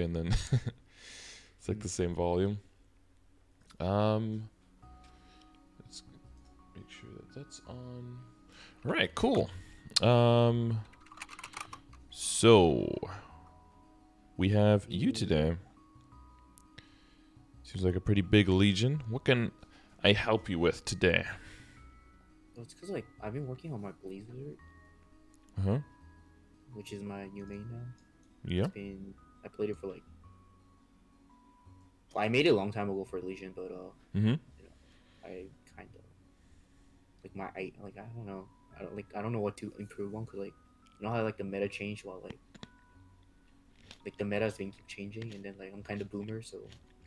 way, and then it's like the same volume. Let's make sure that that's on. All right, cool. So we have you today. Seems like a pretty big legion. What can I help you with today? Well, it's because like I've been working on my Blaze Wizard, which is my new main now. Yeah. I played it for like. Well, I made it a long time ago for Legion, but you know, I kind of I don't know. I don't know what to improve on, because like you know how like the meta changed while like the meta's been keep changing, and then like I'm kind of boomer, so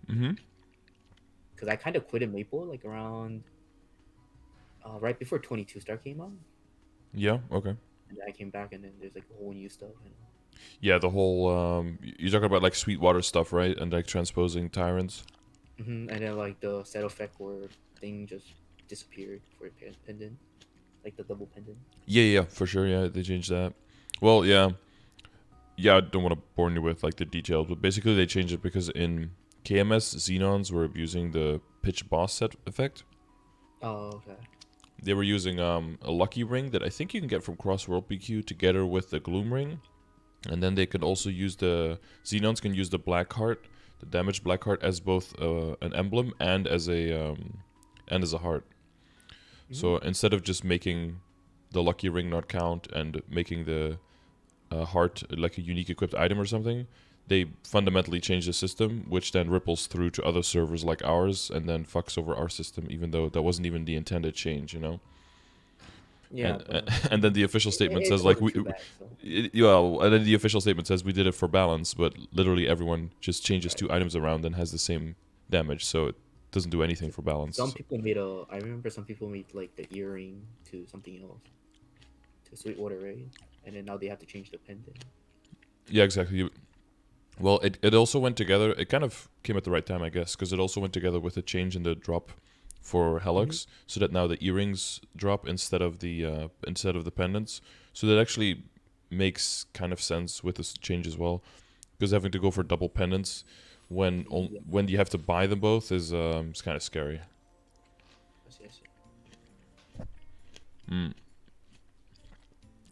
because I kind of quit in Maple like around right before 22 Star came out. Yeah. Okay. And I came back, and then there's like a whole new stuff. Yeah, the whole you're talking about like Sweetwater stuff, right? And like transposing tyrants. And then like the set effect or thing just disappeared for a pendant, like the double pendant. Yeah, for sure. Yeah, they changed that. Well, yeah. I don't want to bore you with like the details, but basically they changed it because in KMS Xenons were abusing the pitch boss set effect. Oh, okay. They were using a lucky ring that I think you can get from Cross World BQ together with the Gloom ring. And then they can also use the Xenons can use the Black Heart, the damaged Black Heart, as both an emblem and as a heart. So instead of just making the lucky ring not count and making the heart like a unique equipped item or something, they fundamentally changed the system, which then ripples through to other servers like ours and then fucks over our system, even though that wasn't even the intended change, you know. Yeah, and then the official statement says like and then the official statement says we did it for balance, but literally everyone just changes two items around and has the same damage, so it doesn't do anything for balance. I remember some people made like the earring to something else, to Sweetwater, right? And then now they have to change the pendant. Yeah, exactly. Well, it also went together. It kind of came at the right time, I guess, because it also went together with a change in the drop for Helix, so that now the earrings drop instead of the pendants. So that actually makes kind of sense with this change as well, because having to go for double pendants when you have to buy them both is it's kind of scary.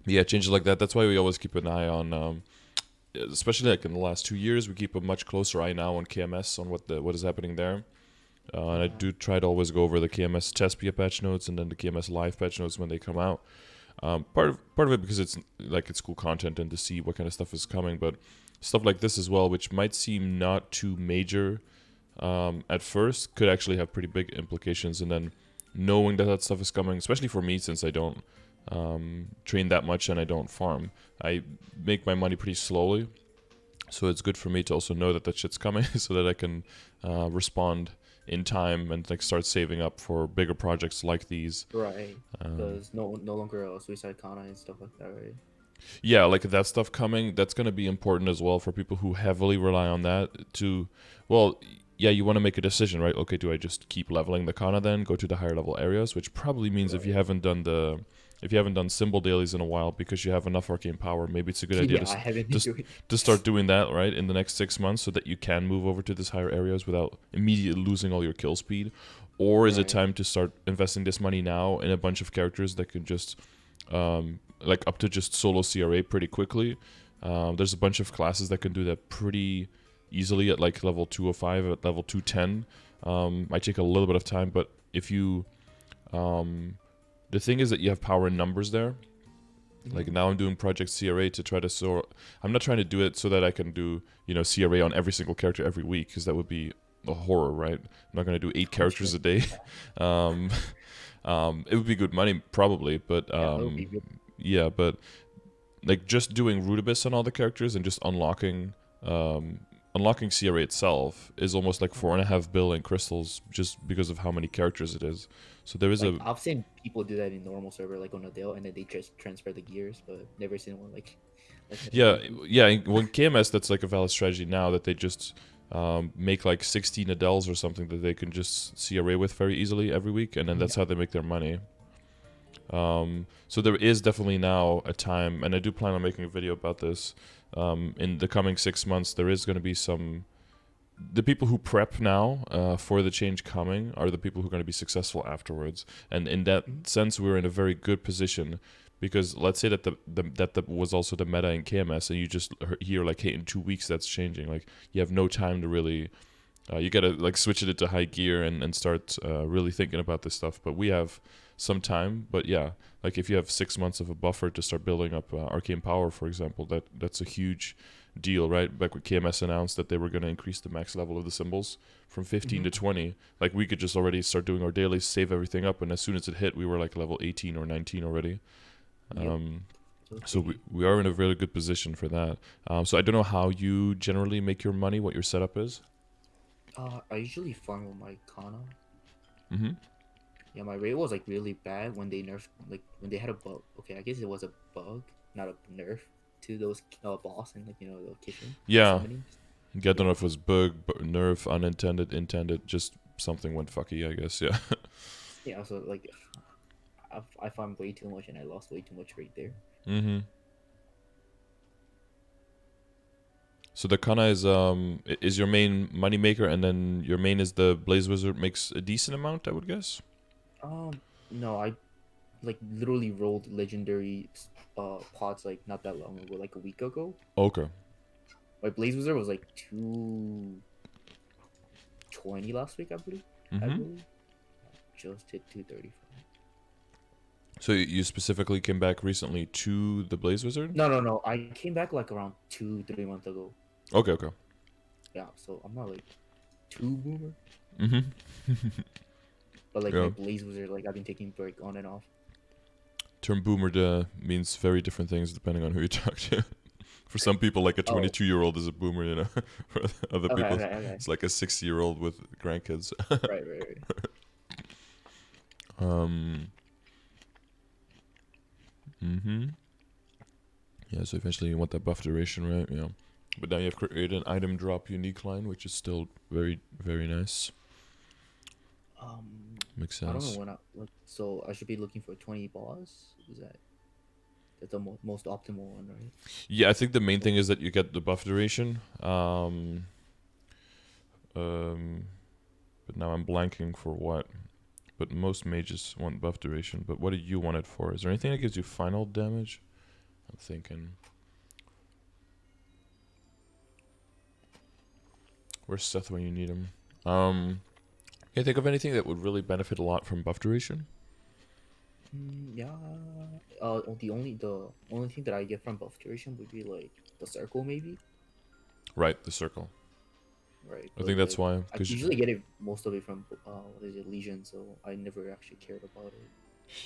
Yeah, changes like that. That's why we always keep an eye on, especially like in the last 2 years, we keep a much closer eye now on KMS on what is happening there. And I do try to always go over the KMS Tespia patch notes and then the KMS Live patch notes when they come out. Part of it because it's cool content and to see what kind of stuff is coming, but stuff like this as well, which might seem not too major at first, could actually have pretty big implications. And then knowing that stuff is coming, especially for me, since I don't train that much and I don't farm, I make my money pretty slowly. So it's good for me to also know that shit's coming so that I can respond in time and like start saving up for bigger projects like these. Right. Because no longer a Suicide Kana and stuff like that, right? Yeah, like that stuff coming, that's going to be important as well for people who heavily rely on that to, well, yeah, you want to make a decision, right? Okay, do I just keep leveling the Kana then, go to the higher level areas, which probably means if you haven't done symbol dailies in a while because you have enough arcane power, maybe it's a good idea to start doing that, right, in the next 6 months so that you can move over to these higher areas without immediately losing all your kill speed. Or is it time to start investing this money now in a bunch of characters that can just, like up to just solo CRA pretty quickly? There's a bunch of classes that can do that pretty easily at like level 205, at level 210. Might take a little bit of time, but if you... the thing is that you have power in numbers there. Like now I'm doing Project CRA to try to soar. I'm not trying to do it so that I can do, CRA on every single character every week, because that would be a horror, right? I'm not going to do 8 characters a day. It would be good money probably, but yeah, but like just doing Rudibus on all the characters and just unlocking CRA itself is almost like 4.5 billion crystals just because of how many characters it is. So there is I've seen people do that in normal server, like on Adele, and then they just transfer the gears, but never seen one like yeah. When KMS, that's like a valid strategy now, that they just make like 16 Adeles or something that they can just CRA with very easily every week, and then that's how they make their money. So there is definitely now a time, and I do plan on making a video about this, in the coming 6 months, there is going to be some. The people who prep now for the change coming are the people who are going to be successful afterwards. And in that sense, we're in a very good position, because let's say that that was also the meta in KMS, and you just hear like, hey, in 2 weeks that's changing. Like, you have no time to really. You gotta like switch it into high gear and start really thinking about this stuff. But we have some time. But yeah, like if you have 6 months of a buffer to start building up arcane power, for example, that's a huge deal, right? Back when KMS announced that they were going to increase the max level of the symbols from 15 to 20, like we could just already start doing our dailies, save everything up, and as soon as it hit, we were like level 18 or 19 already. So we are in a really good position for that. So I don't know how you generally make your money, what your setup is. I usually farm with my Kana. Yeah, my rate was like really bad when they nerfed, like when they had a bug. Okay, I guess it was a bug, not a nerf to those boss and like the kitchen. Yeah. I don't know if it was bug, nerf, unintended, intended, just something went fucky, I guess. Yeah. Yeah. So like, I farmed way too much and I lost way too much rate there. So the Kana is your main money maker, and then your main is the Blaze Wizard, makes a decent amount, I would guess. No, I like literally rolled legendary pods like not that long ago, like a week ago. Okay. My Blaze Wizard was like 220 last week, I believe. Just hit 235. So you specifically came back recently to the Blaze Wizard? No. I came back like around 2-3 months ago. Okay. Yeah, so I'm not like too boomer. But like Yeah. my Blaze Wizard, like I've been taking break on and off. Term boomer means very different things depending on who you talk to. For some people, like a 22-year-old is a boomer, you know. For other people, it's like a 60-year-old with grandkids. Right. Yeah, so eventually you want that buff duration, right? Yeah. But now you have created an item drop unique line, which is still very, very nice. Makes sense. I don't know when so I should be looking for 20 boss. That's the most optimal one, right? Yeah, I think the main thing is that you get the buff duration. But now I'm blanking for what. But most mages want buff duration. But what do you want it for? Is there anything that gives you final damage? I'm thinking. Where's Seth when you need him? Can you think of anything that would really benefit a lot from buff duration? Yeah. The only thing that I get from buff duration would be like the circle, maybe. Right, the circle. Right. I think that's why. I usually get it most of it from Legion, so I never actually cared about it.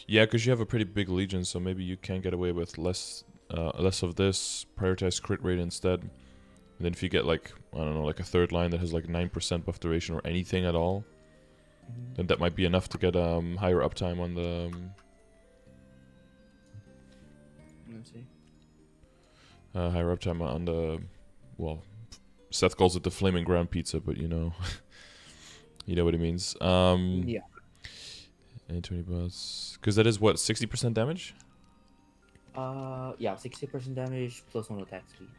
Yeah, because you have a pretty big Legion, so maybe you can get away with less of this. Prioritize crit rate instead. And then if you get like, I don't know, like a third line that has like 9% buff duration or anything at all, then that might be enough to get higher uptime on the. Let's see. Higher uptime on the, well, Seth calls it the flaming ground pizza, but you know, you know what it means. Yeah. And 20 bucks, because that is what, 60% damage. Yeah, 60% damage plus 1 attack speed.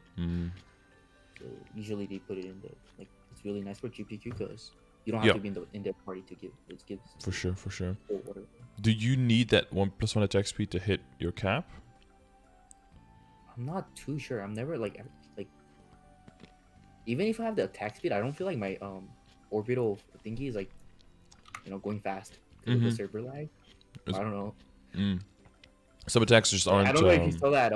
So usually they put it in it's really nice for GPQ because you don't have to be in their party to give. It gives. For sure. Do you need that 1+1 attack speed to hit your cap? I'm not too sure. I'm never like even if I have the attack speed, I don't feel like my orbital thingy is like going fast because of the server lag. I don't know. Some attacks just aren't. I don't know if you saw that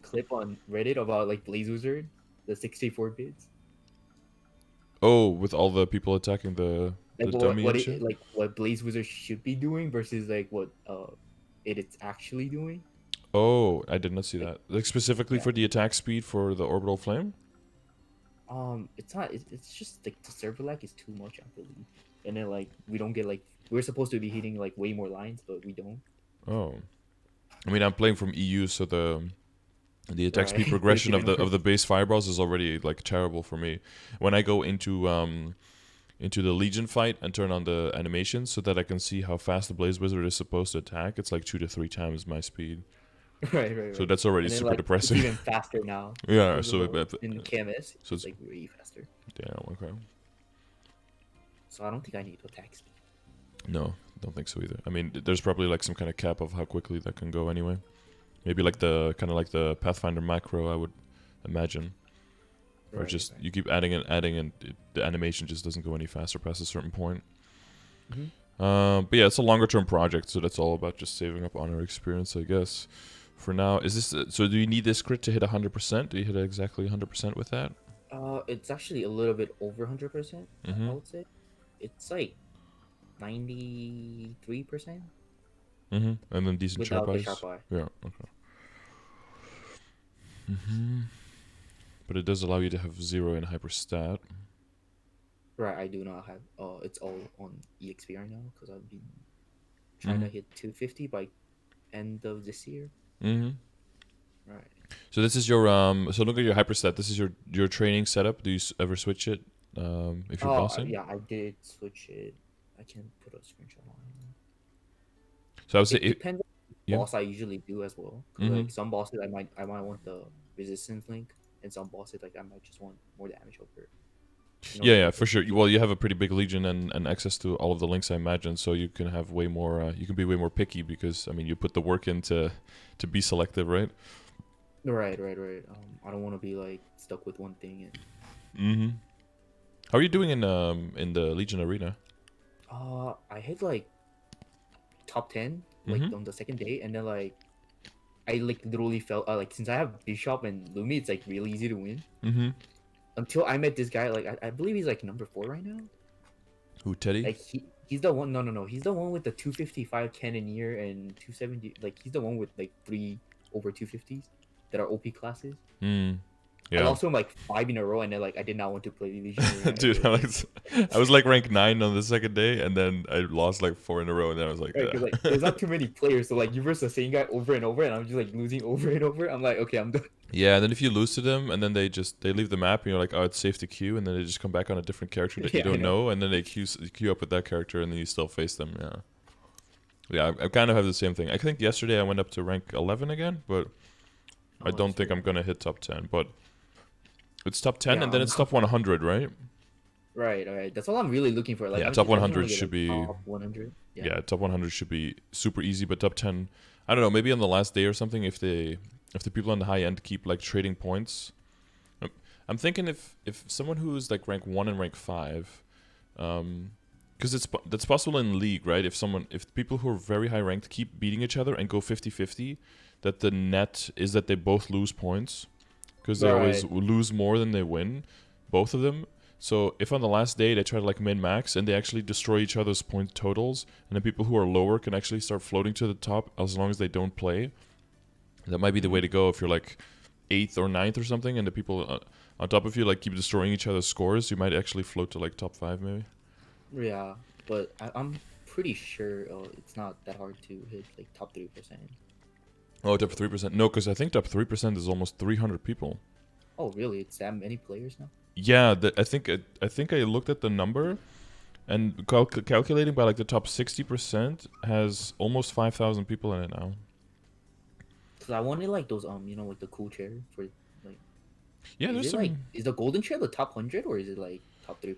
clip on Reddit about like Blaze Wizard, the 64 bits. Oh, with all the people attacking the dummy and shit? What Blaze Wizard should be doing versus like what it's actually doing. Oh, I did not see that. Like specifically for the attack speed for the orbital flame. It's not. It's just like the server lag is too much, I believe. And then like we don't get like we're supposed to be hitting like way more lines, but we don't. Oh, I mean I'm playing from EU, so the attack speed progression of the base fireballs is already like terrible for me. When I go into the Legion fight and turn on the animation so that I can see how fast the Blaze Wizard is supposed to attack, it's like 2 to 3 times my speed. Right. So that's already And then super like it's depressing. even faster now. Yeah. Because So in KMS, so it's it's like way faster. damn. Okay. So I don't think I need to attack speed. No, don't think so either. I mean, there's probably like some kind of cap of how quickly that can go anyway. Maybe like the kind of like the Pathfinder macro, I would imagine. Or just you keep adding and the animation just doesn't go any faster past a certain point. But yeah, it's a longer term project, so that's all about just saving up honor experience, I guess. For now, is this so? Do you need this crit to hit 100%? Do you hit exactly 100% with that? It's actually a little bit over 100%. I would say it's like 93%. And then decent sharp Without the eyes. sharp eye. Yeah. Okay. But it does allow you to have 0 in hyperstat. Right, I do not have. It's all on EXP right now because I've been trying to hit 250 by end of this year. Right. So this is your So look at your hyperstat. This is your training setup. Do you ever switch it if you're bossing? Yeah, I did switch it. I can put a screenshot on it. So I would say it depends on the boss I usually do as well. Like some bosses I might want the resistance link, and some bosses like I might just want more damage over. Yeah, for sure. Well, you have a pretty big legion and access to all of the links, I imagine. So you can have way more. You can be way more picky because I mean you put the work in to be selective, right? Right. I don't want to be like stuck with one thing. How are you doing in the Legion arena? I hit like top 10 like on the second day, and then like I like literally felt like since I have Bishop and Lumi, it's like really easy to win. Until I met this guy, like I believe he's like number 4 right now. Who, Teddy? Like he's the one. No. He's the one with the 255 cannoneer and 270. Like he's the one with like 3 over 250s that are OP classes. Yeah. I lost him like 5 in a row, and then like I did not want to play Legion. Dude, I was like rank 9 on the second day, and then I lost like 4 in a row, and then I was like, right, like there's not too many players, so like you versus the same guy over and over, and I'm just like losing over and over. I'm like, okay, I'm done. Yeah, and then if you lose to them, and then they leave the map, and you're like, oh, it's safe to queue, and then they just come back on a different character that you don't know, and then they queue up with that character, and then you still face them. Yeah, I kind of have the same thing. I think yesterday I went up to rank 11 again, but I don't think I'm gonna hit top 10. But it's top 10, and then it's top 100, right? Right. That's all I'm really looking for. Like, yeah, top 100 should be top 100. Yeah, top 100 should be super easy, but top 10, I don't know, maybe on the last day or something, if the people on the high end keep like trading points. I'm thinking if someone who's like rank 1 and rank 5, because that's possible in League, right? If people who are very high ranked keep beating each other and go 50-50, that the net is that they both lose points, because they always lose more than they win, both of them. So if on the last day they try to like min-max and they actually destroy each other's point totals, and the people who are lower can actually start floating to the top as long as they don't play, that might be the way to go. If you're like 8th or 9th or something, and the people on top of you like keep destroying each other's scores, you might actually float to like top 5 maybe. Yeah, but I'm pretty sure it's not that hard to hit like top 3%. Oh, top 3%? No, because I think top 3% is almost 300 people. Oh, really? It's that many players now? Yeah, I think I looked at the number, and calculating by like the top 60% has almost 5,000 people in it now. Cause I wanted like those like the cool chair for like. Yeah, there's some. Like, is the golden chair the top 100 or is it like top 3%?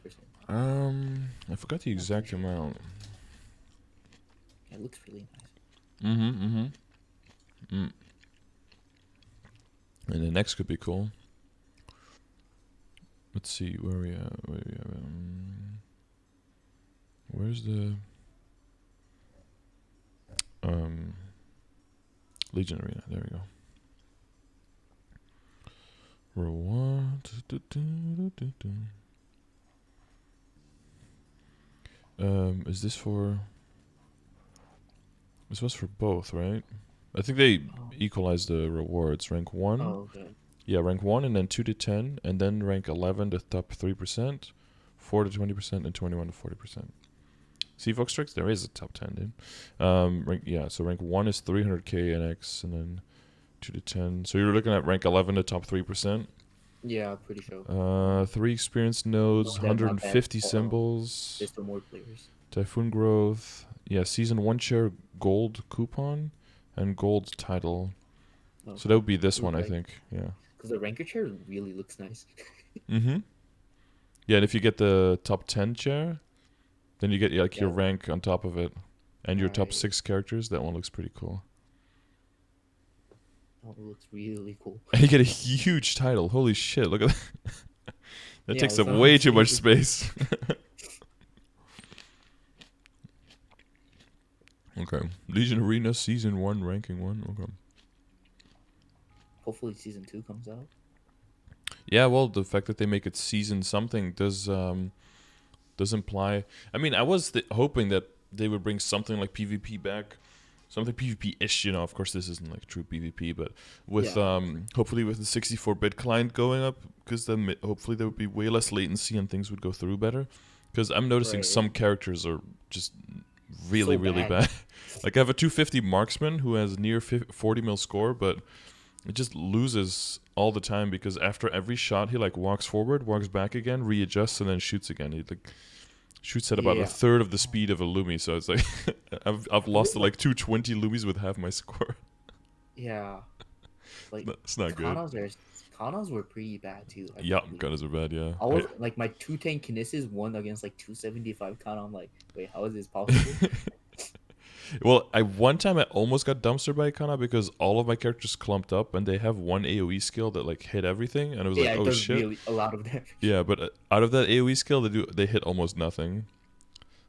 I forgot the exact amount. It looks really nice. And the next could be cool. Let's see where we at. Where's the Legion Arena? There we go. Reward. Is this for? This was for both, right? I think they equalized the rewards. Rank 1. Oh, okay. Yeah, rank 1 and then 2 to 10, and then rank 11 to top 3%, 4 to 20%, and 21 to 40%. See, Voxtrix, there is a top 10, dude. So rank 1 is 300k NX, and then 2 to 10. So you're looking at rank 11 to top 3%. Yeah, pretty sure. 3 experience nodes, 150 symbols. There's still more players. Typhoon growth. Yeah, season 1 share gold coupon and gold title. So that would be this It was one, I like, think. Yeah. because the ranker chair really looks nice. Mm-hmm. Yeah, and if you get the top 10 chair, then you get like your Yeah. rank on top of it, and your top Right. 6 characters. That one looks pretty cool. Oh, it looks really cool. And you get a huge title. Holy shit! Look at that. That Yeah, takes that's up what way I'm too much saying. space. Okay. Legion Arena Season 1, Ranking 1. Okay. Hopefully season 2 comes out. Yeah, well, the fact that they make it season something does imply. I mean, I was hoping that they would bring something like PvP back, something PvP-ish. You know, of course, this isn't like true PvP, but with Yeah. hopefully with the 64-bit client going up, because then hopefully there would be way less latency and things would go through better. Because I'm noticing Right. some characters are just really, So really bad. bad. Like I have a 250 marksman who has near 40 mil score, but it just loses all the time because after every shot he like walks forward, walks back again, readjusts, and then shoots again. He like shoots at about a Yeah. third of the speed of a Lumi, so it's like I've lost to like 220 Lumis with half my score. Yeah. Like It's not good. Kanas were pretty bad too. Yeah, gunners are bad. Yeah. I was like my 210 kinesis won against like 275 Kana. I'm like, wait, how is this possible? Well, one time I almost got dumpstered by Kana because all of my characters clumped up and they have one AoE skill that like hit everything, and it was Yeah, like, it oh does shit. really a lot of damage. Yeah, but out of that AoE skill, they hit almost nothing.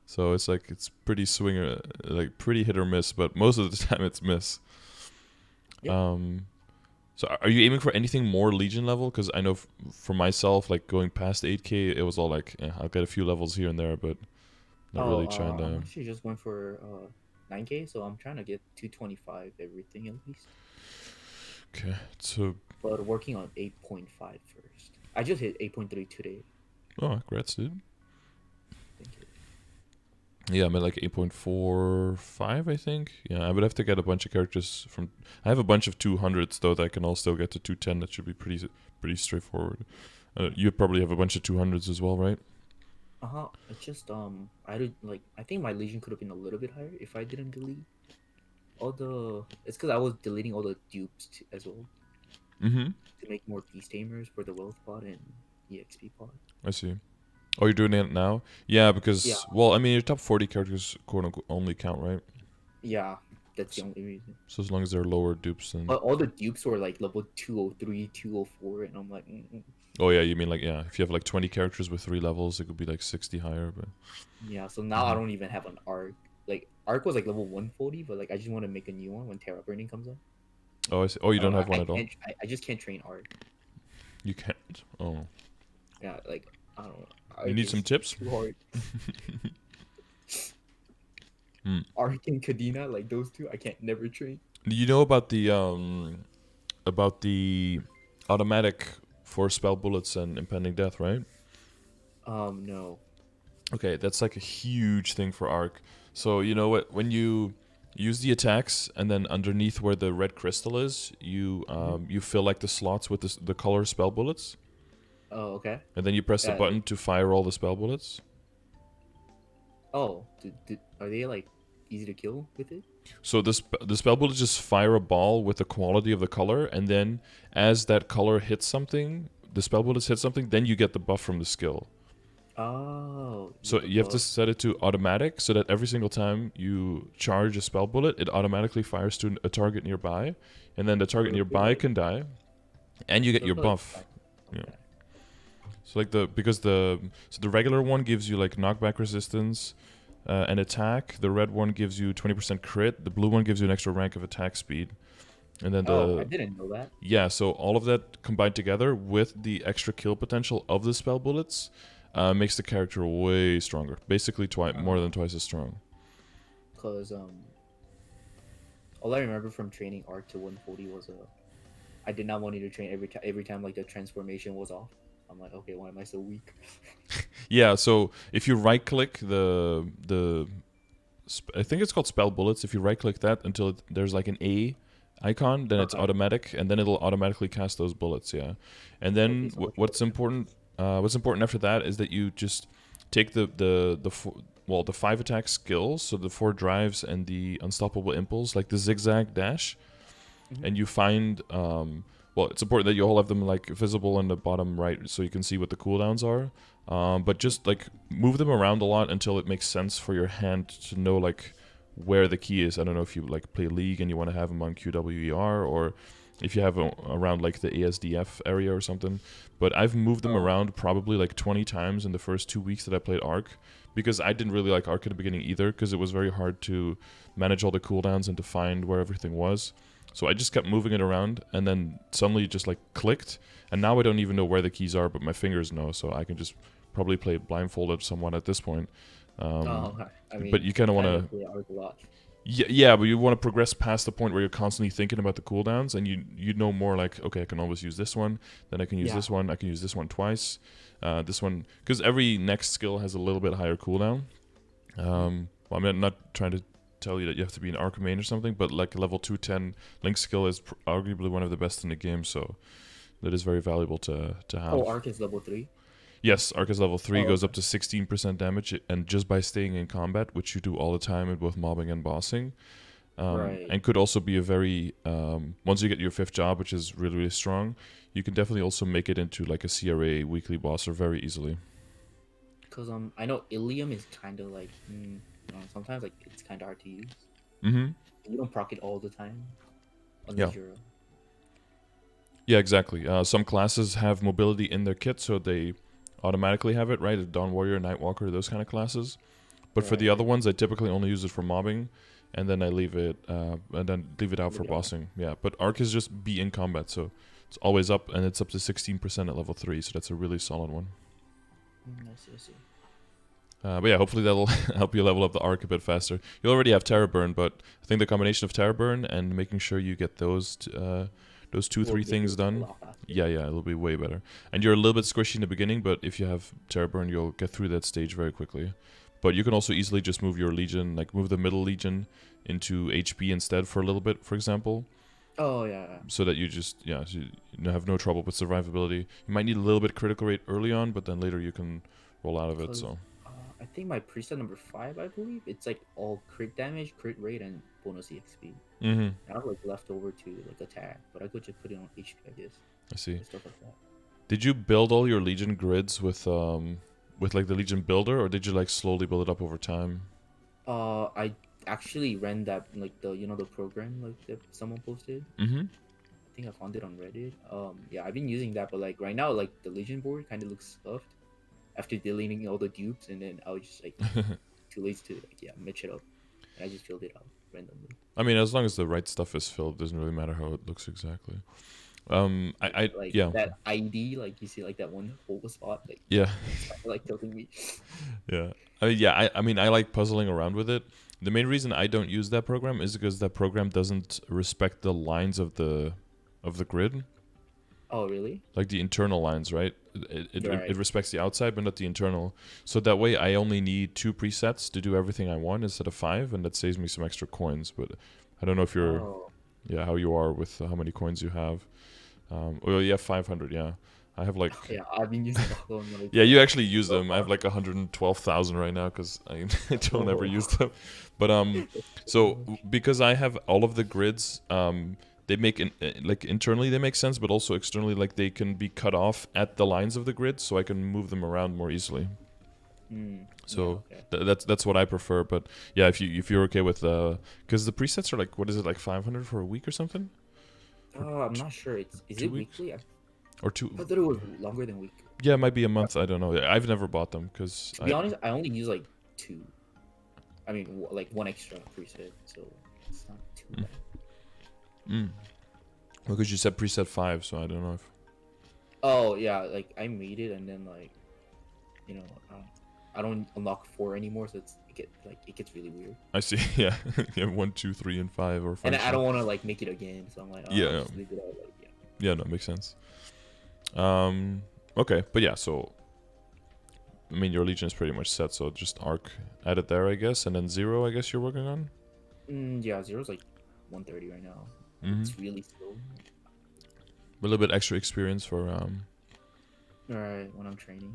So it's like it's pretty swinger, like pretty hit or miss, but most of the time it's miss. Yep. So are you aiming for anything more Legion level? Because I know for myself, like going past 8K, it was all like I'll get a few levels here and there, but not really trying I'm to. actually just going for 9K, so I'm trying to get 225 everything at least. Okay, so. But working on 8.5 first. I just hit 8.3 today. Oh, congrats, dude. Thank you. Yeah, I'm at like 8.45, I think. Yeah, I would have to get a bunch of characters from. I have a bunch of 200s though that I can all still get to 210. That should be pretty straightforward. You probably have a bunch of 200s as well, right? It's just I did like I think my Legion could have been a little bit higher if I didn't delete all the. It's because I was deleting all the dupes as well. Mm-hmm. To make more Beast Tamers for the Wealth pod and EXP pod. I see. Oh, you're doing it now? Yeah, because Yeah. well, I mean, your top 40 characters quote unquote only count, right? Yeah, that's the only reason. So as long as they're lower dupes, then. But all the dupes were like level 203, 204, and I'm like. Oh yeah, you mean like if you have like 20 characters with 3 levels, it could be like 60 higher, but. Yeah, so now I don't even have an arc. Like arc was like level 140, but like I just want to make a new one when Terra Burning comes out. Oh, I see. Oh, you don't have one at all. I just can't train arc. You can't. Oh. Yeah, like I don't know. You need some tips? Too hard. Arc and Kadena, like those two, I can't never train. Do you know about the automatic for spell bullets and impending death, right? No. Okay, that's like a huge thing for Arc. So you know what? When you use the attacks and then underneath where the red crystal is, you you fill like the slots with the color spell bullets. Oh, okay. And then you press the button to fire all the spell bullets. Oh, are they like easy to kill with it? So the spell bullets just fire a ball with the quality of the color, and then as that color hits something, the spell bullets hit something, then you get the buff from the skill. Oh. So you have to set it to automatic so that every single time you charge a spell bullet, it automatically fires to a target nearby, and then the target nearby can die, and you get your buff. Okay. Yeah. So like the regular one gives you like knockback resistance, and attack. The red one gives you 20% crit. The blue one gives you an extra rank of attack speed. And then I didn't know that. Yeah, so all of that combined together with the extra kill potential of the spell bullets makes the character way stronger. Basically more than twice as strong. Cause all I remember from training Arc to 140 was I did not want you to train every time like the transformation was off. I'm like, okay, why am I so weak? Yeah, so if you right click the I think it's called spell bullets. If you right click that until there's like an A icon, then it's automatic, and then it'll automatically cast those bullets. Yeah, and then what's important after that is that you just take the 5 attack skills, so the 4 drives and the unstoppable impulse, like the zigzag dash. and you find well, it's important that you all have them like visible in the bottom right, so you can see what the cooldowns are. But just like move them around a lot until it makes sense for your hand to know like where the key is. I don't know if you like play League and you want to have them on QWER, or if you have around like the ASDF area or something. But I've moved them around probably like 20 times in the first 2 weeks that I played Arc, because I didn't really like Arc at the beginning either, because it was very hard to manage all the cooldowns and to find where everything was. So I just kept moving it around, and then suddenly it just like clicked, and now I don't even know where the keys are, but my fingers know, so I can just probably play blindfolded somewhat at this point. I mean, but you kind of want to. Yeah, but you want to progress past the point where you're constantly thinking about the cooldowns, and you know more like, okay, I can always use this one, then I can use this one, I can use this one twice, this one, because every next skill has a little bit higher cooldown. Well, I'm not trying to tell you that you have to be an Arc main or something, but like level 210 Link skill is arguably one of the best in the game, so that is very valuable to have. Oh, Arc is level 3? Yes, Arc is level 3, goes okay. up to 16% damage, and just by staying in combat, which you do all the time in both mobbing and bossing, Right. and could also be a very, once you get your 5th job, which is really, really strong, you can definitely also make it into like a CRA weekly bosser very easily. Because I know Ilium is kind of like, sometimes like it's kind of hard to use. Mm-hmm. You don't proc it all the time. Yeah. You're... Yeah, exactly. Some classes have mobility in their kit, so they automatically have it, right? Dawn Warrior, Nightwalker, those kind of classes. But for the other ones, I typically only use it for mobbing, and then I leave it out for bossing. Yeah, but Arc is just be in combat, so it's always up, and it's up to 16% at level 3, so that's a really solid one. I see. But yeah, hopefully that'll help you level up the Arc a bit faster. You already have Terror Burn, but I think the combination of Terror Burn and making sure you get those 2-3 things done, yeah, it'll be way better. And you're a little bit squishy in the beginning, but if you have Terror Burn, you'll get through that stage very quickly. But you can also easily just move your Legion, like move the middle Legion into HP instead for a little bit, for example. Oh, yeah. So that you just, so you have no trouble with survivability. You might need a little bit critical rate early on, but then later you can roll out of it, so... I think my preset number 5, I believe, it's like all crit damage, crit rate, and bonus EXP. Mm-hmm. I have like leftover to like attack, but I could just put it on HP, I guess. I see. Stuff like that. Did you build all your Legion grids with like the Legion Builder, or did you like slowly build it up over time? I actually ran that like the program like that someone posted. Mm-hmm. I think I found it on Reddit. Yeah, I've been using that, but like right now, like the Legion board kind of looks stuffed after deleting all the dupes, and then I was just like too lazy to match it up, and I just filled it out randomly. I mean, as long as the right stuff is filled, it doesn't really matter how it looks exactly. That ID, like you see, like that one whole spot, like it's like tilting me. Yeah, I mean, I like puzzling around with it. The main reason I don't use that program is because that program doesn't respect the lines of the grid. Oh, really? Like the internal lines, right? It respects the outside, but not the internal. So that way, I only need 2 presets to do everything I want instead of 5, and that saves me some extra coins. But I don't know if you're, how you are with how many coins you have. Well, you have 500, yeah. I have like... Yeah, I've been using all of them. Like, yeah, you actually use them. I have like 112,000 right now because I don't ever use them. But so because I have all of the grids, they make like internally they make sense, but also externally like they can be cut off at the lines of the grid, so I can move them around more easily. So that's what I prefer. But yeah, if you're okay with because the presets are like, what is it, like 500 for a week or something? I'm not sure. Is it weekly? Or 2? I thought it was longer than week. Yeah, it might be a month. I don't know. I've never bought them because. To be honest, I only use like 2. I mean, like 1 extra preset, so it's not too bad. Well, because you said preset 5, so I don't know if. Oh yeah, like I made it, and then like, I don't unlock 4 anymore, so it gets really weird. I see. Yeah, you have 1, 2, 3, and 5 or 5. And I don't want to like make it again, so I'm like, just leave it out, like, Yeah, no, makes sense. Okay, but yeah, so I mean your Legion is pretty much set, so just Arc added there, I guess, and then 0, I guess you're working on. Yeah, 0's like 130 right now. It's really slow. A little bit extra experience for Alright, when I'm training,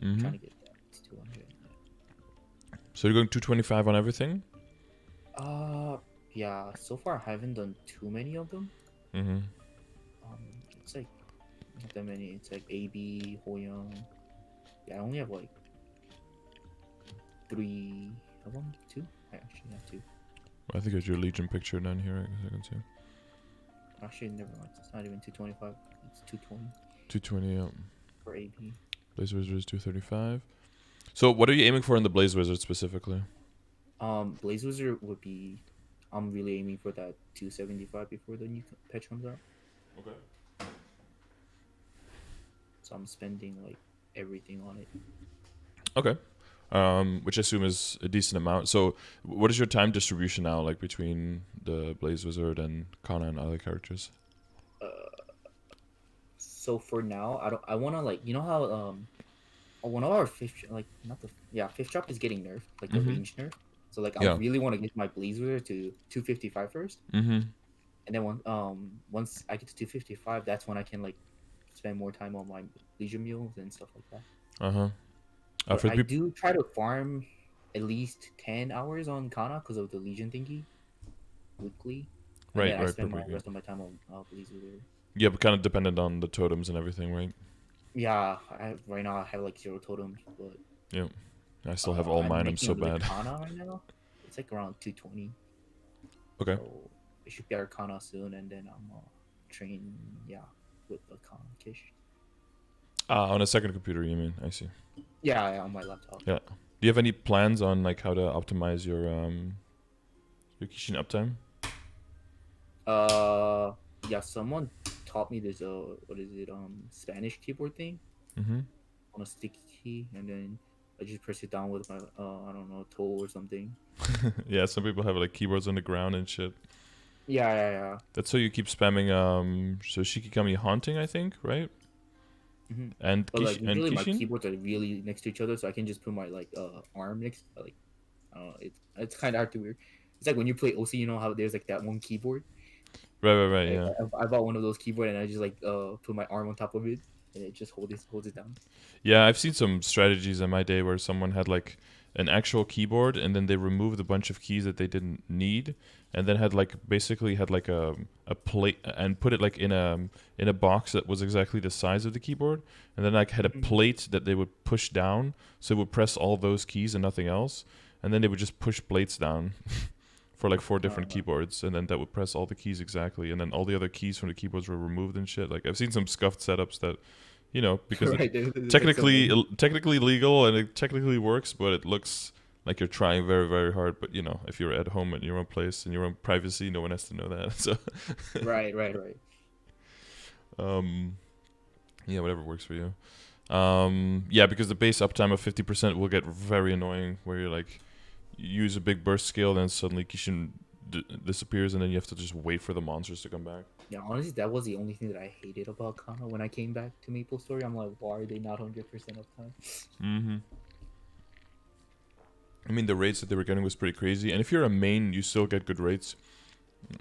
I'm trying to get that to 200. So you're going 225 on everything? Yeah. So far I haven't done too many of them. Mm-hmm. It's like not that many. It's like AB, Hoyoung. Yeah, I only have like 3 of them. 2. I actually have 2. I think it's your Legion picture down here. I guess I can see. Actually, never mind. It's not even 225. It's 220 220. Yeah. for AB. Blaze Wizard is 235. So what are you aiming for in the Blaze Wizard specifically? Blaze Wizard would be. I'm really aiming for that 275 before the new patch comes out. Okay. So I'm spending like everything on it. Okay. Which I assume is a decent amount. So what is your time distribution now, like between the Blaze Wizard and Kana and other characters? So for now, I wanna like how one of our fifth drop is getting nerfed, like the range nerf. So like I really want to get my Blaze Wizard to 255 first. Mm-hmm. And then once I get to 255, that's when I can like spend more time on my Legion mules and stuff like that. Uh-huh. I do try to farm at least 10 hours on Kana because of the Legion thingy weekly. And then I spend the rest of my time on Blaze Wizard. Yeah, but kind of dependent on the totems and everything, right? Yeah, right now I have like 0 totems, but yeah, I still have all mine. I'm so bad. Kana right now, it's like around 220. Okay. So I should get Arcana soon, and then I'm train with the Kana Kish. On a second computer, you mean? I see. Yeah, on my laptop. Yeah. Do you have any plans on like how to optimize your Kishin uptime? Yeah, someone taught me this Spanish keyboard thing on a sticky key, and then I just press it down with my I don't know, toe or something. Yeah, some people have like keyboards on the ground and shit. Yeah. That's how you keep spamming so Shikigami Haunting, I think, right? Mm-hmm. And but like usually my Kishin? keyboards are really next to each other, so I can just put my like arm next like I don't know, it's kind of hard to weird. It's like when you play OC, you know how there's like that one keyboard. Right. Yeah. I bought one of those keyboard and I just like put my arm on top of it and it just holds it down. Yeah, I've seen some strategies in my day where someone had like an actual keyboard and then they removed a bunch of keys that they didn't need and then had like a plate and put it like in a box that was exactly the size of the keyboard and then like had a plate that they would push down so it would press all those keys and nothing else and then they would just push plates down for like 4 different keyboards and then that would press all the keys exactly and then all the other keys from the keyboards were removed and shit. Like I've seen some scuffed setups that because it's technically legal and it technically works, but it looks like you're trying very, very hard. But if you're at home in your own place in your own privacy, no one has to know that. So right. Yeah, whatever works for you. Yeah, because the base uptime of 50% will get very annoying, where you like use a big burst skill, then suddenly Kishin disappears, and then you have to just wait for the monsters to come back. Yeah, honestly, that was the only thing that I hated about Kana when I came back to Maple Story. I'm like, why are they not 100% uptime? Mm-hmm. I mean, the rates that they were getting was pretty crazy, and if you're a main, you still get good rates.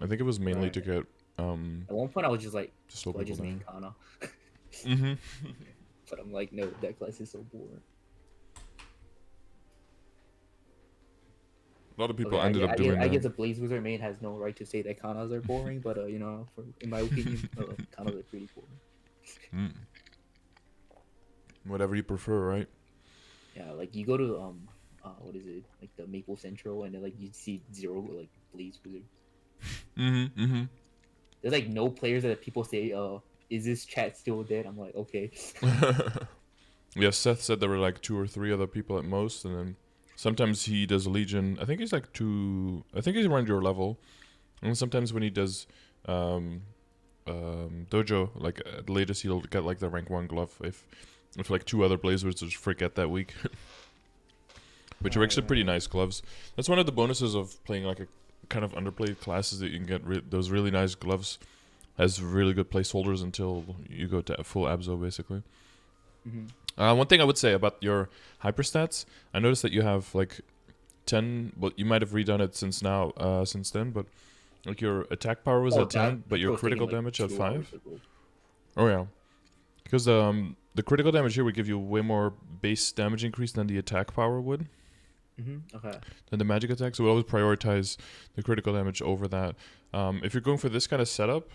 I think it was mainly to get. At one point, I was just like, I just main Kana. Mm-hmm. But I'm like, no, that class is so boring. A lot of people ended up doing that. I guess the Blaze Wizard main has no right to say that Kanas are boring, but in my opinion, Kanas are pretty boring. Whatever you prefer, right? Yeah, like you go to what is it, like the Maple Central, and then like you see 0 like Blaze Wizard. Mm-hmm. There's like no players that people say, is this chat still dead? I'm like, okay. Yeah, Seth said there were like 2 or 3 other people at most, and then sometimes he does Legion. I think he's like 2. I think he's around your level. And sometimes when he does Dojo, like at the latest, he'll get like the rank 1 glove if like 2 other Blaze Wizards forget that week. Which are actually pretty nice gloves. That's one of the bonuses of playing like a kind of underplayed class is that you can get those really nice gloves as really good placeholders until you go to full Abzo, basically. Mm-hmm. One thing I would say about your hyperstats, I noticed that you have like 10. Well, you might have redone it since then, but like your attack power was at 10, but your critical damage at 5. Oh yeah, because the critical damage here would give you way more base damage increase than the attack power would. Okay. Than the magic attack, so we always prioritize the critical damage over that. If you're going for this kind of setup,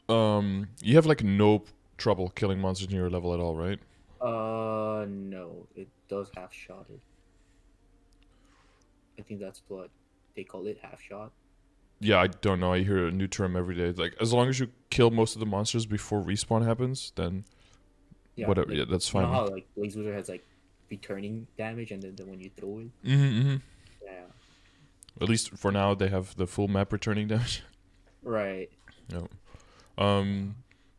You have like no trouble killing monsters near your level at all, right? No, it does half shot it. I think that's what they call it, half shot. Yeah, I don't know. I hear a new term every day. Like as long as you kill most of the monsters before respawn happens, then Yeah, whatever. like Yeah, that's you know fine. how like Blaze Wizard has like returning damage, and then when you throw it, Mm-hmm. yeah, At least for now, they have the full map returning damage. right. Yeah.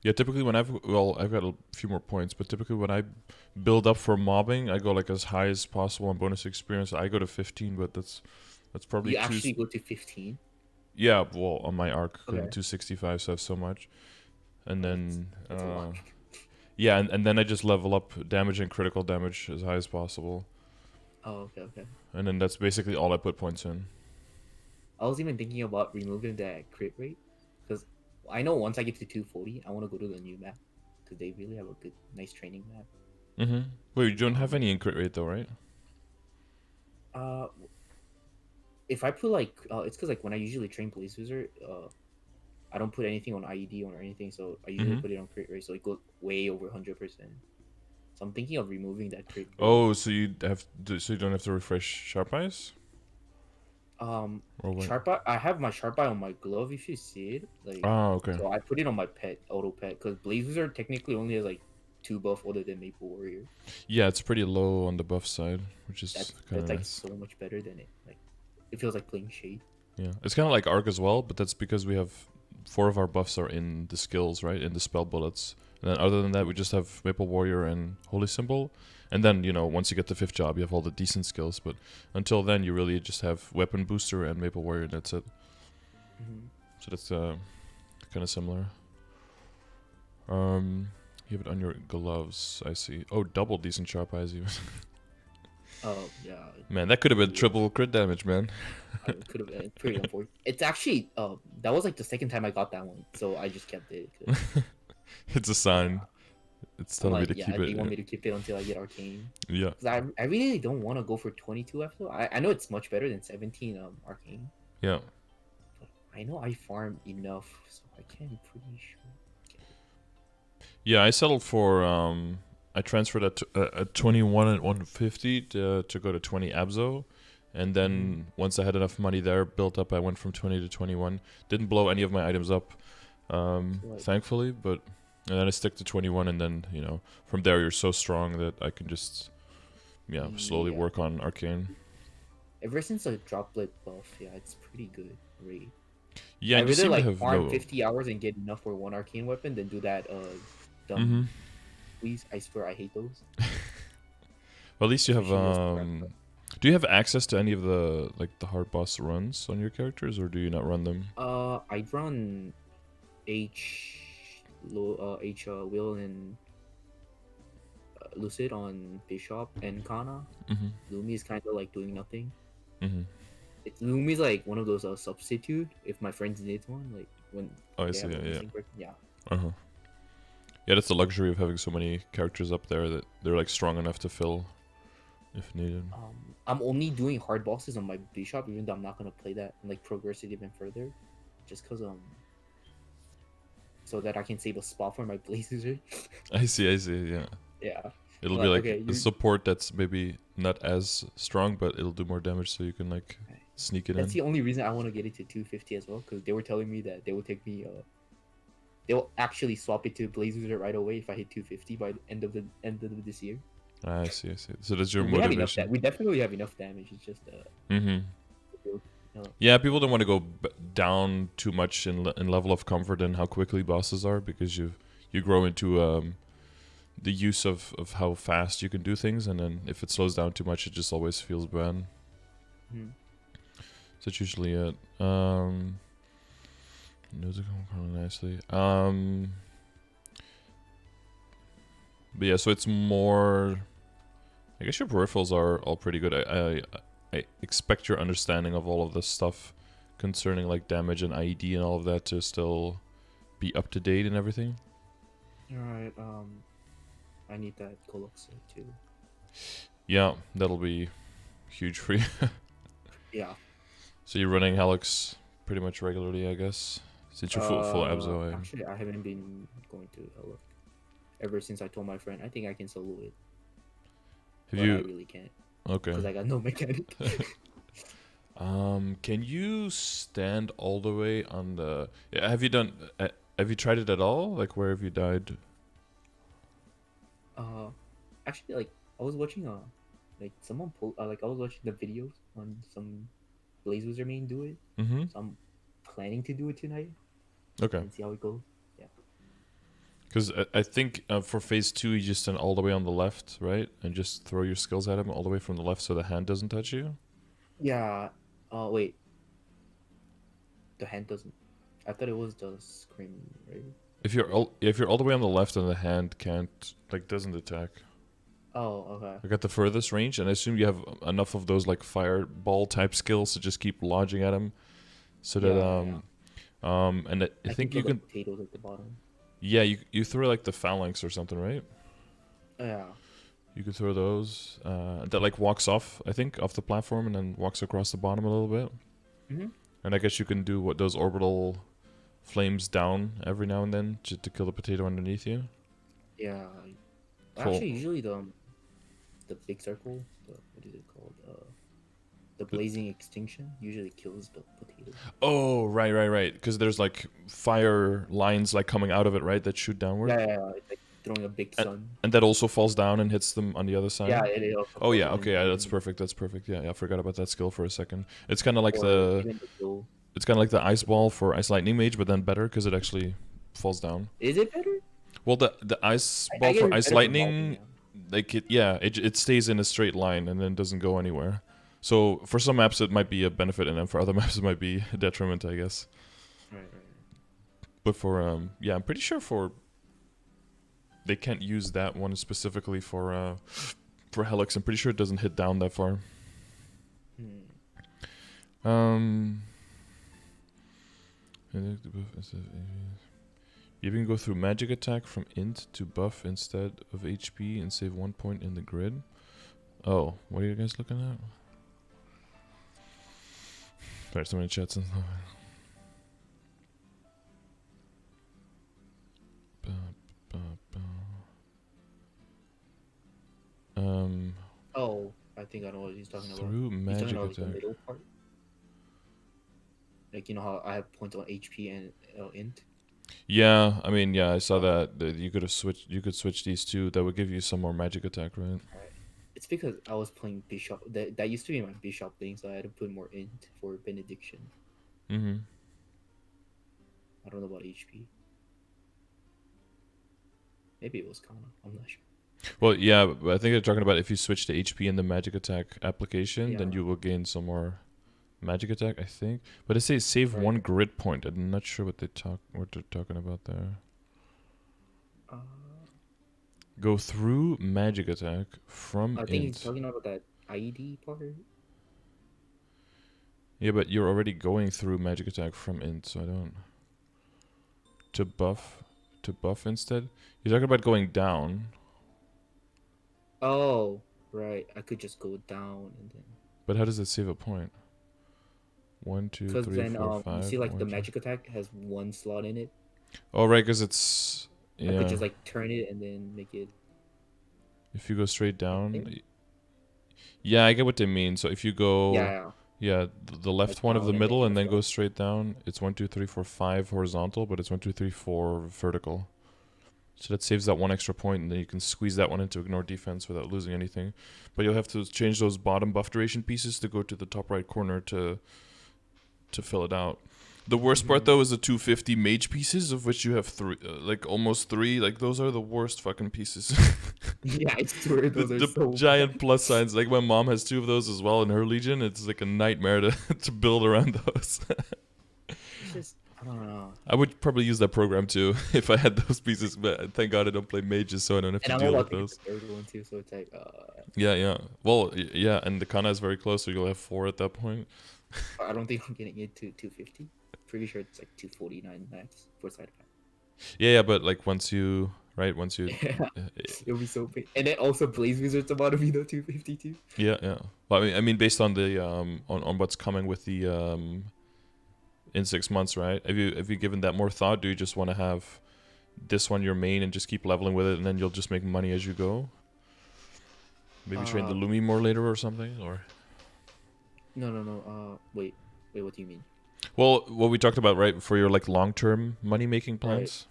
Yeah. Typically, when I've got a few more points, but typically when I build up for mobbing, I go like as high as possible on bonus experience. I go to 15, but that's probably You too. actually go to 15. Yeah, well, on my arc, because I'm Okay, 265, so I have so much. And oh, then, that's a lot. yeah, and then I just level up damage and critical damage as high as possible. Oh, okay, okay. And then that's basically all I put points in. I was even thinking about removing that crit rate, because I know once I get to 240, I want to go to the new map, because they really have a good, nice training map. Mm-hmm. Wait, you don't have any in crit rate though, right? Uh, if I put like, it's because like when I usually train Blaze Wizard, I don't put anything on IED or anything, so I usually Mm-hmm. put it on crit rate, so it goes way over 100%. So I'm thinking of removing that crit rate. Oh, so so you don't have to refresh Sharp Eyes? Or what? Sharp Eye, I have my Sharp Eye on my glove. If you see it, like, Ah, okay. so I put it on my pet auto pet because Blaze Wizard technically only has like 2 buff other than Maple Warrior. Yeah, it's pretty low on the buff side, which is kind That's of like nice. so much better than it. Like, it feels like playing Shade. Yeah, it's kind of like Arc as well, but that's because we have 4 of our buffs are in the skills, right? In the spell bullets. And then other than that, we just have Maple Warrior and Holy Symbol. And then, once you get the 5th job, you have all the decent skills. But until then, you really just have Weapon Booster and Maple Warrior, and that's it. Mm-hmm. So that's kind of similar. You have it on your gloves, I see. Oh, double decent Sharp Eyes even. Oh yeah, Man, that could have been triple crit damage, man. it could have been pretty unfortunate. It's actually that was like the second time I got that one, so I just kept it. 'Cause, It's a sign. yeah, It's I'm telling me like, to yeah, keep they it. want Yeah. me to keep it until I get Arcane. Yeah. Cause I really don't want to go for 22 after. I know it's much better than 17 Arcane. Yeah. But I know I farm enough, so I can be pretty sure. Yeah, I settled for I transferred at 21 and 150 to go to 20 Abzo. And then once I had enough money there built up, I went from 20 to 21. Didn't blow any of my items up, Like, thankfully, but and then I stick to 21, and then, from there you're so strong that I can just slowly yeah. work on Arcane. Ever since the droplet buff, yeah, it's pretty good rate. Yeah, I and you rather seem to like have farm no 50 hours and get enough for one Arcane weapon than do that Mm-hmm. dumb. Please, I swear I hate those. Well, at least you have Especially as the rep. do you have access to any of the the hard boss runs on your characters, or do you not run them? I run Will and Lucid on Bishop and Kana. Mm-hmm. Lumi is kind of like doing nothing. Mm-hmm. Lumi's like one of those substitute if my friends need one, like when Oh, I they see. have a Yeah. missing person. Yeah. Uh-huh. Yeah, that's the luxury of having so many characters up there that they're like strong enough to fill if needed. I'm only doing hard bosses on my Bishop, even though I'm not gonna play that and like progress it even further, just cause so that I can save a spot for my Blaze Wizard. I see. Yeah. Yeah. It'll be Like, like okay, a support that's maybe not as strong, but it'll do more damage, so you can like sneak it that's in. the only reason I want to get it to 250 as well, because they were telling me that they will take me they'll actually swap it to Blaze Wizard right away if I hit 250 by the end of this year. I see. So that's your We have enough. motivation. We definitely have enough damage. It's just Mm-hmm. you know, Yeah, people don't want to go down too much in level of comfort and how quickly bosses are, because you grow into the use of how fast you can do things, and then if it slows down too much, it just always feels bad. mhm. So that's usually it. Those are going kind of nicely. But yeah, so it's more. I guess your peripherals are all pretty good. I expect your understanding of all of this stuff concerning like damage and IED and all of that to still be up to date and everything. All right. I need that Coloxa too. Yeah, that'll be huge for you. Yeah. So you're running Helix pretty much regularly, I guess. Since you're full Abzo. Actually, I haven't been going to look ever since I told my friend. I think I can solo it, Have but I you? really can't Okay. because I got no mechanic. Can you stand all the way on the? Yeah, have you done? Have you tried it at all? Like, where have you died? Actually, like I was watching like someone like I was watching the videos on some Blaze Wizard main do it. Mm-hmm. So I'm planning to do it tonight Okay. and see how it goes. Yeah. Because I think for phase 2, you just stand all the way on the left, right, and just throw your skills at him all the way from the left, so the hand doesn't touch you. Yeah. Oh wait. The hand doesn't. I thought it was the scream, right? If you're all the way on the left and the hand can't doesn't attack. Oh, okay. Like at the furthest range, and I assume you have enough of those like fireball type skills to just keep lodging at him, so that and I think you can potatoes at the bottom. Yeah, you throw like the phalanx or something, right? Yeah. You could throw those that like walks off, I think, off the platform and then walks across the bottom a little bit. Mhm. And I guess you can do those orbital flames down every now and then to kill the potato underneath you. Yeah. Cool. Actually, usually the big circle, what is it called? The blazing extinction usually kills the potato. Oh, right. Because there's like fire lines like coming out of it, right? That shoot downward. Yeah. It's like throwing a big sun. And that also falls down and hits them on the other side. Yeah, it also. Oh yeah, okay, yeah, that's perfect. Yeah, I forgot about that skill for a second. It's kind of like it's kind of like the ice ball for Ice Lightning Mage, but then better because it actually falls down. Is it better? Well, the ice ball for Ice Lightning, it stays in a straight line and then doesn't go anywhere. So for some maps it might be a benefit, and then for other maps it might be a detriment, I guess. Right. But for I'm pretty sure they can't use that one specifically for Helix. I'm pretty sure it doesn't hit down that far. You can go through magic attack from int to buff instead of HP and save 1 point in the grid. Oh, what are you guys looking at? Sorry, so many chats and stuff. Oh, I think I know what he's talking about. Through magic attack. attack. The middle part? Like, you know how I have points on HP and int? Yeah, I mean, yeah, I saw that you could switch these two. That would give you some more magic attack, right? Right. It's because I was playing Bishop. That used to be my Bishop thing, so I had to put more int for Benediction. Mm-hmm. I don't know about HP. Maybe it was Kana. I'm not sure. Well, yeah, but I think they're talking about if you switch to HP in the magic attack application, then you will gain some more magic attack, I think. But it says save 1 grid point. I'm not sure what they're talking about there. Go through magic attack from I think int. he's talking about that ID part. Yeah, but you're already going through magic attack from int, so I don't. To buff instead. You're talking about going down. Oh, right. I could just go down and then. But how does it save a point? 1, 2, 3, 4, 5. You see, like, the magic attack has 1 slot in it. Oh, right, because it's... Yeah. I could just, like, turn it and then make it... If you go straight down... Yeah, I get what they mean. So if you go... Yeah, the left one of the middle and then go straight down, it's 1, 2, 3, 4, 5 horizontal, but it's 1, 2, 3, 4 vertical. So that saves that 1 extra point, and then you can squeeze that one in to ignore defense without losing anything. But you'll have to change those bottom buff duration pieces to go to the top right corner to fill it out. The worst part though is the 250 mage pieces, of which you have 3, like almost 3. Like those are the worst fucking pieces. Yeah, I swear those are so giant plus signs. Like my mom has 2 of those as well in her legion. It's like a nightmare to build around those. It's just, I don't know. I would probably use that program too if I had those pieces, but thank God I don't play mages, so I don't have to deal with those. The third one too, so it's like, Yeah. Well, yeah, and the Kana is very close, so you'll have 4 at that point. I don't think I'm getting it to 250. Pretty sure it's like 249 max for side pack. Yeah, but like once you it'll be so big. And then also Blaze Wizard's about to be the 252. Yeah. Well, I mean based on the on what's coming with the in 6 months, right? Have you given that more thought? Do you just want to have this one your main and just keep leveling with it, and then you'll just make money as you go? Maybe train the Lumi more later or something, or? No. Wait. What do you mean? Well, what we talked about, right, for your like long-term money-making Right. plans.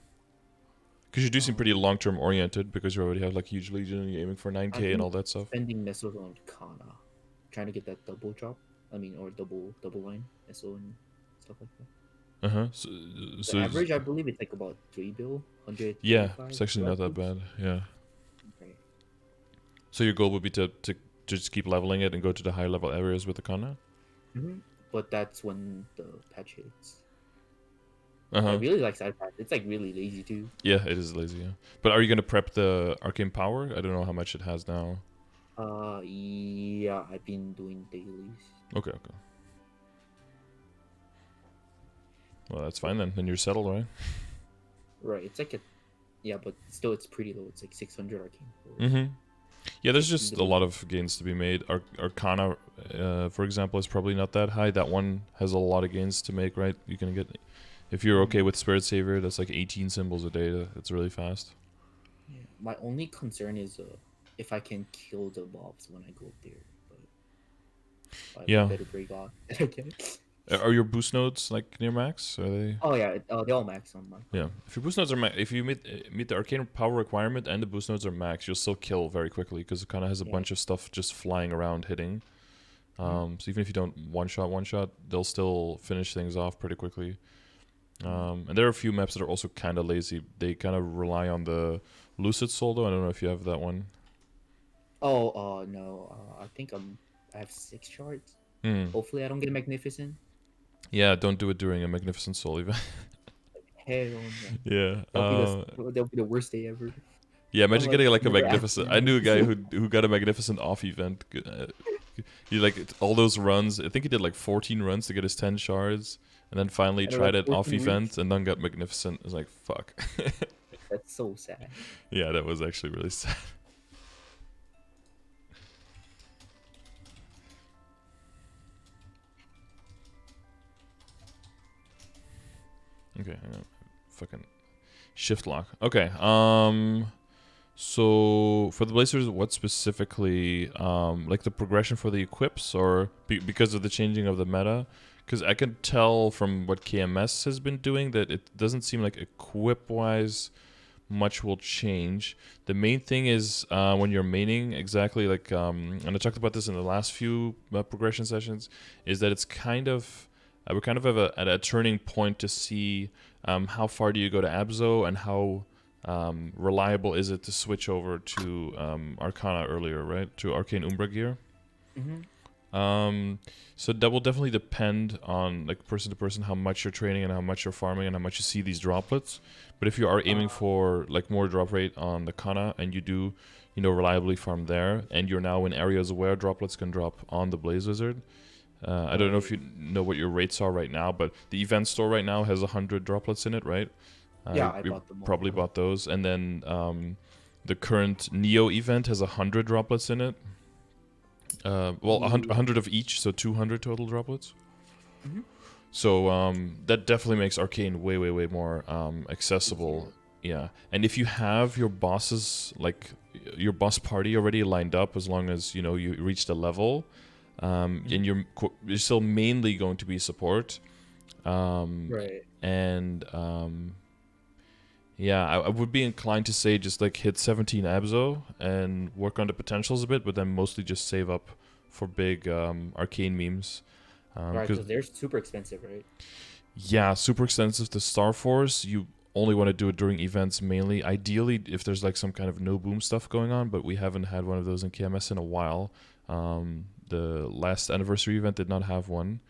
Because you do seem pretty long-term oriented, because you already have like huge legion and you're aiming for 9K and all that stuff. Spending missiles on Kana, trying to get that double drop. I mean, or double line missile and stuff like that. So The average, I believe, it's like about 3 bill, 100. yeah, it's actually not that bad. Yeah. Okay. So your goal would be to just keep leveling it and go to the high level areas with the Kana? But that's when the patch hits. Uh-huh. I really like side patch. It's like really lazy too. Yeah, it is lazy, yeah. But are you gonna prep the arcane power? I don't know how much it has now. Yeah, I've been doing dailies. Okay. Well, that's fine then. Then you're settled, right? Right, it's like yeah, but still it's pretty low. It's like 600 arcane. Yeah, there's just a lot of gains to be made. Arcana, for example, is probably not that high. That one has a lot of gains to make, right? You can get, if you're okay with Spirit Savior, that's like 18 symbols a day. It's really fast. Yeah, my only concern is if I can kill the mobs when I go up there. But I better break off. Okay. Are your boost nodes like near max? Are they? Oh yeah, they're all max on mine. Yeah, if your boost nodes are if you meet the arcane power requirement and the boost nodes are max, you'll still kill very quickly because it kind of has a bunch of stuff just flying around hitting. So even if you don't one shot, they'll still finish things off pretty quickly. And there are a few maps that are also kind of lazy. They kind of rely on the Lucid Soul though. I don't know if you have that one. Oh, no. I think I have 6 shards. Hopefully I don't get Magnificent. Yeah, don't do it during a Magnificent Soul event. Hell no. Yeah. That'll be the worst day ever. Yeah, imagine getting like a Magnificent. I knew a guy who got a Magnificent off event. He like all those runs. I think he did like 14 runs to get his 10 shards, and then finally tried it off event and then got Magnificent. It was like, fuck. That's so sad. Yeah, that was actually really sad. Okay, hang on. Fucking shift lock. Okay. So for the Blazers, what specifically, like the progression for the equips, or because of the changing of the meta? Because I can tell from what KMS has been doing that it doesn't seem like equip-wise much will change. The main thing is when you're maining, exactly like, and I talked about this in the last few progression sessions, is that it's kind of, we're kind of at a turning point to see how far do you go to Abzo and how reliable is it to switch over to Arcana earlier, right? To Arcane Umbra gear. So that will definitely depend on like person to person how much you're training and how much you're farming and how much you see these droplets. But if you are aiming for like more drop rate on the Kana and you do, reliably farm there, and you're now in areas where droplets can drop on the Blaze Wizard. I don't know if you know what your rates are right now, but the event store right now has 100 droplets in it, right? Yeah, I bought them all. Probably bought those. And then the current Neo event has 100 droplets in it. Well, 100 of each, so 200 total droplets. So that definitely makes Arcane way, way, way more accessible. Yeah. And if you have your bosses, like your boss party already lined up, as long as, you reach the level, and you're still mainly going to be support. Right. And yeah, I would be inclined to say just like hit 17 Abzo and work on the potentials a bit, but then mostly just save up for big Arcane memes. Right, because they're super expensive, right? Yeah, super expensive. The Star Force, you only want to do it during events mainly. Ideally, if there's like some kind of no boom stuff going on, but we haven't had one of those in KMS in a while. The last anniversary event did not have one.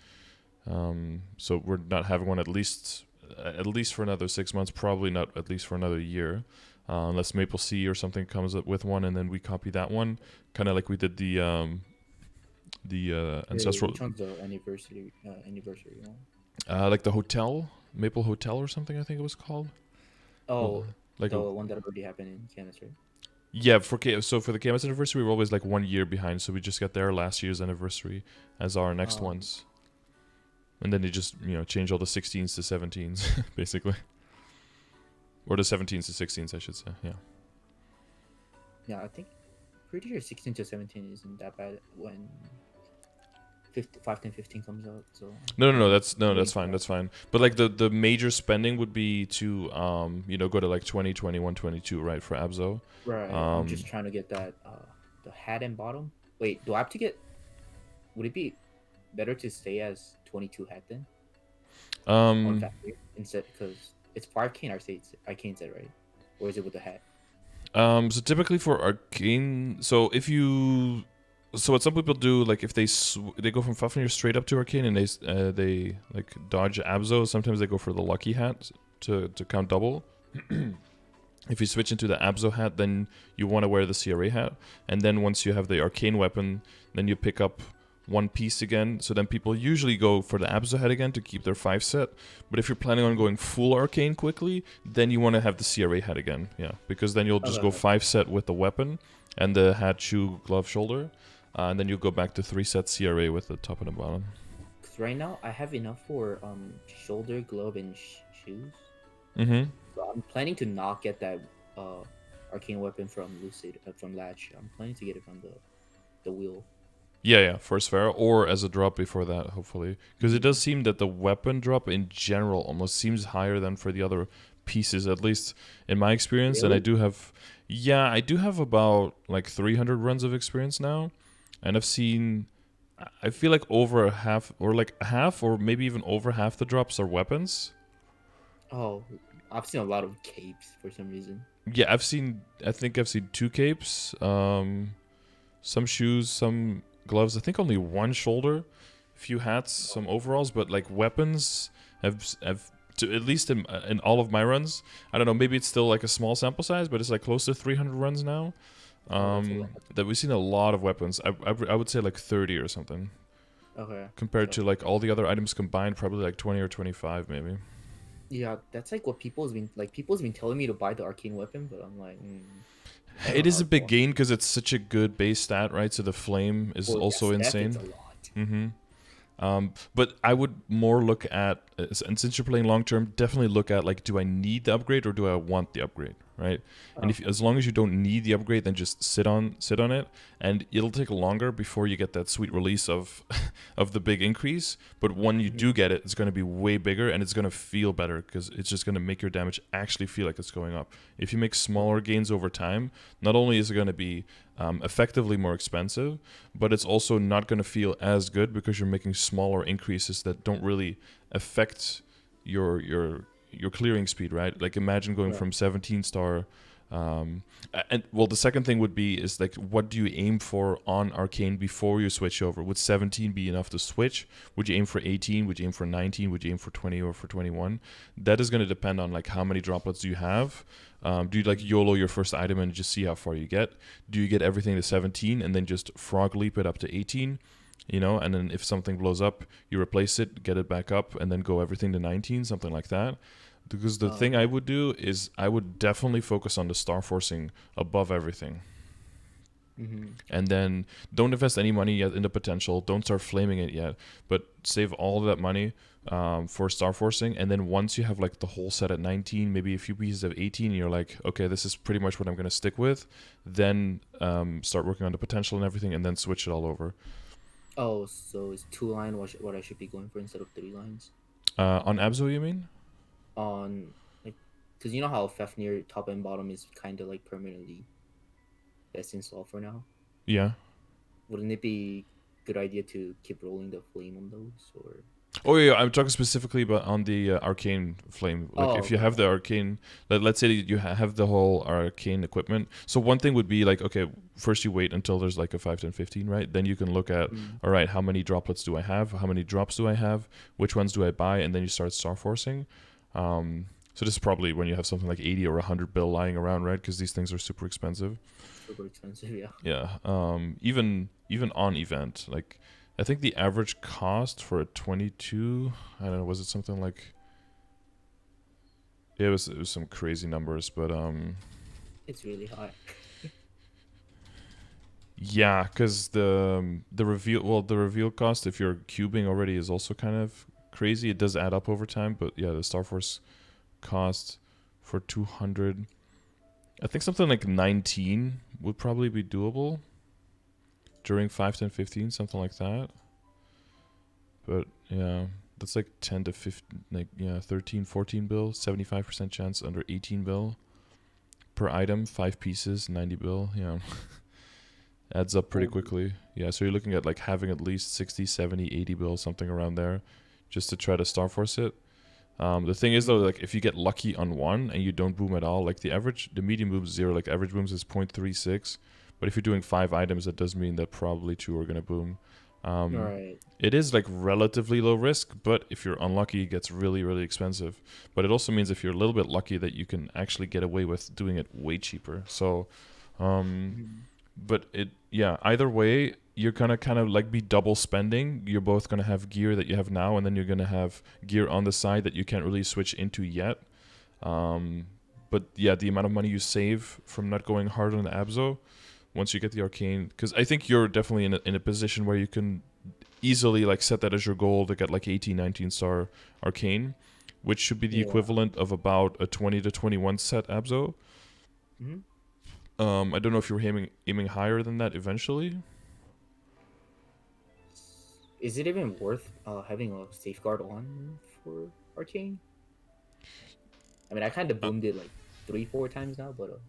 So we're not having one at least for another 6 months, probably not at least for another year, unless Maple Sea or something comes up with one and then we copy that one, kind of like we did the ancestral. Which one's the anniversary one? Like the hotel, Maple Hotel or something, I think it was called. Oh, like the one that already happened in Canis, right? Yeah, for the KMS anniversary, we're always like 1 year behind, so we just got their last year's anniversary as our next ones. And then you just, change all the 16s to 17s, basically. Or the 17s to 16s, I should say, yeah. Yeah, I think, pretty sure 16 to 17 isn't that bad when 5, 10, 15 comes out, so... No, that's fine, that's fine. But, like, the major spending would be to, go to, like, 20, 21, 22, right, for Abzo. Right, I'm just trying to get that, the hat and bottom. Wait, do I have to get... Would it be better to stay as 22 hat then? On factory instead, because it's for Arcane, Arcane said, right? Or is it with the hat? So typically for Arcane, so what some people do, like if they go from Fafnir straight up to Arcane and they like dodge Abzo, sometimes they go for the lucky hat to count double. If you switch into the Abzo hat, then you want to wear the CRA hat, and then once you have the Arcane weapon, then you pick up one piece again. So then people usually go for the Abzo hat again to keep their 5 set. But if you're planning on going full Arcane quickly, then you want to have the CRA hat again. Yeah, because then you'll just go 5 set with the weapon and the hat, shoe, glove, shoulder. And then you'll go back to 3 set CRA with the top and the bottom. Because right now I have enough for shoulder, glove, and shoes. Mm-hmm. So I'm planning to not get that Arcane weapon from Lucid, from Latch. I'm planning to get it from the wheel. Yeah, for Sphera, or as a drop before that, hopefully. Because it does seem that the weapon drop in general almost seems higher than for the other pieces, at least in my experience. Really? And I do have about like 300 runs of experience now. And I feel like over half, or maybe even over half the drops are weapons. Oh, I've seen a lot of capes for some reason. Yeah, I think I've seen 2 capes, some shoes, some gloves, I think only 1 shoulder, a few hats, some overalls, but like weapons have to, at least in all of my runs, I don't know, maybe it's still like a small sample size, but it's like close to 300 runs now. That we've seen a lot of weapons. I would say like 30 or something. Okay. Compared to like all the other items combined, probably like 20 or 25 maybe. Yeah, that's like what people's been telling me to buy the Arcane weapon, but I'm like, it is a big gain because it's such a good base stat, right? So the flame is also insane. That's a lot. Mm-hmm. But I would more look at, and since you're playing long term, definitely look at like, do I need the upgrade or do I want the upgrade, right? And as long as you don't need the upgrade, then just sit on it, and it'll take longer before you get that sweet release of of the big increase. But when you do get it, it's going to be way bigger and it's going to feel better because it's just going to make your damage actually feel like it's going up. If you make smaller gains over time, not only is it going to be effectively more expensive, but it's also not going to feel as good because you're making smaller increases that don't really affect your clearing speed, right? Like imagine going from 17 star, and well, the second thing would be is like, what do you aim for on Arcane before you switch over? Would 17 be enough to switch? Would you aim for 18? Would you aim for 19? Would you aim for 20 or for 21? That is going to depend on like how many droplets do you have. Do you like YOLO your first item and just see how far you get? Do you get everything to 17 and then just frog leap it up to 18? And then if something blows up, you replace it, get it back up, and then go everything to 19, something like that. Because the thing I would do is I would definitely focus on the star forcing above everything. Mm-hmm. And then don't invest any money yet in the potential. Don't start flaming it yet, but save all of that money for star forcing. And then once you have like the whole set at 19, maybe a few pieces of 18, and you're like, okay, this is pretty much what I'm going to stick with. Then start working on the potential and everything, and then switch it all over. Oh, so it's 2 line what I should be going for instead of 3 lines? On Abzo, you mean? On like, because you know how Fafnir top and bottom is kind of like permanently best install for now. Yeah. Wouldn't it be good idea to keep rolling the flame on those, or? Oh yeah, I'm talking specifically about on the Arcane flame. Like if you have the Arcane, let's say you have the whole Arcane equipment. So one thing would be like, okay, first you wait until there's like a 5, 10, 15, right? Then you can look at, all right, how many droplets do I have? How many drops do I have? Which ones do I buy? And then you start star forcing. So this is probably when you have something like 80 or 100 bill lying around, right? Because these things are super expensive. Super expensive, yeah. Yeah. Even on event, like I think the average cost for a 22, I don't know, was it something like? Yeah, it was some crazy numbers, but it's really high. Yeah, because the reveal cost if you're cubing already is also kind of crazy. It does add up over time, but yeah, the Star Force cost for 200, I think something like 19 would probably be doable during 5, 10, 15, something like that. But yeah, that's like 10 to 15, like, yeah, 13, 14 bill, 75% chance under 18 bill per item, 5 pieces, 90 bill. Yeah. Adds up pretty quickly. Yeah, so you're looking at like having at least 60, 70, 80 bill, something around there, just to try to Star Force it. The thing is though, like if you get lucky on one and you don't boom at all, like the medium booms 0, like average booms is 0.36. But if you're doing 5 items, that does mean that probably 2 are gonna boom. Right. It is like relatively low risk, but if you're unlucky, it gets really, really expensive. But it also means if you're a little bit lucky that you can actually get away with doing it way cheaper. So, but either way, you're gonna kind of like be double spending. You're both gonna have gear that you have now, and then you're gonna have gear on the side that you can't really switch into yet. But yeah, the amount of money you save from not going hard on the Abzo, once you get the Arcane, because I think you're definitely in a position where you can easily like set that as your goal to get like 18, 19 star Arcane, which should be the equivalent of about a 20 to 21 set Abzo. I don't know if you're aiming higher than that eventually. Is it even worth having a safeguard on for Arcane? I mean, I kind of boomed it like 3-4 times now, but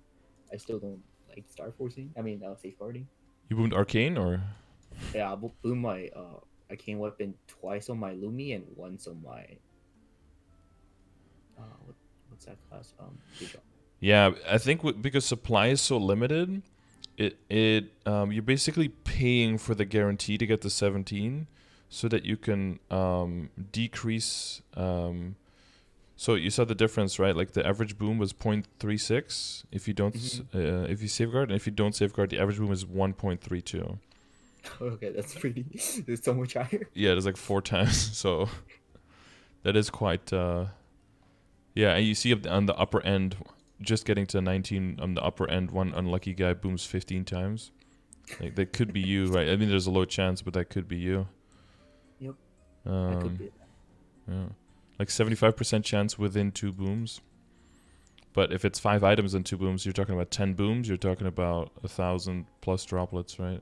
I still don't like Star Forcing. I mean, safeguarding. You boomed Arcane or? Yeah, I boomed my Arcane weapon twice on my Lumi and once on my what's that class? Dojo. Yeah, I think because supply is so limited, you're basically paying for the guarantee to get the 17, so that you can decrease. So you saw the difference, right? Like the average boom was 0.36 if you don't if you safeguard, and if you don't safeguard, the average boom is 1.32. Okay, that's pretty. It's so much higher. Yeah, it is like 4 times. So that is quite. Yeah, and you see on the upper end, just getting to 19 on the upper end, one unlucky guy booms 15 times. Like that could be you, right? I mean, there's a low chance, but that could be you. Yep. That could be it. Yeah, like 75% chance within 2 booms. But if it's 5 items and 2 booms, you're talking about 10 booms. You're talking about 1,000 plus droplets, right?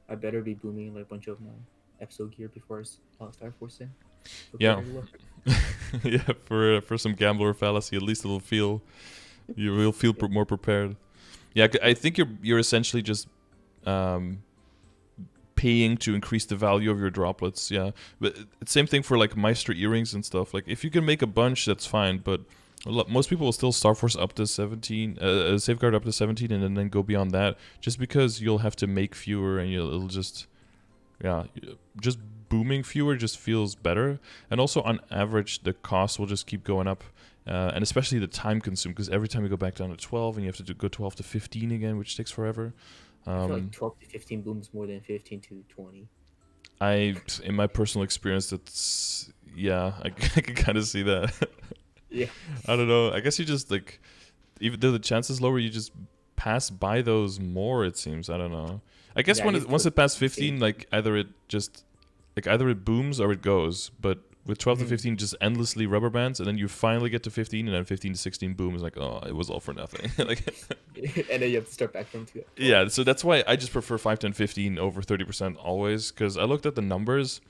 I better be booming like a bunch of my episode gear before I start forcing. Yeah. Yeah, for some gambler fallacy, at least you will feel more prepared. Yeah, I think you're essentially just paying to increase the value of your droplets. Yeah, but same thing for like Meister earrings and stuff. Like if you can make a bunch, that's fine. But most people will still Star Force up to 17, safeguard up to 17, and then go beyond that, just because you'll have to make fewer, and it'll just just booming fewer just feels better. And also on average the cost will just keep going up, and especially the time consumed, because every time you go back down to 12 and you have to go 12 to 15 again, which takes forever. I feel like 12 to 15 booms more than 15 to 20. In my personal experience, that's I can kind of see that. Yeah, I don't know, I guess you just like, even though the chance is lower, you just pass by those more, it seems. I don't know, I guess once it passes 15, like either it booms or it goes. But with 12 to 15, just endlessly rubber bands, and then you finally get to 15, and then 15 to 16 booms. Like, oh, it was all for nothing. Like, and then you have to start back from 2. Yeah, so that's why I just prefer 5, 10, 15 over 30% always, because I looked at the numbers,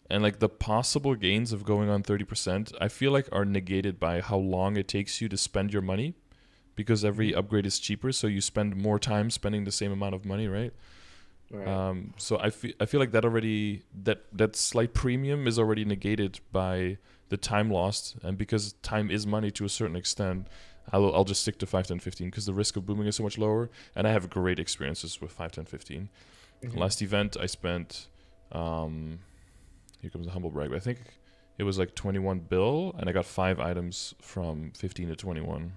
and like the possible gains of going on 30%, I feel like are negated by how long it takes you to spend your money, because every upgrade is cheaper, so you spend more time spending the same amount of money, right? Right. So I feel like that slight premium is already negated by the time lost, and because time is money to a certain extent, I'll just stick to 5, 10, 15, because the risk of booming is so much lower, and I have great experiences with 5, 10, 15. Last event I spent, here comes a humble brag, but I think it was like 21 bill, and I got 5 items from 15 to 21.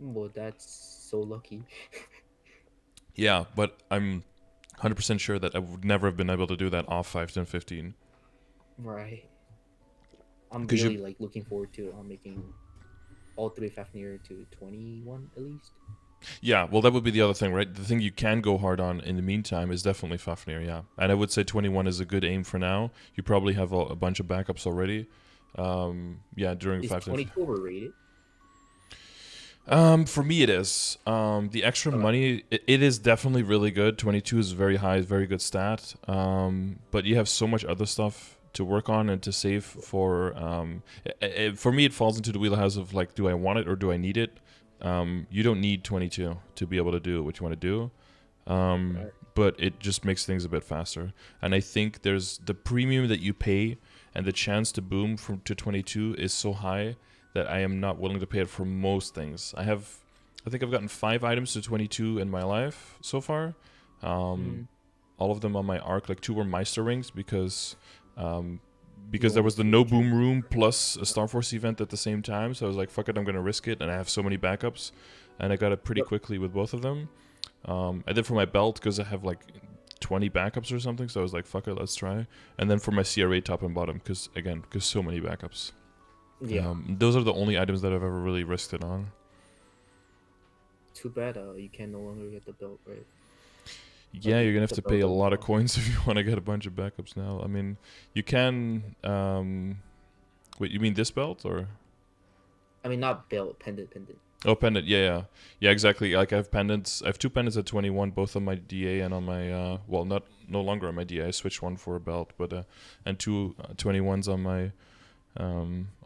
Well, that's so lucky. Yeah, but I'm 100% sure that I would never have been able to do that off 5, 10, 15. Right. I'm really like looking forward to making all 3 Fafnir to 21 at least. Yeah, well, that would be the other thing, right? The thing you can go hard on in the meantime is definitely Fafnir, yeah. And I would say 21 is a good aim for now. You probably have a bunch of backups already. Yeah, during Is 5 to 22 overrated? For me, it is. The extra Okay. money, it is definitely really good. 22 is very high, very good stat. But you have so much other stuff to work on and to save for. For me, it falls into the wheelhouse of like, do I want it or do I need it? You don't need 22 to be able to do what you want to do. Right. But it just makes things a bit faster. And I think there's the premium that you pay and the chance to boom from to 22 is so high that I am not willing to pay it for most things. I think I've gotten 5 items to 22 in my life so far. Mm-hmm. All of them on my arc, like 2 were Meister rings because You there want was the to no change. boom room plus a Star Force event at the same time. So I was like, fuck it, I'm gonna risk it, and I have so many backups, and I got it pretty Yep. quickly with both of them. And then for my belt, because I have like 20 backups or something, so I was like, fuck it, let's try. And then for my CRA top and bottom, because so many backups. Yeah. Those are the only items that I've ever really risked it on. Too bad. You can no longer get the belt, right? Yeah, you're gonna have The to belt pay a double lot of now. coins if you want to get a bunch of backups now. I mean, you can. Wait, you mean this belt or? I mean, not belt, pendant. Oh, pendant. Yeah, exactly. Like I have pendants. I have 2 pendants at 21, both on my DA and on my. Well, not no longer on my DA. I switched one for a belt, but and 2 21s on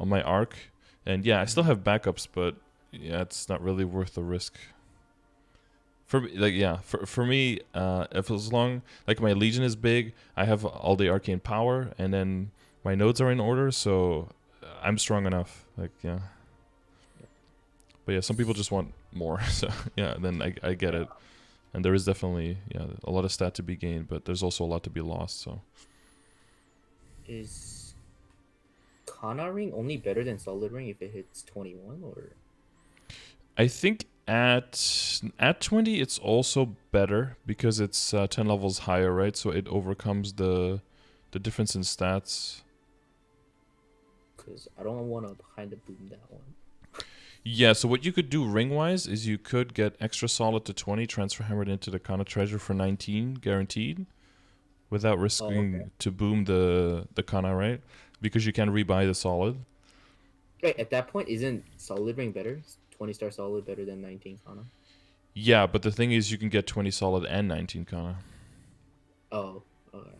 my arc. And yeah, I still have backups, but yeah, it's not really worth the risk. For me, like yeah, for me, if as long like my legion is big, I have all the arcane power, and then my nodes are in order, so I'm strong enough. Like yeah, but yeah, some people just want more. So yeah, then I get Yeah. it, and there is definitely a lot of stat to be gained, but there's also a lot to be lost. So Is Kana ring only better than solid ring if it hits 21 or? I think at 20 it's also better because it's 10 levels higher, right? So it overcomes the difference in stats. Because I don't want to kind of boom that one. Yeah, so what you could do ring-wise is you could get extra solid to 20, transfer hammered into the Kana treasure for 19, guaranteed, without Oh, okay. risking to boom the Kana, right? Because you can rebuy the solid. Wait, at that point, isn't solid ring better? 20-star solid better than 19 Kana? Yeah, but the thing is you can get 20 solid and 19 Kana. Oh, okay.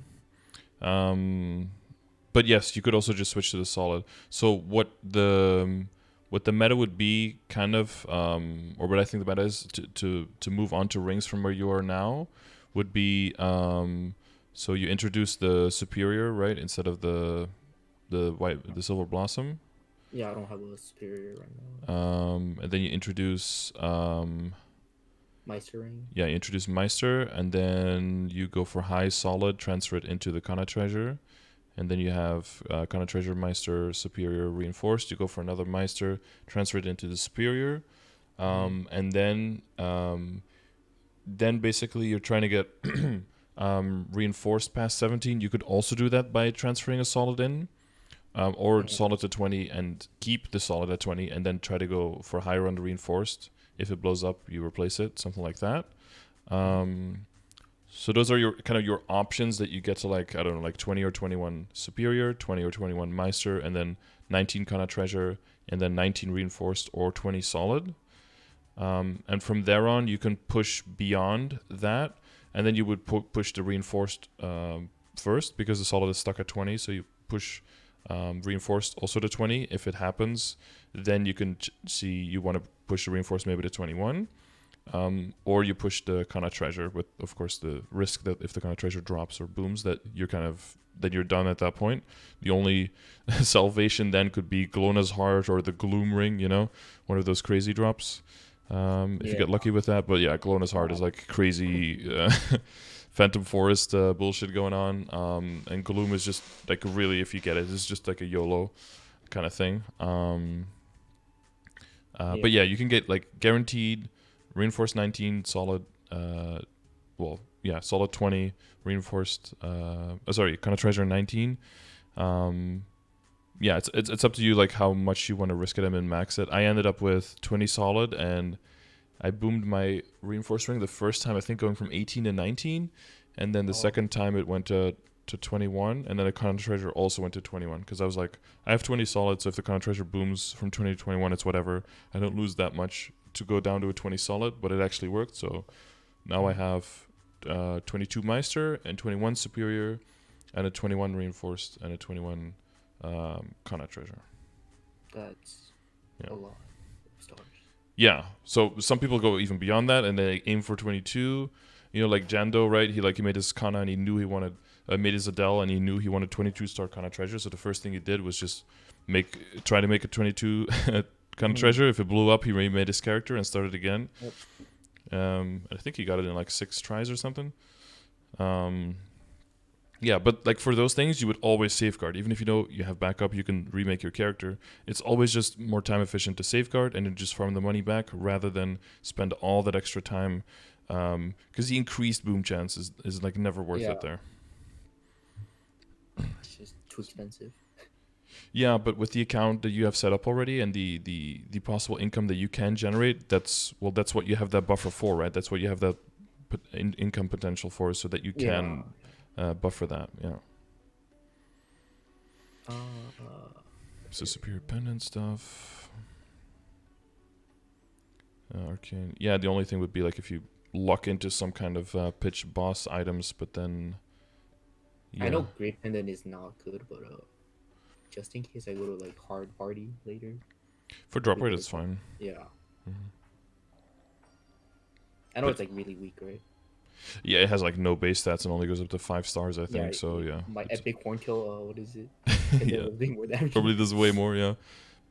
Um, but yes, you could also just switch to the solid. So what the meta would be kind of or what I think the meta is to move on to rings from where you are now would be so you introduce the superior, right, instead of the silver blossom. Yeah, I don't have a superior right now. And then you introduce Meister ring. yeah, you introduce Meister, and then you go for high solid, transfer it into the Kana treasure. And then you have Kana Treasure Meister Superior Reinforced. You go for another Meister, transfer it into the Superior, and then basically you're trying to get reinforced past 17. You could also do that by transferring a solid in, or solid to 20 and keep the solid at 20, and then try to go for higher on the reinforced. If it blows up, you replace it, something like that. So those are your kind of your options that you get to, like, I don't know, like 20 or 21 superior, 20 or 21 meister, and then 19 Kana treasure, and then 19 reinforced or 20 solid. And from there on, you can push beyond that, and then you would push the reinforced first because the solid is stuck at 20. So you push reinforced also to 20. If it happens, then you can see you want to push the reinforced maybe to 21. Or you push the Kana treasure with, of course, the risk that if the Kana treasure drops or booms, that you're done at that point. The only salvation then could be Glona's heart or the gloom ring, one of those crazy drops. If you Yeah. get lucky with that, but yeah, Glona's heart is like crazy Phantom Forest bullshit going on, and gloom is just like really, if you get it, it's just like a YOLO kind of thing. But yeah, you can get like guaranteed reinforced 19 solid solid 20 reinforced Kana treasure 19. It's up to you, like how much you want to risk it and max it. I ended up with 20 solid and I boomed my reinforced ring the first time, I think going from 18 to 19, and then the second time it went to 21, and then the Con Treasure also went to 21, because I was like, I have 20 solid, so if the Con Treasure booms from 20 to 21, it's whatever. I don't lose that much to go down to a 20 solid, but it actually worked, so now I have 22 Meister and 21 Superior and a 21 Reinforced and a 21 Con Treasure. That's a lot of stars. Yeah, so some people go even beyond that, and they aim for 22. You know, like Jando, right? He made his Kana, and he knew he wanted made his Adele, and he knew he wanted 22-star Kana Treasure. So the first thing he did was just try to make a 22 Kana Treasure. If it blew up, he remade his character and started again. Yep. I think he got it in like 6 tries or something. Yeah, but like for those things, you would always safeguard. Even if you know you have backup, you can remake your character. It's always just more time efficient to safeguard and then just farm the money back rather than spend all that extra time. Because the increased boom chance is like never worth it there. It's just too expensive. Yeah, but with the account that you have set up already and the possible income that you can generate, that's what you have that buffer for, right? That's what you have that income potential for, so that you can buffer that. Yeah. So superior pendant stuff. Arcane. Yeah, the only thing would be like if you luck into some kind of pitch boss items, but then. Yeah. I know Great Pendant is not good, but just in case I go to like hard party later. For drop rate, it's fine. Yeah. Mm-hmm. I know it's like really weak, right? Yeah, it has like no base stats and only goes up to 5 stars, I think. So yeah. My epic horntail, what is it? Yeah. Probably does way more, yeah.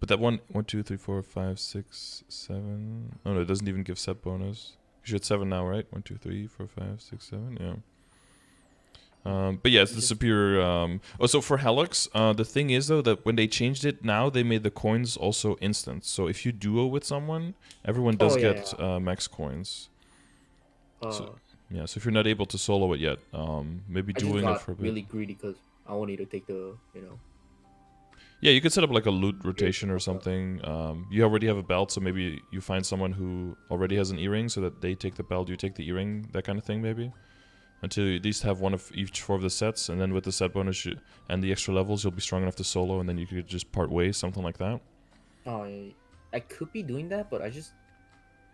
But that 1, 2, 3, 4, 5, 6, 7. Oh no, it doesn't even give set bonus. You should 7 now, right? 1, 2, 3, 4, 5, 6, 7. Yeah. But yeah, it's the superior. So for Helix, the thing is though that when they changed it, now they made the coins also instant. So if you duo with someone, everyone does get max coins. So if you're not able to solo it yet, maybe dueling it for a bit. Really greedy because I wanted to take the Yeah, you could set up like a loot rotation or something. You already have a belt, so maybe you find someone who already has an earring, so that they take the belt, you take the earring, that kind of thing, maybe. Until you at least have one of each 4 of the sets, and then with the set bonus and the extra levels, you'll be strong enough to solo, and then you could just part ways, something like that. I could be doing that, but I just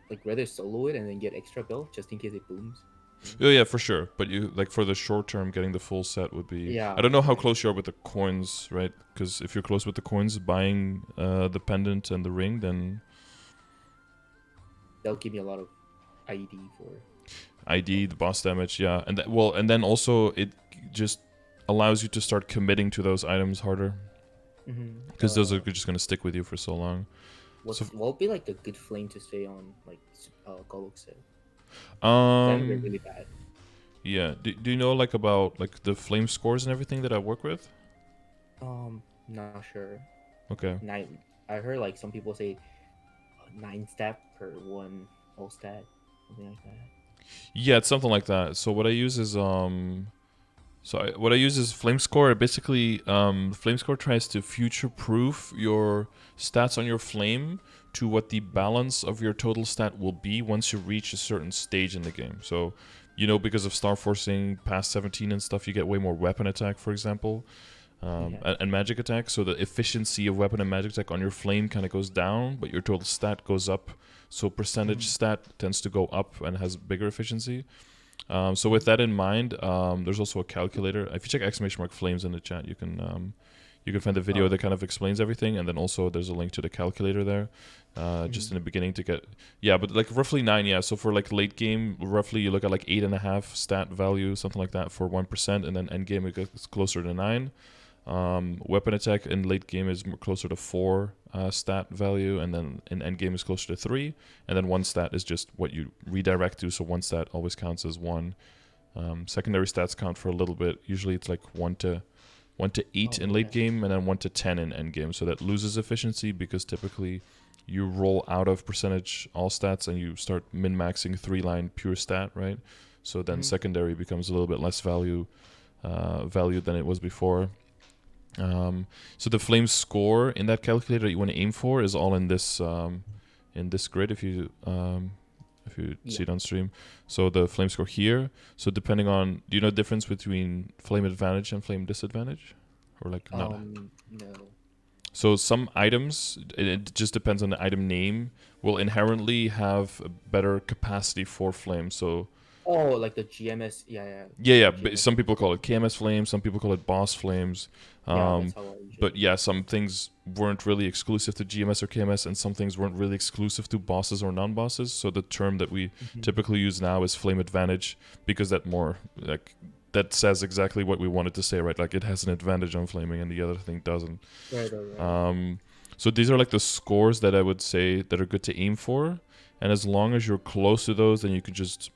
like rather solo it and then get extra belt just in case it booms. Oh yeah, for sure. But you like for the short term, getting the full set would be. Yeah. I don't know how close you are with the coins, right? Because if you're close with the coins, buying the pendant and the ring, then they'll give me a lot of ID for. ID, the boss damage, yeah, and then also it just allows you to start committing to those items harder, because those are just gonna stick with you for so long. What would be like a good flame to stay on, like Golok said? They're really bad. Yeah. Do you know like about like the flame scores and everything that I work with? Not sure. Okay. 9. I heard like some people say 9 stat per 1 all stat, something like that. Yeah, it's something like that. So what I use is what I use is Flame Score. Basically, Flame Score tries to future-proof your stats on your flame to what the balance of your total stat will be once you reach a certain stage in the game. So, because of Star Forcing past 17 and stuff, you get way more weapon attack, for example, and magic attack. So the efficiency of weapon and magic attack on your flame kind of goes down, but your total stat goes up. So percentage stat tends to go up and has bigger efficiency. So with that in mind, there's also a calculator. If you check !flames in the chat, you can find a video that kind of explains everything, and then also there's a link to the calculator there, just in the beginning to get but like roughly 9. Yeah, so for like late game, roughly you look at like 8.5 stat value, something like that for 1%, and then end game it gets closer to 9. Weapon attack in late game is closer to 4 stat value, and then in end game is closer to 3, and then 1 stat is just what you redirect to, so 1 stat always counts as 1. Secondary stats count for a little bit. Usually it's like 1 to 8 in late game, and then 1 to 10 in end game. So that loses efficiency because typically you roll out of percentage all stats and you start min-maxing 3-line pure stat, right? So then secondary becomes a little bit less value than it was before. So the flame score in that calculator that you want to aim for is all in this grid. If you if you see it on stream. So the flame score here. So depending on, do you know the difference between flame advantage and flame disadvantage, or like not? No. So some items, it just depends on the item name, will inherently have a better capacity for flame. So Oh, like the GMS, yeah. yeah. GMS. Some people call it KMS flames, some people call it boss flames. Yeah, that's how I usually. But yeah, some things weren't really exclusive to GMS or KMS, and some things weren't really exclusive to bosses or non-bosses. So the term that we typically use now is flame advantage, because that says exactly what we wanted to say, right? Like it has an advantage on flaming and the other thing doesn't. Right. So these are like the scores that I would say that are good to aim for, and as long as you're close to those, then you can just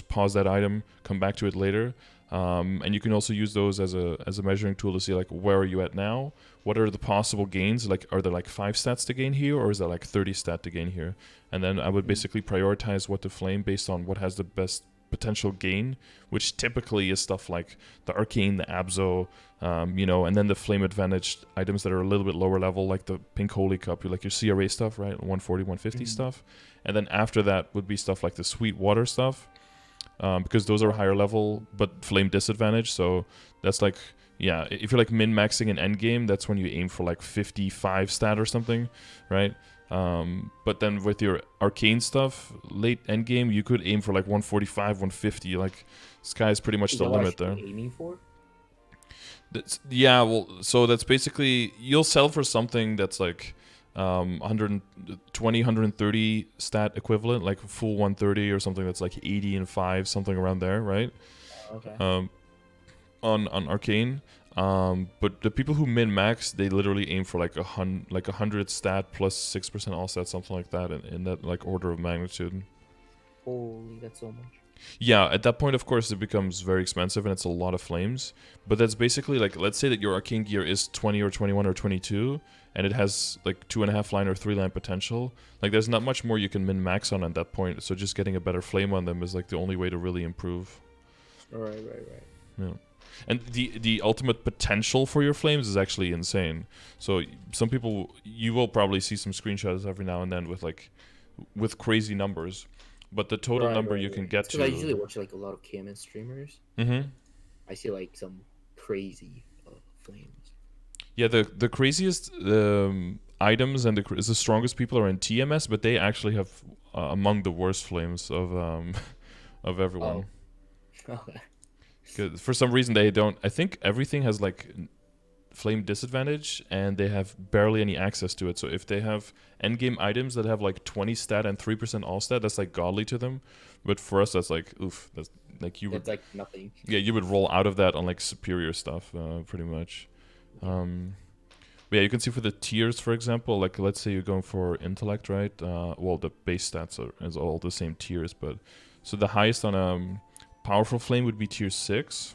pause that item, come back to it later, and you can also use those as a measuring tool to see like where are you at now, what are the possible gains, like are there like 5 stats to gain here, or is there like 30 stat to gain here, and then I would basically prioritize what to flame based on what has the best potential gain, which typically is stuff like the Arcane, the Abzo, and then the flame advantage items that are a little bit lower level, like the Pink Holy Cup, like your CRA stuff, right? 140, 150 stuff. And then after that would be stuff like the Sweet Water stuff, because those are higher level, but flame disadvantage. So that's like, yeah, if you're like min-maxing an endgame, that's when you aim for like 55 stat or something, right? But then with your Arcane stuff, late endgame, you could aim for like 145, 150. Like, sky's pretty much the limit there. Aiming for? So that's basically, you'll sell for something that's like 120, 130 stat equivalent, like full 130 or something that's like 80 and 5, something around there, right? Okay. On Arcane. But the people who min-max, they literally aim for like 100 stat plus 6% all stat, something like that, in that like order of magnitude. Holy, that's so much. Yeah, at that point, of course, it becomes very expensive and it's a lot of flames. But that's basically like, let's say that your Arcane gear is 20 or 21 or 22, and it has like 2.5 line or 3 line potential. Like, there's not much more you can min-max on at that point. So just getting a better flame on them is like the only way to really improve. Right. Yeah. And the ultimate potential for your flames is actually insane. So some people, you will probably see some screenshots every now and then with crazy numbers. But the total number you can get to... I usually watch like a lot of KMS streamers. I see like some crazy flames. Yeah, the craziest items and the strongest people are in TMS, but they actually have among the worst flames of everyone. Oh. Okay. For some reason they don't... I think everything has like flame disadvantage, and they have barely any access to it. So if they have endgame items that have like 20 stat and 3% all stat, that's like godly to them. But for us, that's like, oof. That's like you would... It's like nothing. Yeah, you would roll out of that on like superior stuff, pretty much. But yeah, you can see for the tiers, for example, like let's say you're going for intellect, right? Well, the base stats is all the same tiers, but so the highest on powerful flame would be tier 6.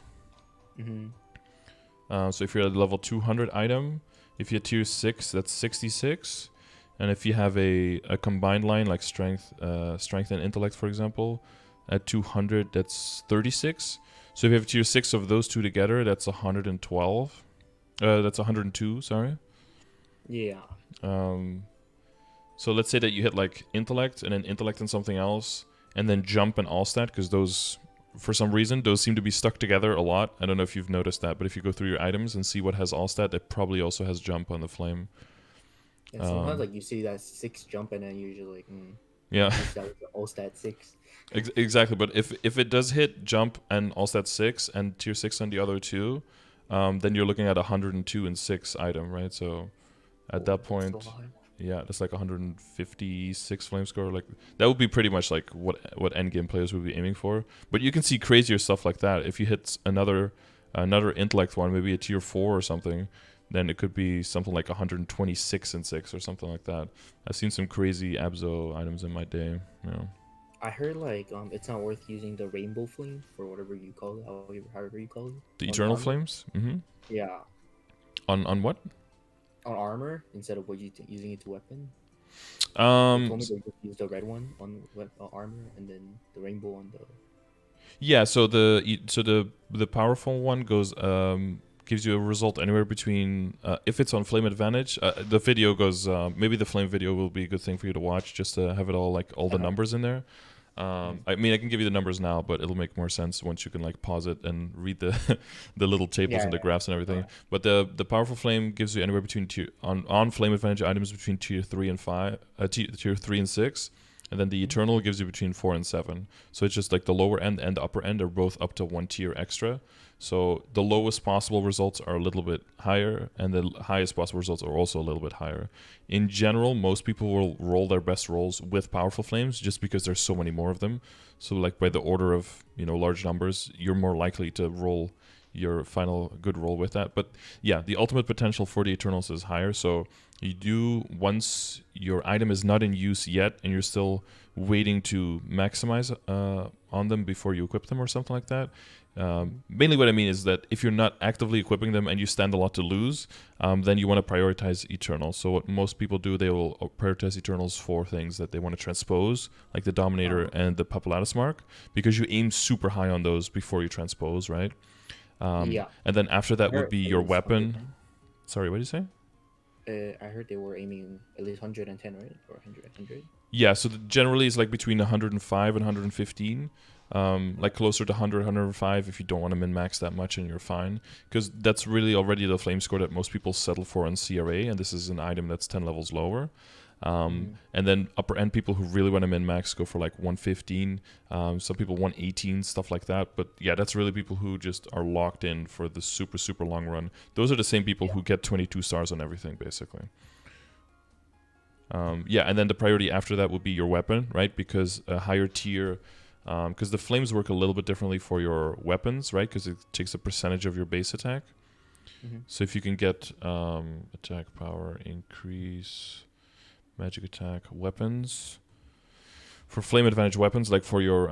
So if you're at level 200 item, if you're tier 6, that's 66. And if you have a combined line like strength and intellect, for example, at 200, that's 36. So if you have tier 6 of those two together, that's 112. That's 102, sorry. Yeah. So let's say that you hit like intellect and then intellect and something else, and then jump and all stat, because those, for some reason, those seem to be stuck together a lot. I don't know if you've noticed that, but if you go through your items and see what has all stat, it probably also has jump on the flame. And sometimes like you see that 6 jump, and then you're usually like, yeah, that was all stat 6. Exactly, but if it does hit jump and all stat 6 and tier 6 on the other two, then you're looking at 102 and 6 item, right? So at that point, yeah, that's like 156 flame score. Like that would be pretty much like what endgame players would be aiming for. But you can see crazier stuff like that. If you hit another intellect one, maybe a tier 4 or something, then it could be something like 126 and 6 or something like that. I've seen some crazy Abzo items in my day. Yeah. I heard like it's not worth using the rainbow flame for whatever you call it, however you call it. The eternal flames. Yeah. On what? On armor instead of using it to weapon. They told me to just use the red one on armor, and then the rainbow on the... Yeah, so the powerful one goes gives you a result anywhere between, if it's on flame advantage, the video goes, maybe the flame video will be a good thing for you to watch, just to have it all, like, all the numbers in there. I mean, I can give you the numbers now, but it'll make more sense once you can, like, pause it and read the the little tables and the graphs and everything. But the powerful flame gives you anywhere between on flame advantage items between tier 3 and 5, tier 3 and 6. And then the Eternal gives you between 4 and 7. So it's just like the lower end and the upper end are both up to 1 tier extra. So the lowest possible results are a little bit higher, and the highest possible results are also a little bit higher. In general, most people will roll their best rolls with powerful flames just because there's so many more of them. So like by the order of, you know, large numbers, you're more likely to roll your final good roll with that. But yeah, the ultimate potential for the Eternals is higher. So you do, once your item is not in use yet and you're still waiting to maximize on them before you equip them or something like that. Mainly what I mean is that if you're not actively equipping them and you stand a lot to lose, then you want to prioritize Eternals. So what most people do, they will prioritize Eternals for things that they want to transpose, like the Dominator and the Papulatus Mark, because you aim super high on those before you transpose, right? Yeah. And then after that would be your weapon. Sorry, what did you say? I heard they were aiming at least 110, right? Or 100. Yeah, so generally it's like between 105 and 115. Like closer to 100, 105 if you don't want to min-max that much, and you're fine. Because that's really already the flame score that most people settle for on CRA, and this is an item that's 10 levels lower. And then upper end people who really want to min-max go for like 115, some people 118, stuff like that. But yeah, that's really people who just are locked in for the super, super long run. Those are the same people who get 22 stars on everything, basically. Yeah, and then the priority after that would be your weapon, right? Because a higher tier, because the flames work a little bit differently for your weapons, right? Because it takes a percentage of your base attack. So if you can get attack power increase, magic attack, weapons. For flame advantage weapons, like for your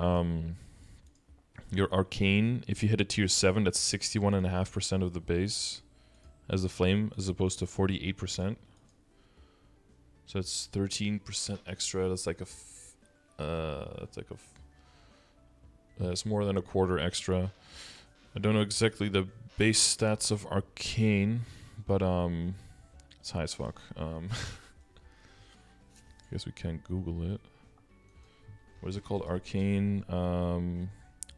Arcane, if you hit a tier 7, that's 61.5% of the base as the flame, as opposed to 48%. So it's 13% extra. That's like it's more than a quarter extra. I don't know exactly the base stats of Arcane, but it's high as fuck. I guess we can't Google it. What is it called? Arcane.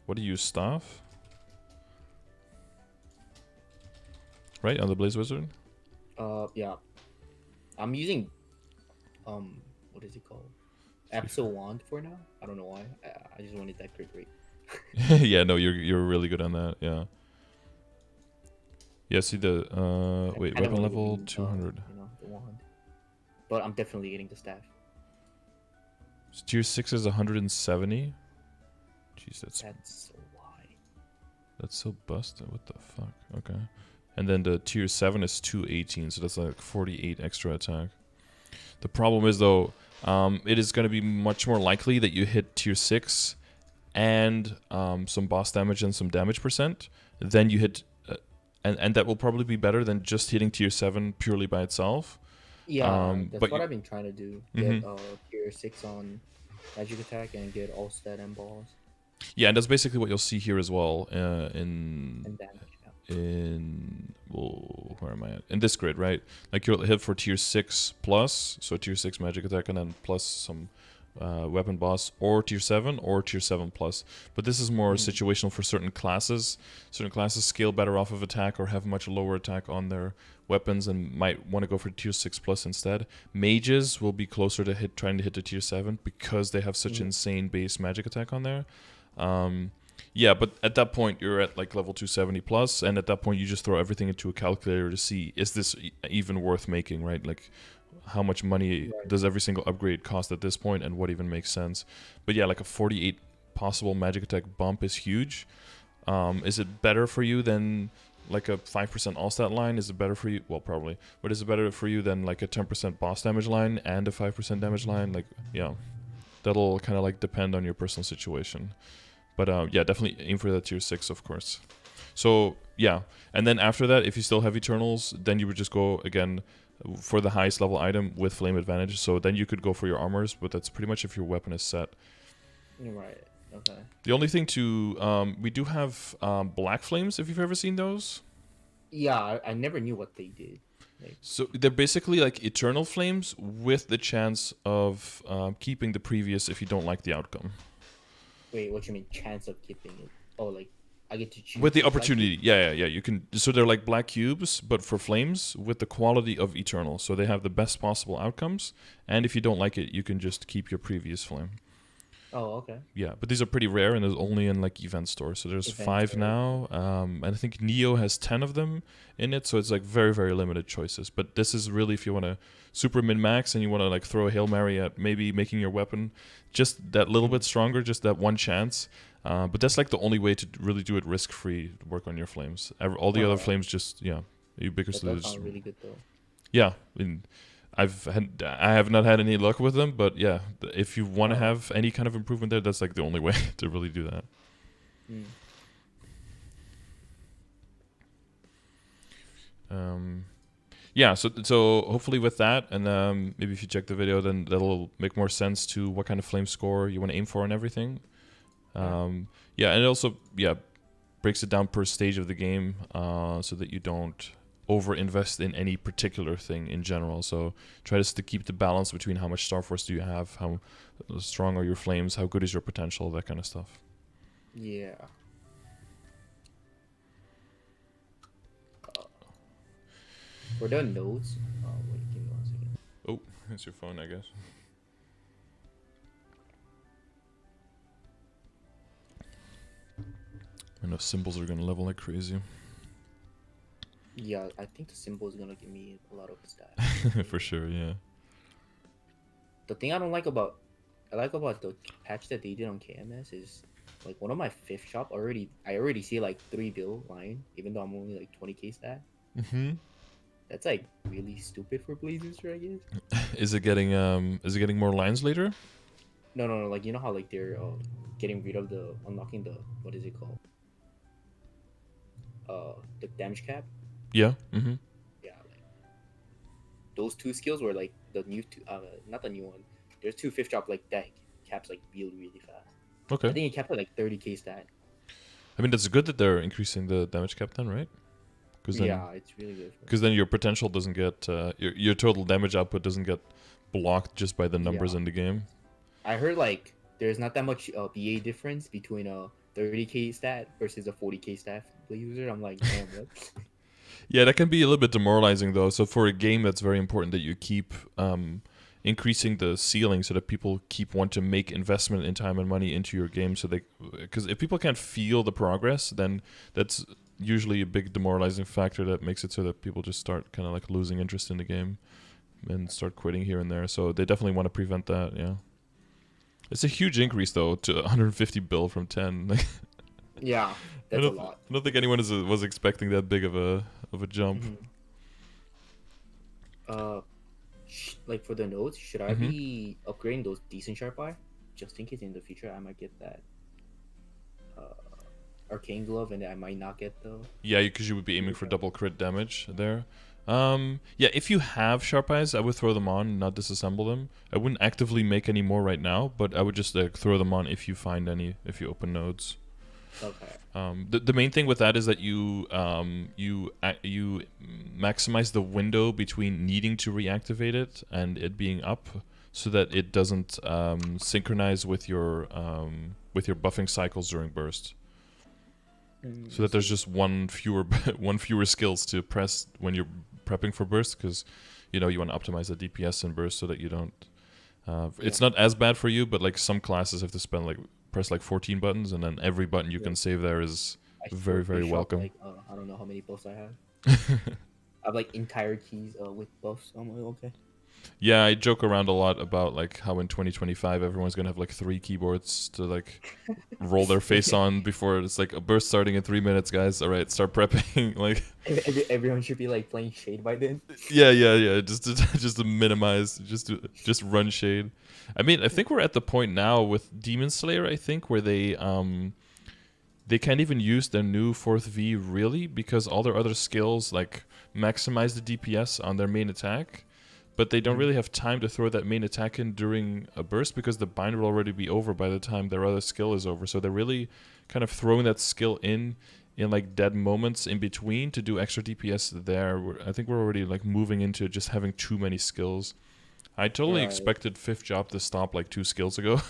What do you use? Staff? Right, on the Blaze Wizard? Yeah. I'm using, what is it called? Absol Wand for now. I don't know why. I just wanted that crit rate. Yeah, no, you're really good on that. Yeah. Yeah. See the wait, weapon level 200. You know, the wand. But I'm definitely getting the staff. So tier 6 is 170. Jeez, that's so high. That's so busted. What the fuck? Okay. And then the tier 7 is 218, so that's like 48 extra attack. The problem is though, it is going to be much more likely that you hit tier 6 and some boss damage and some damage percent. Then you hit, and that will probably be better than just hitting tier 7 purely by itself. Yeah, that's what I've been trying to do. Get tier 6 on magic attack and get all stat and balls. Yeah, and that's basically what you'll see here as well in damage. Where am I at? In this grid, right? Like you'll hit for tier 6 plus, so tier 6 magic attack and then plus some weapon boss, or tier 7 or tier 7 plus. But this is more situational for certain classes. Certain classes scale better off of attack or have much lower attack on their weapons and might want to go for tier 6 plus instead. Mages will be closer to trying to hit the tier 7 because they have such insane base magic attack on there. Yeah, but at that point you're at like level 270 plus, and at that point you just throw everything into a calculator to see, is this even worth making, right? Like how much money does every single upgrade cost at this point, and what even makes sense? But yeah, like a 48 possible magic attack bump is huge. Is it better for you than like a 5% all stat line? Is it better for you? Well, probably. But is it better for you than like a 10% boss damage line and a 5% damage line? Like, yeah, that'll kind of like depend on your personal situation. But yeah, definitely aim for that tier 6, of course. So yeah, and then after that, if you still have Eternals, then you would just go again for the highest level item with flame advantage. So then you could go for your armors, but that's pretty much if your weapon is set. Right. Okay. The only thing to we do have black flames, if you've ever seen those. Yeah, I never knew what they did. Like, So they're basically like eternal flames with the chance of keeping the previous if you don't like the outcome. wait, what you mean? Chance of keeping it? Oh, like I get to choose With the if I keep. opportunity, yeah. You can. So they're like black cubes, but for flames with the quality of eternal. So they have the best possible outcomes. And if you don't like it, you can just keep your previous flame. Oh, okay. Yeah, but these are pretty rare, and there's only in like event stores. So there's Event 5 or now, and I think Neo has 10 of them in it. So it's like very, very limited choices. But this is really if you want to super min max and you want to like throw a hail mary at maybe making your weapon just that little bit stronger, just that one chance. But that's like the only way to really do it risk free. Work on your flames. All the other flames just that ubiquitously. does sound really good though. Yeah, I mean, I have not had any luck with them, but yeah, if you want to have any kind of improvement there, that's like the only way to really do that. Mm. Yeah, so hopefully with that, and maybe if you check the video, then that'll make more sense to what kind of flame score you want to aim for and everything. Yeah, and it also breaks it down per stage of the game, so that you don't over-invest in any particular thing in general. So try to keep the balance between how much Star Force do you have, how strong are your flames, how good is your potential, that kind of stuff. Yeah. For the notes, wait, give me 1 second. Oh, that's your phone, I guess. I know symbols are gonna level like crazy. Yeah, I think the symbol is gonna give me a lot of stats. For sure, yeah. The thing I don't like about the patch that they did on KMS is like one of my 5th shop I already see like 3 bill line, even though I'm only like 20k stat. That's like really stupid for Blazers, I guess. Is it getting more lines later? No, like you know how like they're getting rid of unlocking the, what is it called? The damage cap. Yeah. Yeah, like those 2 skills were like the new two, not the new one. There's 2 5th drop like that caps like build really fast. Okay. I think it capped at like 30k stat. I mean, that's good that they're increasing the damage cap then, right? Yeah, it's really good. Because then your potential doesn't get your total damage output doesn't get blocked just by the numbers in the game. I heard like there's not that much BA difference between a 30k stat versus a 40k stat user. I'm like, damn, what? Yeah, that can be a little bit demoralizing though. So for a game, that's very important that you keep increasing the ceiling so that people want to make investment in time and money into your game. So because if people can't feel the progress, then that's usually a big demoralizing factor that makes it so that people just start kind of like losing interest in the game and start quitting here and there. So they definitely want to prevent that. Yeah, it's a huge increase though to 150 bill from 10. Yeah, that's a lot. I don't think anyone was expecting that big of a jump. Like for the nodes, should I be upgrading those decent sharp eye, just in case in the future I might get that arcane glove and I might not get the. Yeah, because you would be aiming for double crit damage there. Yeah, if you have sharp eyes, I would throw them on, not disassemble them. I wouldn't actively make any more right now, but I would just throw them on if you find any, if you open nodes. Okay. The main thing with that is that you maximize the window between needing to reactivate it and it being up, so that it doesn't synchronize with your buffing cycles during burst. So that there's just one fewer skills to press when you're prepping for burst, because you want to optimize the DPS in burst so that you don't. It's not as bad for you, but like some classes have to press 14 buttons, and then every button you can save there is very, very welcome. Like, I don't know how many buffs I have. I have like entire keys with buffs. So I'm like, okay. Yeah, I joke around a lot about like how in 2025 everyone's gonna have like 3 keyboards to like roll their face on before it's like a burst starting in 3 minutes, guys. All right, start prepping. Like everyone should be like playing Shade by then. Yeah. Just to minimize, just run Shade. I mean, I think we're at the point now with Demon Slayer. I think where they can't even use their new 4th V really, because all their other skills like maximize the DPS on their main attack. But they don't really have time to throw that main attack in during a burst, because the bind will already be over by the time their other skill is over. So they're really kind of throwing that skill in in like dead moments in between to do extra DPS there. I think we're already like moving into just having too many skills. I totally expected 5th job to stop like 2 skills ago,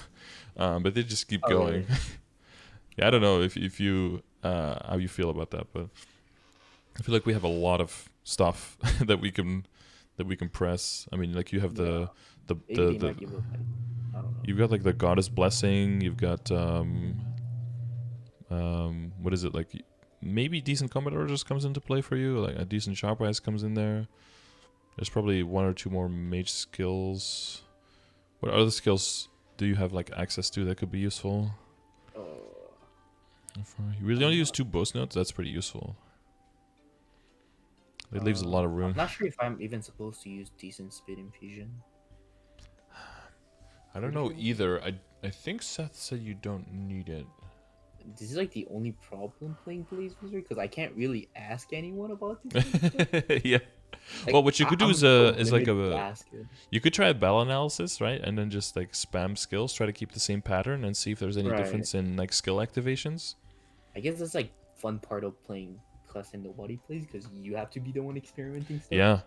but they just keep going. Really? Yeah, I don't know if you how you feel about that, but I feel like we have a lot of stuff that we can press. I mean, like you have the They might give up, like, I don't know. you've got like the Goddess Blessing. You've got what is it, like? Maybe decent combat order just comes into play for you. Like a decent sharp eyes comes in there. There's probably 1 or 2 more mage skills. What other skills do you have like access to that could be useful? You really only use 2 boast notes. That's pretty useful. It leaves a lot of room. I'm not sure if I'm even supposed to use decent speed infusion. I don't know either. I think Seth said you don't need it. This is like the only problem playing Blaze Wizard because I can't really ask anyone about this. Yeah. Like, Well, what you could do is like a you could try a bell analysis, right? And then just like spam skills, try to keep the same pattern and see if there's any difference in like skill activations. I guess that's like fun part of playing class and nobody plays because you have to be the one experimenting stuff. Yeah.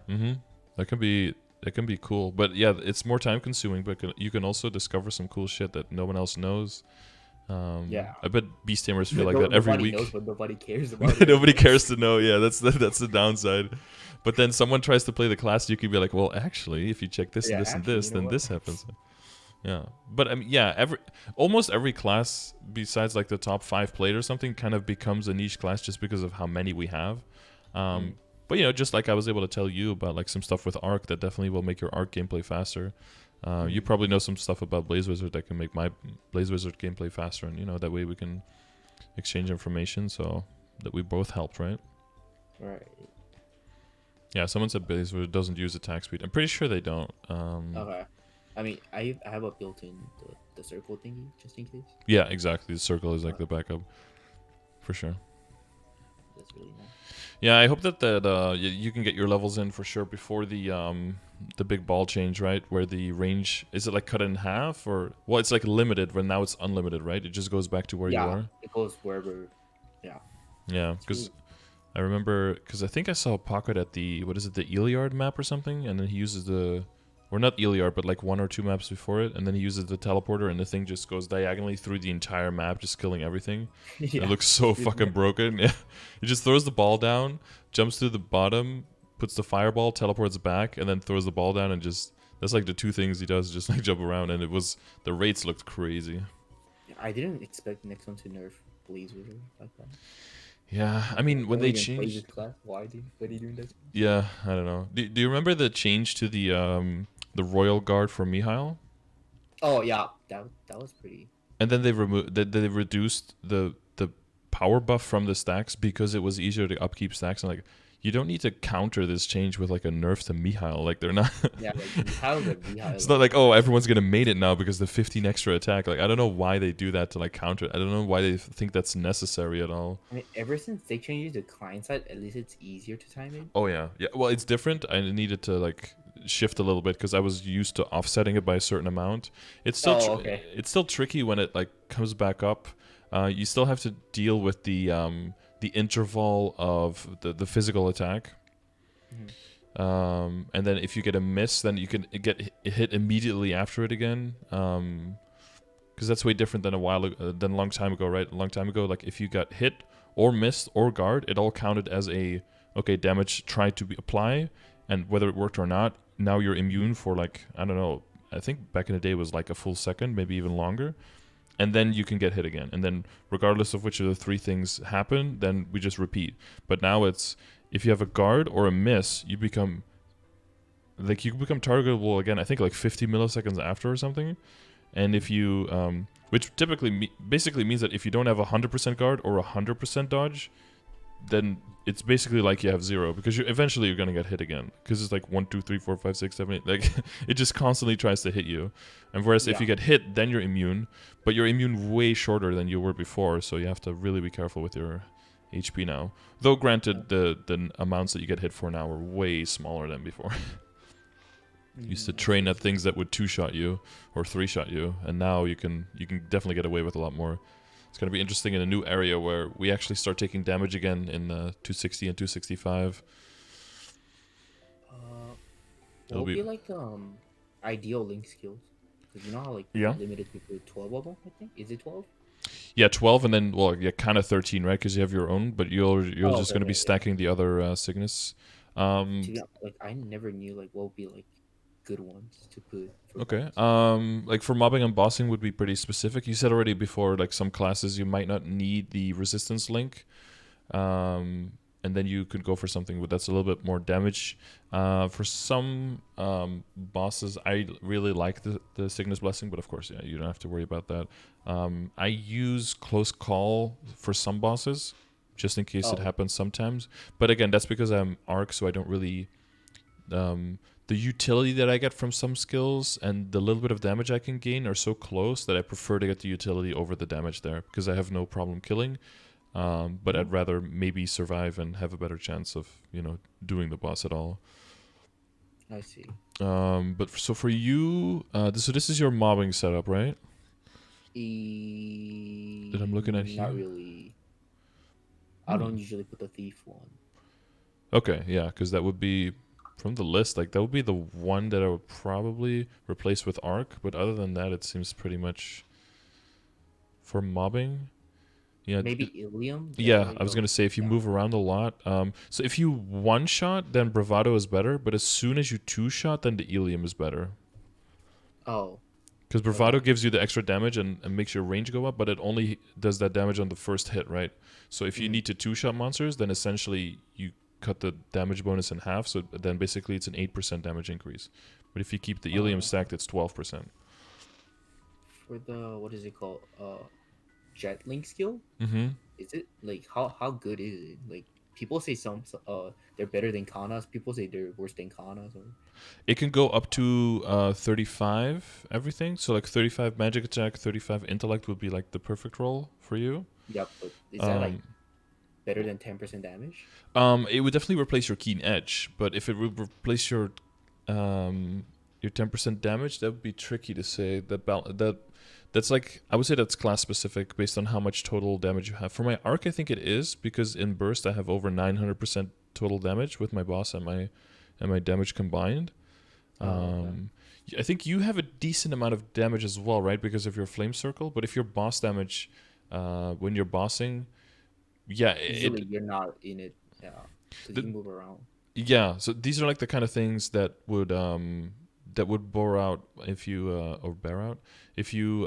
That can be cool. But yeah, it's more time consuming, but you can also discover some cool shit that no one else knows. Yeah. I bet Beast Tamers feel like that every week. Knows, but nobody cares about it. Nobody cares to know. Yeah, that's the downside. But then someone tries to play the class, you could be like, well, actually, if you check this and this and this, then this happens. Yeah, but I mean, yeah, almost every class besides like the top 5 played or something kind of becomes a niche class just because of how many we have. But you know, just like I was able to tell you about like some stuff with Arc that definitely will make your Arc gameplay faster. You probably know some stuff about Blaze Wizard that can make my Blaze Wizard gameplay faster, and you know that way we can exchange information so that we both helped, right? Right. Yeah, someone said Blaze Wizard doesn't use attack speed. I'm pretty sure they don't. Okay. I mean, I have a built-in the circle thingy just in case. Yeah, exactly. The circle is like the backup, for sure. That's really nice. Yeah, I hope that you can get your levels in for sure before the big ball change, right? Where the range is it like cut in half or well, it's like limited, but now it's unlimited, right? It just goes back to where you are. It goes wherever. Yeah. Yeah, because I remember because I think I saw Pocket at the the Iliard map or something, and then he uses or not Iliard, but like 1 or 2 maps before it, and then he uses the teleporter, and the thing just goes diagonally through the entire map, just killing everything. Yeah. It looks so fucking broken. Yeah, he just throws the ball down, jumps through the bottom, puts the fireball, teleports back, and then throws the ball down, and just that's like the 2 things he does, just like jump around, and the rates looked crazy. I didn't expect the next one to nerf Blaze Wizard like that. Yeah, I mean when they changed. Why are you doing that? Yeah, I don't know. Do you remember the change to the Royal Guard for Mihail? Oh yeah, that was pretty. And then they reduced the power buff from the stacks because it was easier to upkeep stacks. And like, you don't need to counter this change with like a nerf to Mihail. Like they're not. Yeah, like Mihail. It's not like, oh, everyone's gonna mate it now because the 15 extra attack. Like I don't know why they do that to like counter it. I don't know why they think that's necessary at all. I mean, ever since they changed the client side, at least it's easier to time it. Oh yeah. Well, it's different. I needed to like shift a little bit because I was used to offsetting it by a certain amount. It's still it's still tricky when it like comes back up. You still have to deal with the interval of the physical attack. And then if you get a miss, then you can get hit immediately after it again. Because that's way different than a long time ago, right? A long time ago, like if you got hit or missed or guard, it all counted as damage tried to apply, and whether it worked or not, now you're immune for like, I don't know, I think back in the day it was like a full second, maybe even longer. And then you can get hit again. And then regardless of which of the 3 things happen, then we just repeat. But now it's, if you have a guard or a miss, you become targetable again, I think like 50 milliseconds after or something. And if you, which typically basically means that if you don't have 100% guard or 100% dodge, then it's basically like you have 0 because eventually you're going to get hit again because it's like 1, 2, 3, 4, 5, 6, 7, 8. Like it just constantly tries to hit you. And whereas if you get hit, then you're immune, but you're immune way shorter than you were before. So you have to really be careful with your HP now. Though granted, the amounts that you get hit for now are way smaller than before. Used to train at things that would 2-shot you or 3-shot you, and now you can definitely get away with a lot more. It's going to be interesting in a new area where we actually start taking damage again in 260 and 265. What would be like ideal link skills? Because you know how like Yeah. limited to 12 of them, I think. Is it 12? Yeah, 12 and then, well, yeah, kind of 13, right? Because you have your own, but you're just going to be Okay, stacking the other Cygnus. Like I never knew like what would be like good ones to put for Okay. boss. Like for mobbing and bossing would be pretty specific. You said already before, like some classes you might not need the resistance link. And then you could go for something that's a little bit more damage. For some bosses, I really like the Cygnus Blessing, but of course, yeah, you don't have to worry about that. I use Close Call for some bosses, just in case it happens sometimes. But again, that's because I'm Arc, so I don't really... the utility that I get from some skills and the little bit of damage I can gain are so close that I prefer to get the utility over the damage there, because I have no problem killing. But I'd rather maybe survive and have a better chance of, doing the boss at all. I see. But so for you, so this is your mobbing setup, right? That I'm looking at here? Not really. I don't usually put the thief one. Okay, yeah, because that would be, from the list, like that would be the one that I would probably replace with Arc. But other than that, it seems pretty much for mobbing. Yeah, maybe Ilium? Yeah, I was going to say, if you move around a lot. So if you one-shot, then Bravado is better. But as soon as you two-shot, then the Ilium is better. Oh. Because Bravado gives you the extra damage and makes your range go up, but it only does that damage on the first hit, right? So if you need to two-shot monsters, then essentially you cut the damage bonus in half. So then basically it's an 8% damage increase. But if you keep the Ilium stacked, it's 12%. For the, what is it called? Jet link skill. Is it like how good is it? Like people say some they're better than Kanas. People say they're worse than Kanas. Or... It can go up to 35 everything. So like 35 magic attack, 35 intellect would be like the perfect roll for you. Yeah, but is that like better than 10% damage? It would definitely replace your keen edge, but if it would replace your 10% damage, that would be tricky to say. That's like, I would say that's class specific based on how much total damage you have. For my Arc, I think it is, because in Burst I have over 900% total damage with my boss and my damage combined. I think you have a decent amount of damage as well, right? Because of your flame circle. But if your boss damage, when you're bossing, usually you're not in it. Yeah, because you move around. Yeah, so these are like the kind of things that would bore out if you or bear out if you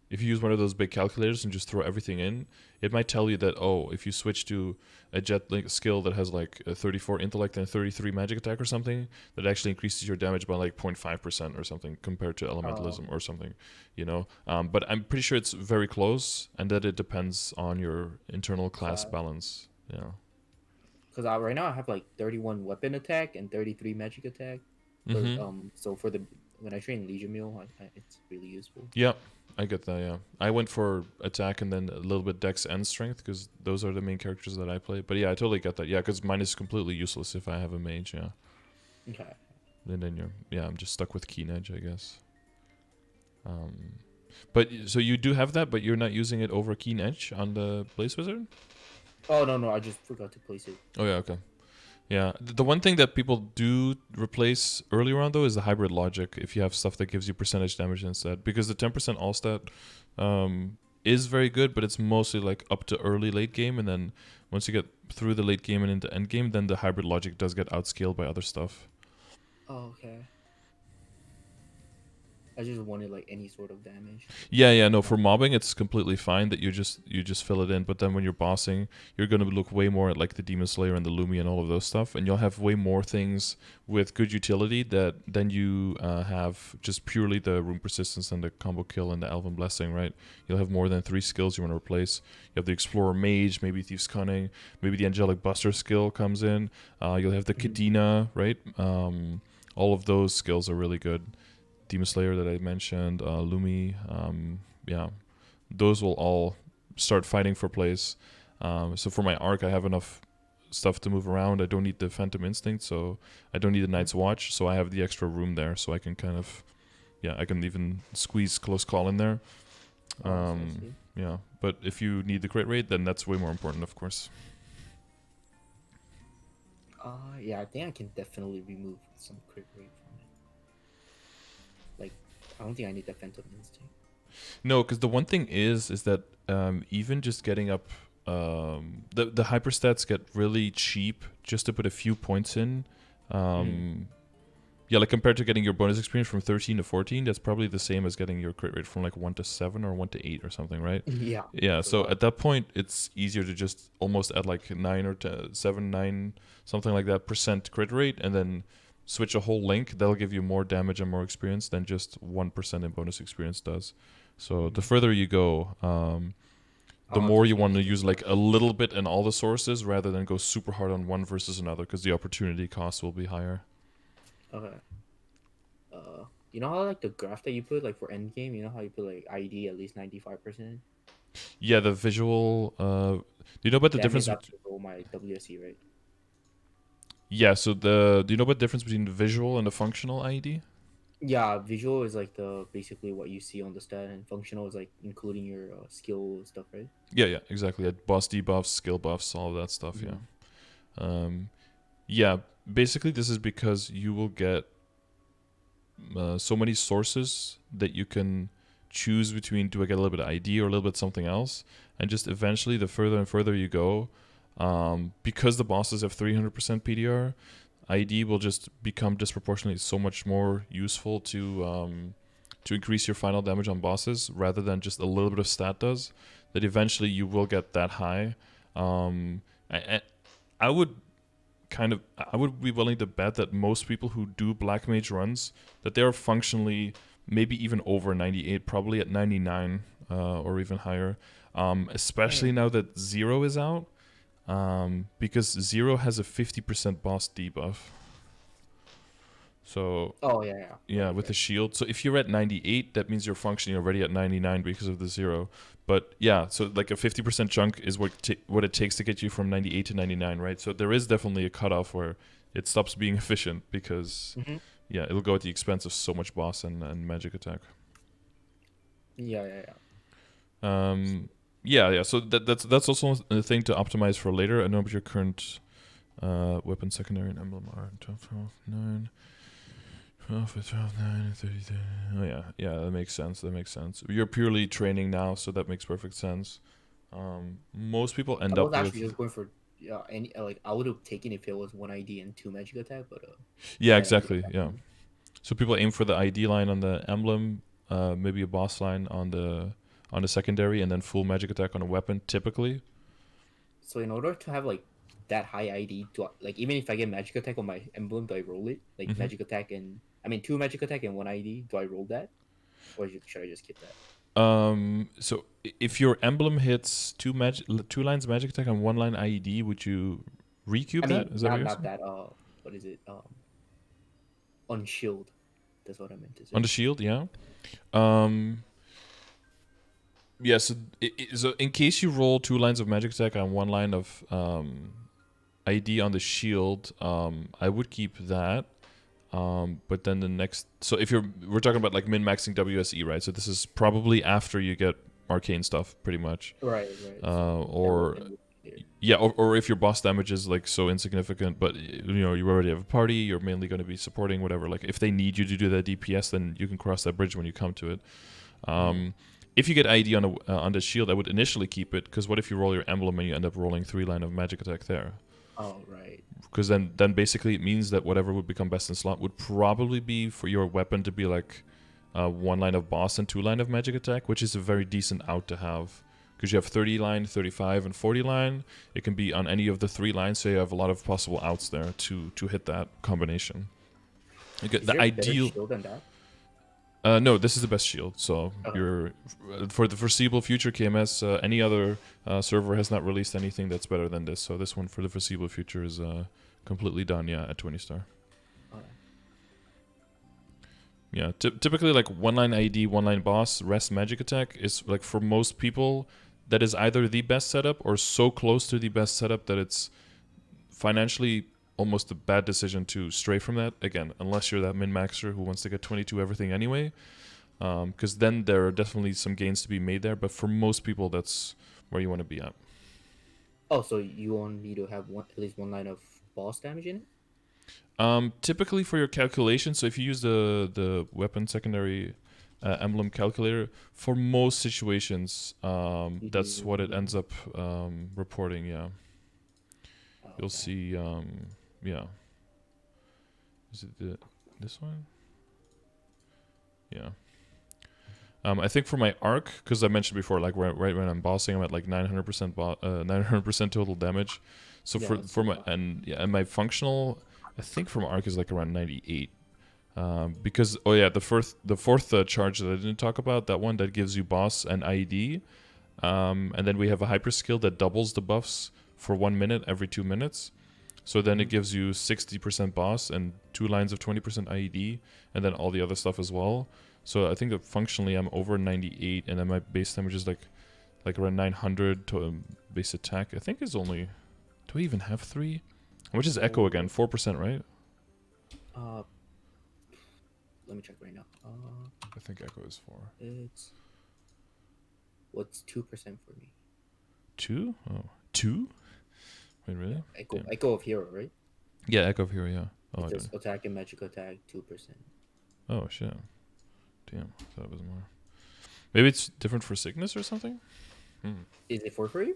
use one of those big calculators and just throw everything in. It might tell you that, if you switch to a jet link skill that has like a 34 intellect and 33 magic attack or something, that actually increases your damage by like 0.5% or something compared to elementalism or something, but I'm pretty sure it's very close, and that it depends on your internal class balance. Yeah, because right now I have like 31 weapon attack and 33 magic attack. So for when I train Legion Meal, it's really useful. Yeah, I get that. Yeah, I went for attack and then a little bit dex and strength, because those are the main characters that I play. But yeah, I totally get that. Yeah, because mine is completely useless if I have a mage. Yeah. Okay. And then I'm just stuck with keen edge, I guess. But so you do have that, but you're not using it over keen edge on the Blaze Wizard? Oh no, I just forgot to place it. Oh yeah, okay. Yeah, the one thing that people do replace earlier on, though, is the hybrid logic. If you have stuff that gives you percentage damage instead, because the 10% all stat is very good, but it's mostly like up to early late game, and then once you get through the late game and into end game, then the hybrid logic does get outscaled by other stuff. Oh, okay. I just wanted like any sort of damage. Yeah, no. For mobbing, it's completely fine that you just fill it in. But then when you're bossing, you're gonna look way more at like the Demon Slayer and the Lumi and all of those stuff, and you'll have way more things with good utility than you have just purely the Rune Persistence and the Combo Kill and the Elven Blessing, right? You'll have more than 3 skills you want to replace. You have the Explorer Mage, maybe Thief's Cunning, maybe the Angelic Buster skill comes in. You'll have the Kadena, right? All of those skills are really good. Demon Slayer that I mentioned, Lumi, those will all start fighting for place. So for my Arc, I have enough stuff to move around. I don't need the Phantom Instinct, so I don't need the Night's Watch, so I have the extra room there, so I can kind of, I can even squeeze Close Call in there. Yeah, but if you need the crit rate, then that's way more important, of course. Yeah, I think I can definitely remove some crit rate from it. Like, I don't think I need defensive instinct. No, because the one thing is that even just getting up, the hyperstats get really cheap just to put a few points in. Yeah, like compared to getting your bonus experience from 13 to 14, that's probably the same as getting your crit rate from like 1 to 7 or 1 to 8 or something, right? Yeah. Yeah, so at that point, it's easier to just almost add like 9 or 7, 9, something like that % crit rate, and then switch a whole link. That'll give you more damage and more experience than just 1% in bonus experience does. So the further you go, the more you want to use like a little bit in all the sources rather than go super hard on one versus another, because the opportunity cost will be higher. Okay. You know how like the graph that you put like for endgame, you know how you put like ID at least 95%? Yeah, the visual. Do you know about the difference? That's my WSE, right? Yeah. So do you know about the difference between the visual and the functional ID? Yeah, visual is like the basically what you see on the stat, and functional is like including your skill stuff, right? Yeah, exactly. Boss debuffs, skill buffs, all of that stuff. Yeah. Yeah. Basically, this is because you will get so many sources that you can choose between. Do I get a little bit of ID or a little bit something else? And just eventually, the further and further you go, because the bosses have 300% PDR, ID will just become disproportionately so much more useful to increase your final damage on bosses rather than just a little bit of stat does. That eventually you will get that high. I would be willing to bet that most people who do Black Mage runs, that they are functionally maybe even over 98, probably at 99 or even higher. Especially now that Zero is out, because Zero has a 50% boss debuff. So yeah, with the shield. So if you're at 98, that means you're functioning already at 99 because of the Zero. But yeah, so like a 50% chunk is what it takes to get you from 98 to 99, right? So there is definitely a cutoff where it stops being efficient because yeah, it'll go at the expense of so much boss and magic attack. Yeah. So that's also a thing to optimize for later. I know what your current weapon secondary and emblem are 12, 9. 12, 9, 33. Oh yeah, that makes sense. You're purely training now, so that makes perfect sense. Most people end up with. I was actually just going for any like I would have taken if it was 1 ID and 2 magic attack, but yeah, exactly. Yeah, so people aim for the ID line on the emblem, maybe a boss line on the secondary, and then full magic attack on a weapon typically. So in order to have like that high ID, to like even if I get magic attack on my emblem, do I roll it like magic attack and 2 magic attack and 1 ID? Do I roll that, or should I just keep that? So if your emblem hits 2 lines magic attack and 1 line IED, would you recube that? Is that what you're saying? Not that. What is it? On shield. That's what I meant to say. On the shield, yeah. Yeah. So in case you roll 2 lines of magic attack and 1 line of ID on the shield, I would keep that. But then the next, so we're talking about like min-maxing WSE, right? So this is probably after you get arcane stuff, pretty much. Right. Or if your boss damage is like so insignificant, but you already have a party, you're mainly going to be supporting whatever. Like if they need you to do that DPS, then you can cross that bridge when you come to it. If you get ID on the shield, I would initially keep it, because what if you roll your emblem and you end up rolling 3 line of magic attack there? Oh, right. Because then basically it means that whatever would become best in slot would probably be for your weapon to be like 1 line of boss and 2 line of magic attack, which is a very decent out to have. Because you have 30 line, 35, and 40 line. It can be on any of the 3 lines, so you have a lot of possible outs there to hit that combination. Okay, is there a better shield than that? No, this is the best shield. So you're for the foreseeable future, KMS. Any other server has not released anything that's better than this. So this one for the foreseeable future is completely done. Yeah, at 20 star. Yeah, typically like 1 line ID, 1 line boss, rest magic attack is like for most people that is either the best setup or so close to the best setup that it's financially almost a bad decision to stray from that, again, unless you're that min-maxer who wants to get 22 everything anyway. because then there are definitely some gains to be made there. But for most people, that's where you want to be at. Oh, so you want me to have at least one line of boss damage in it? Typically for your calculation, so if you use the weapon secondary emblem calculator, for most situations, that's what it ends up reporting. Yeah, Oh, you'll okay. see. Yeah, is it this one? Yeah. I think for my arc, because I mentioned before, like right when I'm bossing, I'm at like 900% total damage. So Yeah, for my and my functional, I think from arc is like around 98. Because the fourth charge that I didn't talk about, that one that gives you boss and IED, and then we have a hyper skill that doubles the buffs for 1 minute every 2 minutes. So then it gives you 60% boss and 2 lines of 20% IED, and then all the other stuff as well. So I think that functionally I'm over 98, and then my base damage is like around 900 to base attack. I think is only. Do we even have 3? Which is Echo again, 4%, right? Let me check right now. I think Echo is 4. It's what's 2% for me? 2? Oh, 2? Wait, really? Echo of Hero, right? Yeah, Echo of Hero, yeah. Oh, It says attack and magic attack 2%. Oh, shit. Damn, I thought it was more. Maybe it's different for sickness or something? Is it 4 for you?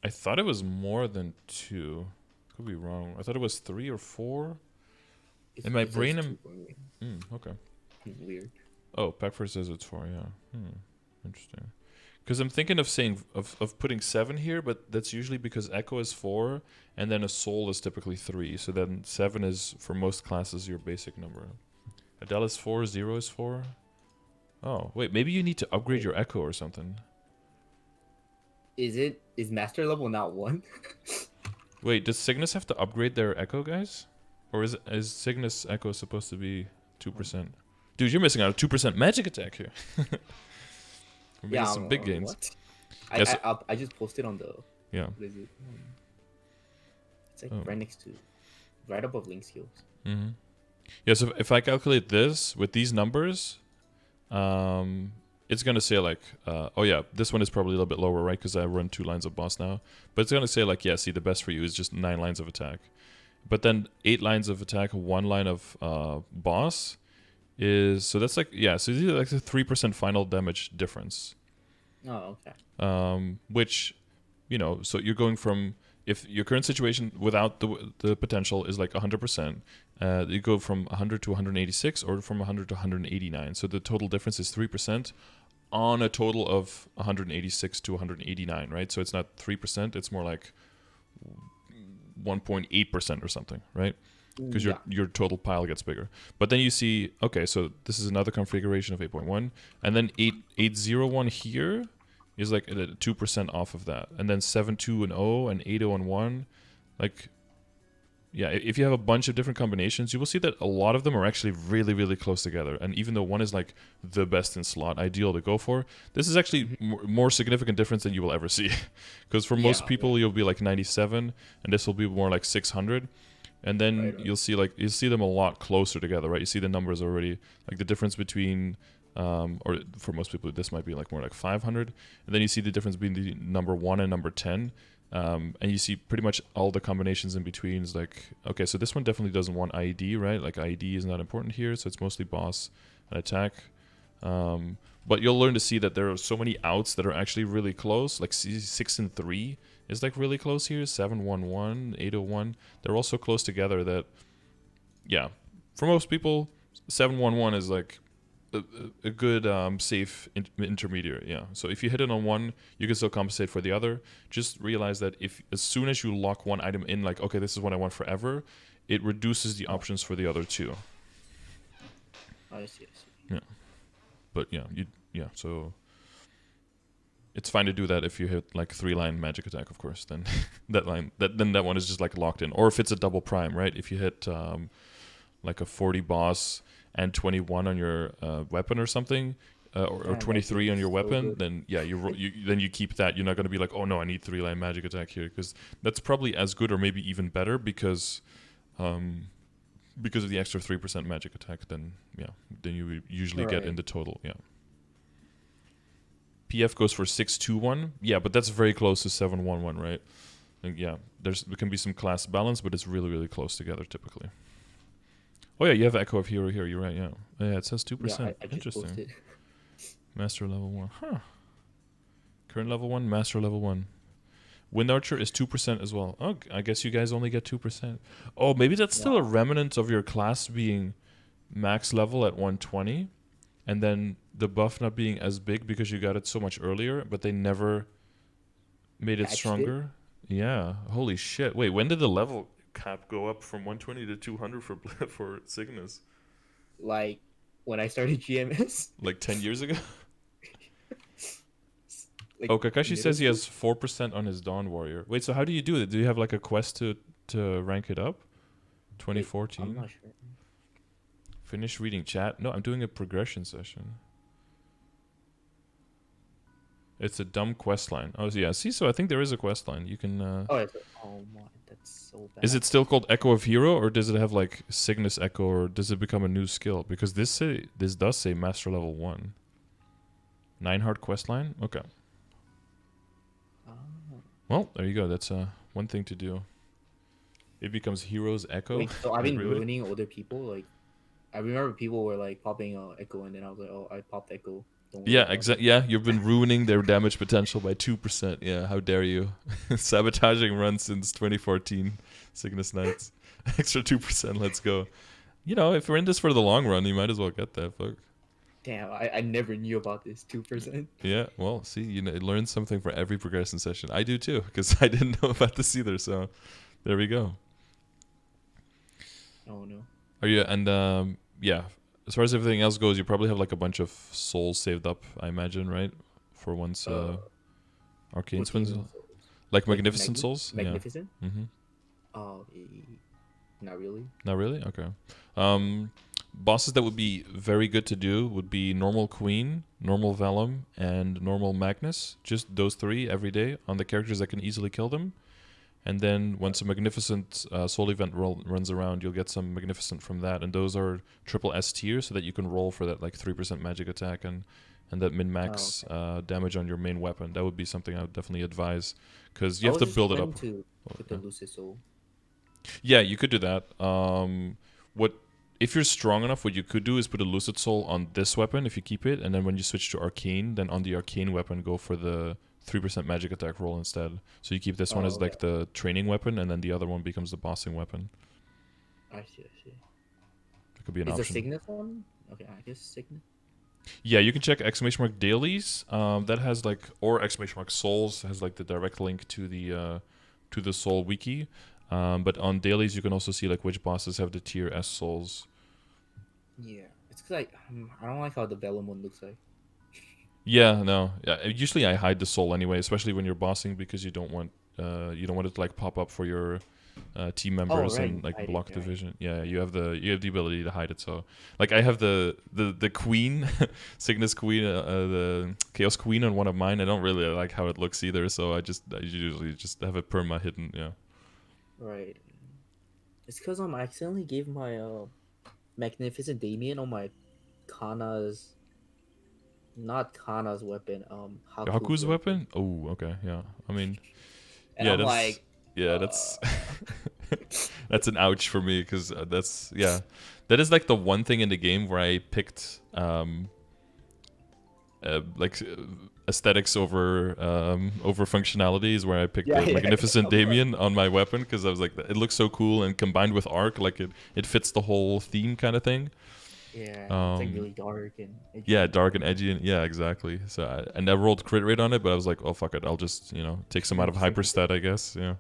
I thought it was more than 2. Could be wrong. I thought it was 3 or 4. In my brain, okay. Weird. Oh, Packford says it's 4, yeah. Interesting. Because I'm thinking of saying, of putting 7 here, but that's usually because Echo is 4, and then a Soul is typically 3. So then 7 is, for most classes, your basic number. Adele is 4, 0 is 4. Oh, wait, maybe you need to upgrade your Echo or something. Is master level not 1? Wait, does Cygnus have to upgrade their Echo, guys? Or is Cygnus Echo supposed to be 2%? Dude, you're missing out on 2% magic attack here. We're making some big gains. What? I just posted on the... Yeah. What is it? It's like right next to... Right above link skills. Mm-hmm. Yeah, so if I calculate this with these numbers, it's going to say like... oh yeah, this one is probably a little bit lower, right? Because I run 2 lines of boss now. But it's going to say like, yeah, see, the best for you is just 9 lines of attack. But then 8 lines of attack, 1 line of boss is... So that's like... Yeah, so it's like a 3% final damage difference. Oh, okay. Which, so you're going from... If your current situation without the potential is like 100%, you go from 100 to 186 or from 100 to 189. So the total difference is 3% on a total of 186 to 189, right? So it's not 3%, it's more like 1.8% or something, right? Because your total pile gets bigger. But then you see, okay, so this is another configuration of 8.1, and then 801 here is like 2% off of that, and then 7.2 and 0 and 8.0 and 1, like, yeah, if you have a bunch of different combinations, you will see that a lot of them are actually really, really close together. And even though one is like the best in slot, ideal to go for, this is actually more significant difference than you will ever see. Because for most people, you'll be like 97, and this will be more like 600. And then you'll see them a lot closer together, right? You see the numbers already, like the difference between, or for most people, this might be like more like 500. And then you see the difference between the number 1 and number 10. And you see pretty much all the combinations in between is like, okay, so this one definitely doesn't want IED, right? Like IED is not important here, so it's mostly boss and attack. But you'll learn to see that there are so many outs that are actually really close, like 6 and 3 is like really close here, 711, 801. They're all so close together that, yeah, for most people, 711 is like a good safe intermediate. Yeah, so if you hit it on one, you can still compensate for the other. Just realize that if as soon as you lock one item in, like, okay, this is what I want forever, it reduces the options for the other two. I see. Yeah, but so it's fine to do that if you hit like 3-line magic attack, of course. Then that one is just like locked in. Or if it's a double prime, right? If you hit like a 40 boss and 21 on your weapon or something, or 23 on your weapon, then yeah, you keep that. You're not going to be like, oh no, I need 3-line magic attack here, because that's probably as good or maybe even better, because Because of the extra 3% magic attack, then you usually get in the total. Yeah. PF goes for 6-2-1. Yeah, but that's very close to 7-1-1, right? And yeah, there can be some class balance, but it's really, really close together typically. Oh yeah, you have Echo of Hero here. You're right. Yeah, it says 2%. Yeah, I just Interesting. posted. Master level 1. Huh. Current level 1, Master level 1. Wind Archer is 2% as well. Oh, I guess you guys only get 2%. Oh, maybe that's still a remnant of your class being max level at 120, and then the buff not being as big because you got it so much earlier, but they never made it stronger. Yeah. Holy shit. Wait, when did the level cap go up from 120 to 200 for Cygnus? Like when I started GMS. Like 10 years ago? Like, oh, Kakashi says he has 4% on his Dawn Warrior. Wait, so how do you do it? Do you have like a quest to rank it up? 2014? I'm not sure. Finish reading chat? No, I'm doing a progression session. It's a dumb quest line. Oh, yeah. See, so I think there is a quest line. You can... Oh my, that's so bad. Is it still called Echo of Hero, or does it have like Cygnus Echo, or does it become a new skill? Because this does say Master Level 1. 9 heart quest line? Okay. Well, there you go. That's one thing to do. It becomes Heroes Echo. Wait, so I've been ruining other people. Like, I remember people were like popping Echo, and then I was like, oh, I popped Echo. Yeah, exactly. Yeah, you've been ruining their damage potential by 2%. Yeah, how dare you? Sabotaging run since 2014. Cygnus Knights. Extra 2%. Let's go. You know, if we're in this for the long run, you might as well get that. Fuck. Damn, I never knew about this 2%. Yeah, well, see, you know, learn something for every progression session. I do too, because I didn't know about this either. So, there we go. Oh no. Are you? And yeah, as far as everything else goes, you probably have like a bunch of souls saved up, I imagine, right? For once Arcane Twins, like Magnificent Souls. Magnificent. Yeah. Not really. Not really. Okay. Bosses that would be very good to do would be Normal Queen, Normal Vellum, and Normal Magnus. Just those 3 every day on the characters that can easily kill them. And then once a Magnificent Soul event runs around, you'll get some Magnificent from that. And those are triple S tier, so that you can roll for that like 3% magic attack and that min-max damage on your main weapon. That would be something I would definitely advise, because you have to build it up. With the Lucid Soul. Yeah, you could do that. If you're strong enough, what you could do is put a Lucid Soul on this weapon if you keep it, and then when you switch to Arcane, then on the Arcane weapon, go for the 3% magic attack roll instead. So you keep this one as like the training weapon, and then the other one becomes the bossing weapon. I see. That could be an option. Is the Cygnus one? Okay, I guess Cygnus. Yeah, you can check ! dailies. That has like, or ! souls has like the direct link to the soul wiki. But on dailies, you can also see like which bosses have the tier S souls. Yeah, it's because I don't like how the Vellum one looks like. Yeah, no. Yeah, usually I hide the soul anyway, especially when you're bossing, because you don't want it to like pop up for your team members and like block the vision. Yeah, you have the ability to hide it. So like I have the queen, Cygnus Queen, the Chaos Queen on one of mine. I don't really like how it looks either, so I usually just have it perma hidden. Yeah. Right. It's because I accidentally gave my Magnificent Damien on my Kana's, not Kana's weapon, Haku's weapon? Oh, okay, yeah. I mean, and yeah, I'm that's like, that's that's an ouch for me, because that is like the one thing in the game where I picked like aesthetics over functionalities, where I picked the Magnificent Damien on my weapon, because I was like, it looks so cool, and combined with Arc, like it fits the whole theme kind of thing. Yeah, it's like really dark and edgy. Yeah, dark and edgy, and yeah, exactly. So I never rolled crit rate on it, but I was like, oh fuck it, I'll just take some out of hyperstat, I guess. Yeah.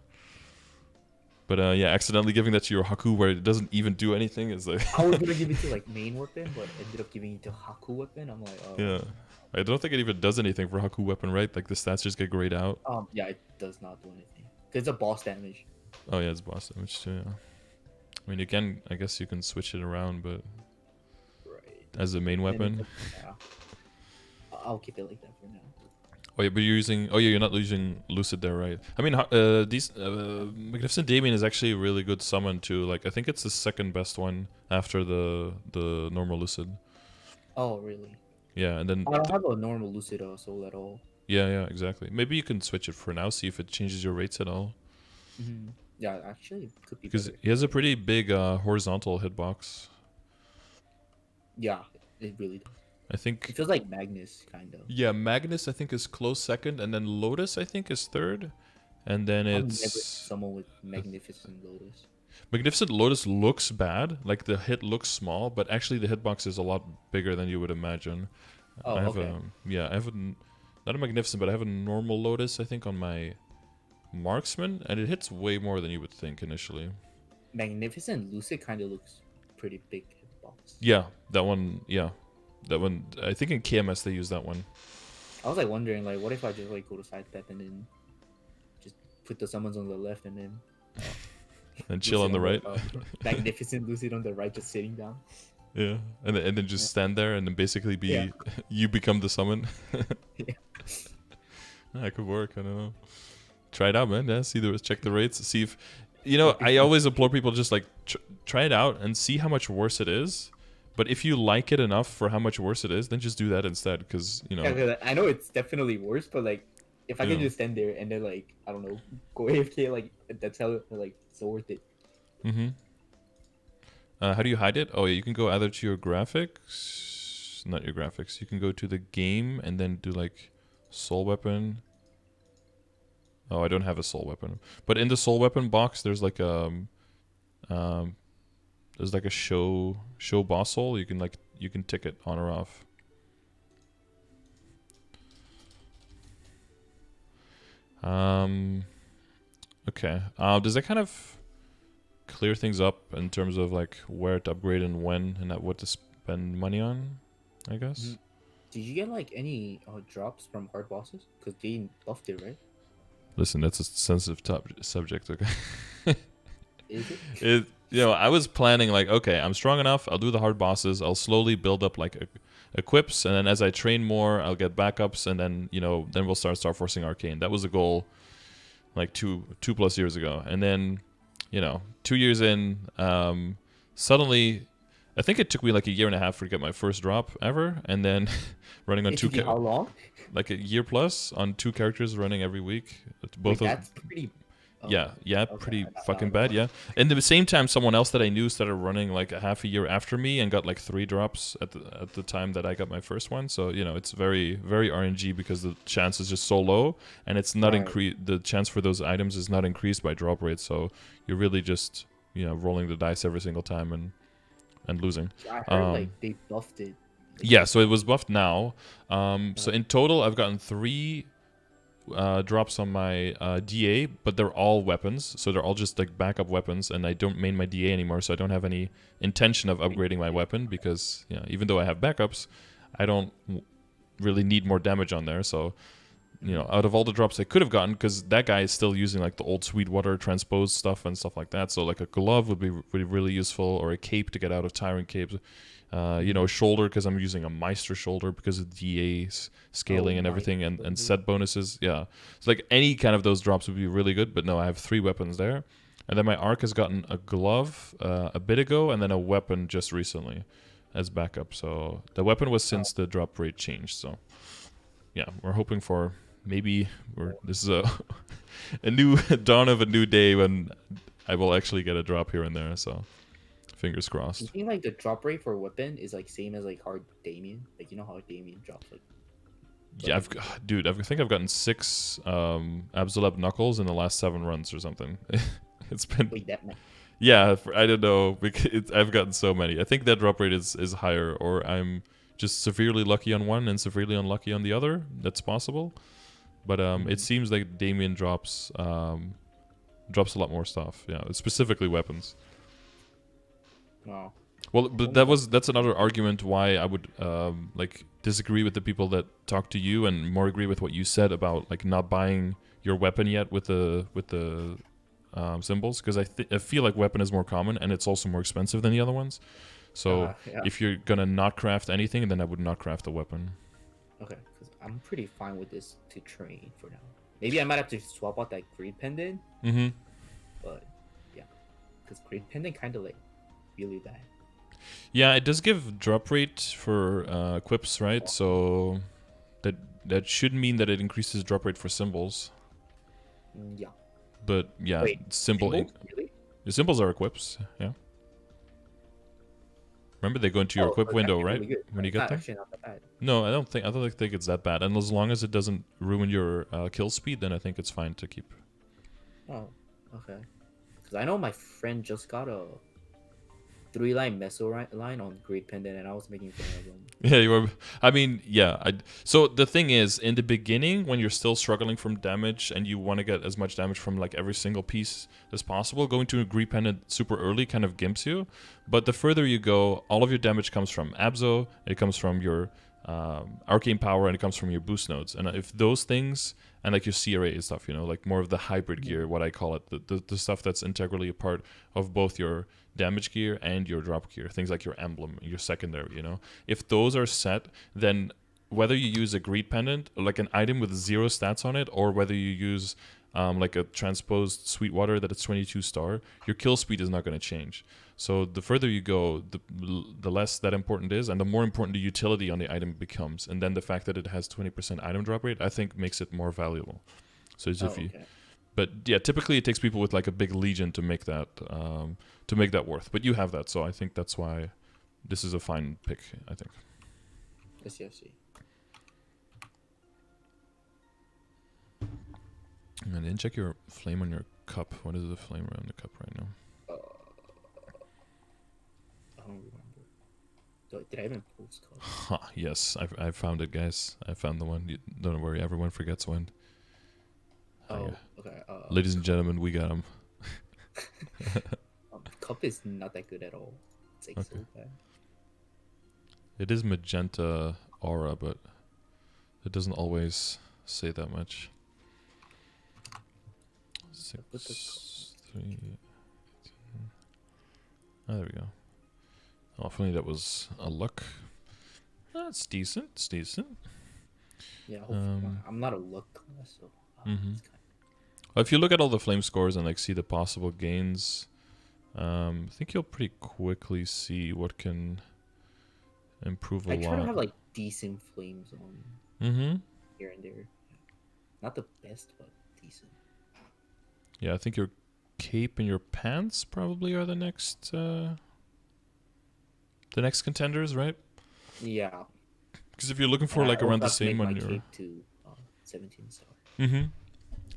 But yeah, accidentally giving that to your Haku where it doesn't even do anything is like. I was gonna give it to like main weapon, but ended up giving it to Haku weapon. I'm like, oh. Yeah. I don't think it even does anything for Haku weapon, right? Like the stats just get grayed out. Yeah, it does not do anything. Cause it's a boss damage. Oh yeah, it's boss damage too. Yeah. I mean, again, I guess you can switch it around, but as a main weapon. Yeah. I'll keep it like that for now. Oh yeah, but you're using. Oh yeah, you're not using Lucid there, right? I mean, these Magnificent Damien is actually a really good summon too. Like I think it's the second best one after the normal Lucid. Oh, really? Yeah, and then I don't have a normal Lucid Soul at all. yeah, exactly. Maybe you can switch it for now, see if it changes your rates at all. Yeah, actually, it could be Because better. he has a pretty big horizontal hitbox. Yeah, it really does. I think. It feels like Magnus, kind of. Yeah, Magnus I think is close second, and then Lotus I think is third, and then I've never it's seen someone with Magnificent Lotus. Magnificent Lotus looks bad. Like the hit looks small, but actually the hitbox is a lot bigger than you would imagine. Oh, I have okay. I have not a Magnificent, but I have a normal Lotus I think on my Marksman, and it hits way more than you would think initially. Magnificent Lucid kind of looks pretty big hitbox. Yeah, that one. Yeah, that one. I think in KMS they use that one. I was like wondering, like, what if I just like go to side step and then just put the summons on the left and then And chill on the right. Magnificent Lucid on the right, just sitting down. Yeah, and then just stand there and then basically be you become the summon. Yeah. That could work. I don't know. Try it out, man. Yeah, check the rates, see if I always implore people just like try it out and see how much worse it is. But if you like it enough for how much worse it is, then just do that instead, because Yeah, I know it's definitely worse, but like if I can just stand there and then like I don't know go AFK, like that's how like so worth it. How do you hide it? Oh yeah, you can go either to your graphics, not your graphics. You can go to the game and then do like soul weapon. Oh, I don't have a soul weapon, but in the soul weapon box, there's like a show boss soul. You can tick it on or off. Okay. Does that kind of clear things up in terms of like where to upgrade and when and what to spend money on, I guess? Did you get like any drops from hard bosses? Because they buffed it, right? Listen, that's a sensitive subject, okay? Is it? I was planning like, okay, I'm strong enough, I'll do the hard bosses, I'll slowly build up like equips, and then as I train more, I'll get backups, and then, then we'll start forcing Arcane. That was the goal like two plus years ago. And then, 2 years in, suddenly, I think it took me like a year and a half to get my first drop ever, and then running on How long? Like a year plus on 2 characters running every week. Both Wait, that's pretty. Yeah, okay, pretty fucking bad, yeah. And at the same time, someone else that I knew started running like a half a year after me and got like 3 drops at the time that I got my first one. So, it's very, very RNG because the chance is just so low, and it's not the chance for those items is not increased by drop rate. So you're really just, rolling the dice every single time and losing. I heard like they buffed it. Yeah, so it was buffed now. So in total, I've gotten 3 drops on my DA, but they're all weapons, so they're all just like backup weapons, and I don't main my DA anymore, so I don't have any intention of upgrading my weapon because even though I have backups, I don't really need more damage on there. So out of all the drops I could have gotten, because that guy is still using like the old Sweetwater transpose stuff and stuff like that, so like a glove would be really useful, or a cape to get out of tyrant capes. Shoulder, because I'm using a Meister shoulder because of DA scaling and everything, and set bonuses. Yeah, so like any kind of those drops would be really good. But no, I have 3 weapons there, and then my arc has gotten a glove a bit ago, and then a weapon just recently as backup. So the weapon was since the drop rate changed. So yeah, we're hoping for this is a new dawn of a new day when I will actually get a drop here and there. So. Fingers crossed. You think like the drop rate for weapon is like same as like hard Damien? Like how Damien drops like. Yeah, I think I've gotten 6 Absolute Knuckles in the last 7 runs or something. It's been. Wait, that. Yeah, I don't know. I've gotten so many. I think that drop rate is higher, or I'm just severely lucky on one and severely unlucky on the other. That's possible, but it seems like Damien drops a lot more stuff. Yeah, specifically weapons. Wow. Well, but that's another argument why I would disagree with the people that talk to you, and more agree with what you said about like not buying your weapon yet with the symbols, because I feel like weapon is more common and it's also more expensive than the other ones. So if you're gonna not craft anything, then I would not craft a weapon. Okay, because I'm pretty fine with this to train for now. Maybe I might have to swap out that greed pendant. Mm-hmm. But yeah, because greed pendant kind of like really bad. Yeah, it does give drop rate for equips, right? So that should mean that it increases drop rate for symbols. Yeah. But yeah, Wait, symbol. symbols? Really? The symbols are equips. Yeah. Remember, they go into your equip so window, that's right? really good. When you It's get not them. actually not that bad. No, I don't think it's that bad. And as long as it doesn't ruin your kill speed, then I think it's fine to keep. Oh, okay. Because I know my friend just got a 3-line meso line on greed pendant, and I was making fun of him. Yeah, you were. I mean, yeah. So the thing is, in the beginning, when you're still struggling from damage and you want to get as much damage from like every single piece as possible, going to a greed pendant super early kind of gimps you. But the further you go, all of your damage comes from Abzo, it comes from your arcane power, and it comes from your boost nodes. And if those things and like your CRA and stuff, like more of the hybrid gear, what I call it, the stuff that's integrally a part of both your damage gear and your drop gear, things like your emblem, your secondary, if those are set, then whether you use a greed pendant, like an item with 0 stats on it, or whether you use like a transposed Sweetwater that it's 22 star, your kill speed is not going to change. So the further you go, the less that important is, and the more important the utility on the item becomes. And then the fact that it has 20% item drop rate, I think makes it more valuable. So it's Okay. but yeah, typically it takes people with like a big legion to make that worth. But you have that, so I think that's why this is a fine pick, I think. I see. And I didn't check your flame on your cup. What is the flame around the cup right now? I don't remember. Did I even post code? Huh, yes, I found it, guys. I found the one. Don't worry, everyone forgets when. Oh, okay. Ladies and gentlemen, we got him. Cup is not that good at all. It's like so bad. It is magenta aura, but it doesn't always say that much. 6, 3, 18. Oh, there we go. Oh, funny, that was a luck. That's decent. It's decent. Yeah, hopefully I'm not a luck class, so. Well, if you look at all the flame scores and like see the possible gains, I think you'll pretty quickly see what can improve a lot. I try to have like decent flames on here and there. Not the best, but decent. Yeah, I think your cape and your pants probably are the next contenders, right? Yeah. Because if you're looking for like around the same one, cape to 17 star.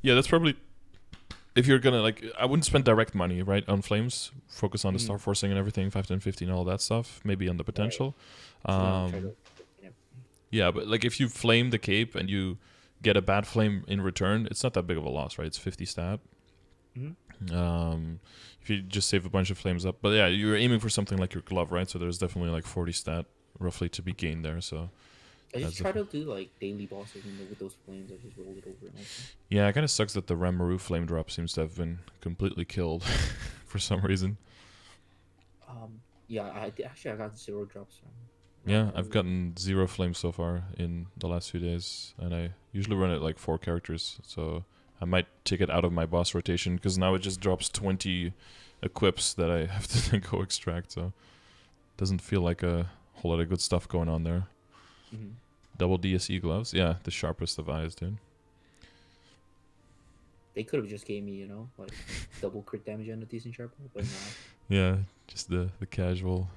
Yeah, that's probably. If you're gonna like, I wouldn't spend direct money, right, on flames. Focus on the star forcing and everything, 5, 10, 15, all that stuff. Maybe on the potential. Yeah, but like if you flame the cape and you get a bad flame in return, it's not that big of a loss, right? It's 50 stat. If you just save a bunch of flames up, but yeah, you're aiming for something like your glove, right? So there's definitely like 40 stat roughly to be gained there. So I just try to do like daily bosses, and with those flames, I just roll it over and over. Yeah, it kind of sucks that the Ramaru flame drop seems to have been completely killed for some reason. Yeah, I got 0 drops from. Yeah, I've gotten 0 flames so far in the last few days, and I usually run it like 4 characters, so I might take it out of my boss rotation because now it just drops 20 equips that I have to then go extract, so it doesn't feel like a whole lot of good stuff going on there. Double DSE gloves, yeah, the sharpest of eyes, dude. They could have just gave me, like double crit damage and a decent sharper, but not. Yeah, just the casual.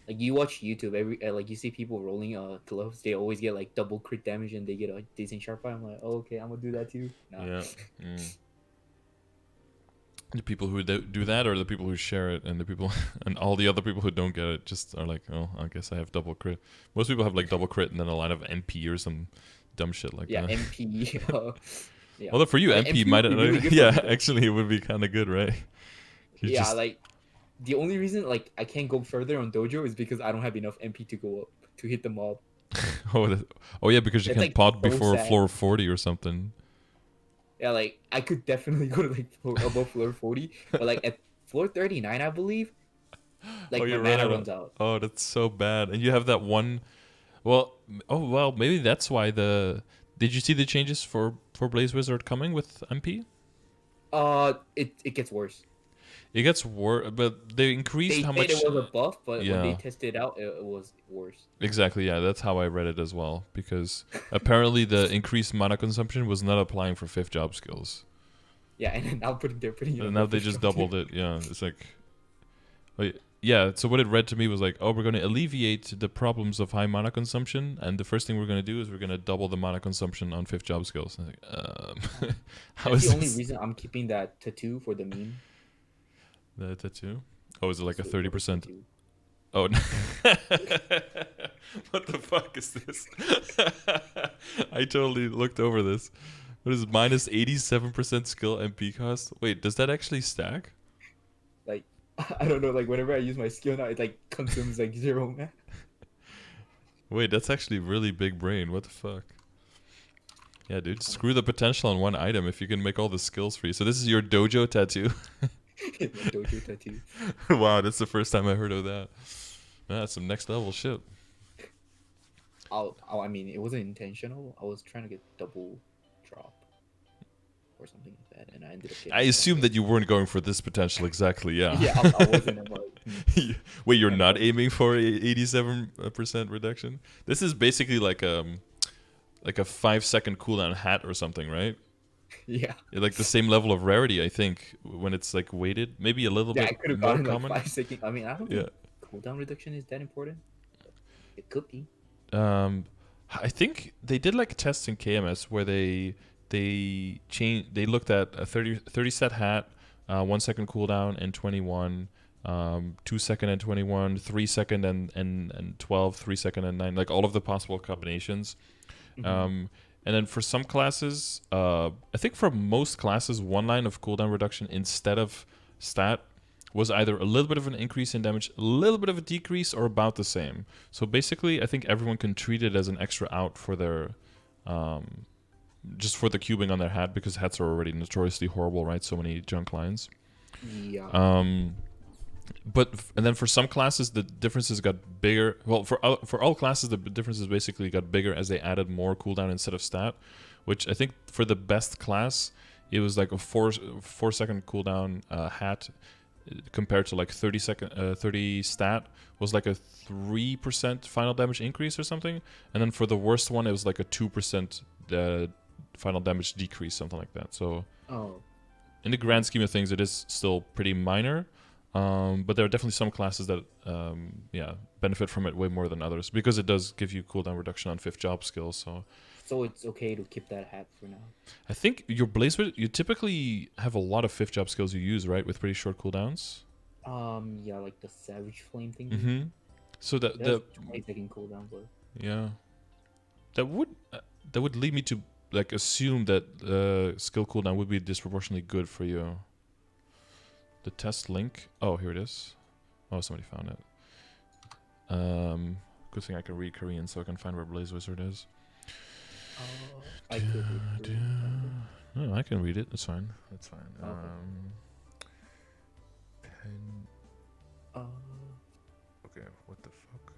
Like you watch YouTube, like you see people rolling gloves, they always get like double crit damage and they get a decent sharper. I'm like, oh, okay, I'm gonna do that too. Nah. Yeah. The people who do that, or the people who share it, and the people and all the other people who don't get it just are like, oh, I guess I have double crit. Most people have like double crit and then a line of MP or some dumb shit like that. Yeah, MP. Yeah. Although for you, MP might really yeah, actually it would be kind of good, right? Like the only reason like I can't go further on Dojo is because I don't have enough MP to go up to hit the mob. Oh yeah, because you can like pod so before sad. floor 40 or something. Yeah, like I could definitely go to like above floor 40, but like at floor 39, I believe, like my mana runs out. Oh, that's so bad. And you have that one. Well, oh well, maybe that's why the. Did you see the changes for Blaze Wizard coming with MP? It gets worse. It gets worse, but they increased They how said it much. was a buff, but when they Yeah, tested it out, it was worse. exactly. Yeah, that's how I read it as well. Because apparently the increased mana consumption was not applying for 5th job skills. Yeah, and then now they're putting it And on now the they fish just job doubled it. Yeah, it's like. Yeah, so what it read to me was like, oh, we're going to alleviate the problems of high mana consumption, and the first thing we're going to do is we're going to double the mana consumption on 5th job skills. And like, how That's is the only this? reason I'm keeping that tattoo for the meme. The tattoo? Oh, is it like a So, 30%? tattoo. Oh, no. What the fuck is this? I totally looked over this. What is it, minus 87% skill MP cost? Wait, does that actually stack? Like, I don't know. Like, whenever I use my skill now, it like consumes like 0 mana. Wait, that's actually really big brain. What the fuck? Yeah, dude, screw the potential on one item if you can make all the skills free. So this is your dojo tattoo? My dojo tattoo. Wow, that's the first time I heard of that. That's some next level shit. I mean, it wasn't intentional. I was trying to get double drop or something like that, and I ended up getting. I assume that you weren't going for this potential exactly, yeah. Yeah, I wasn't. I'm like, Wait, you're not aiming for a 87% reduction? This is basically like a 5-second cooldown hat or something, right? yeah. Like the same level of rarity, I think, when it's like weighted. Maybe a little Yeah, I bit could have more gotten like common. 5 seconds. I mean, I don't Yeah. think cooldown reduction is that important. It could be. I think they did like a test in KMS where they looked at a 30 set hat, 1 second cooldown and 21, 2 second and 21, 3 second and 12, 3 second and 9, like all of the possible combinations. Mm-hmm. And then for some classes, I think for most classes, 1 line of cooldown reduction instead of stat was either a little bit of an increase in damage, a little bit of a decrease, or about the same. So basically, I think everyone can treat it as an extra out for their, just for the cubing on their hat, because hats are already notoriously horrible, right? So many junk lines. Yeah. And then for some classes, the differences got bigger. Well, for all classes, the differences basically got bigger as they added more cooldown instead of stat, which I think for the best class, it was like a 4 second cooldown hat compared to like 30 stat was like a 3% final damage increase or something. And then for the worst one, it was like a 2% final damage decrease, something like that. So in the grand scheme of things, it is still pretty minor. But there are definitely some classes that benefit from it way more than others because it does give you cooldown reduction on 5th job skills. So it's okay to keep that hat for now. I think your Blaze Wizard, you typically have a lot of 5th job skills you use, right, with pretty short cooldowns. Yeah, like the Savage Flame thing. Mm-hmm. So the 20-second cooldown, but yeah, that would lead me to like assume that skill cooldown would be disproportionately good for you. The test link. Oh, here it is. Oh, somebody found it. Good thing I can read Korean, so I can find where Blaze Wizard is. I could read No, I can read it. That's fine. That's fine. Okay. Okay, what the fuck?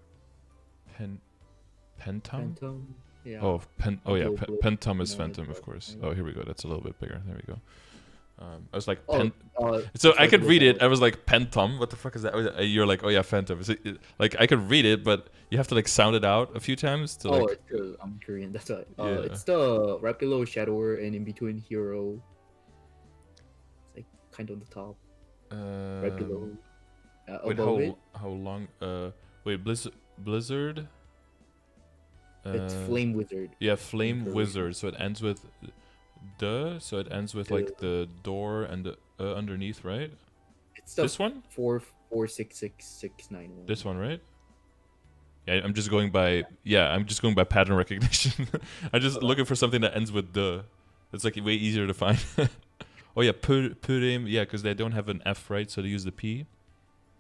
Pentum? Phantom. Yeah. Oh, Pentum is No, Phantom, it's of course. yeah. Oh, here we go. That's a little bit bigger. There we go. I was like, It's so I like could the read it. sound. I was like, Pentum. What the fuck is that? You're like, oh yeah, Phantom. So, like, I could read it, but you have to like sound it out a few times to like. it's true. I'm Korean. That's why. Yeah. It's the right below Shadower and in between Hero. It's like kind of on the top. Right below. Wait, Above it, how long? Wait, Blizzard. it's Flame Wizard. Yeah, Flame Korean. Wizard. So it ends with so it ends with like the door and the underneath, right? It's the This one? 4466691. This one, right? Yeah, I'm just going by pattern recognition. I'm just looking for something that ends with the. It's like way easier to find. Oh yeah, Purim. Yeah, because they don't have an F, right? So they use the P.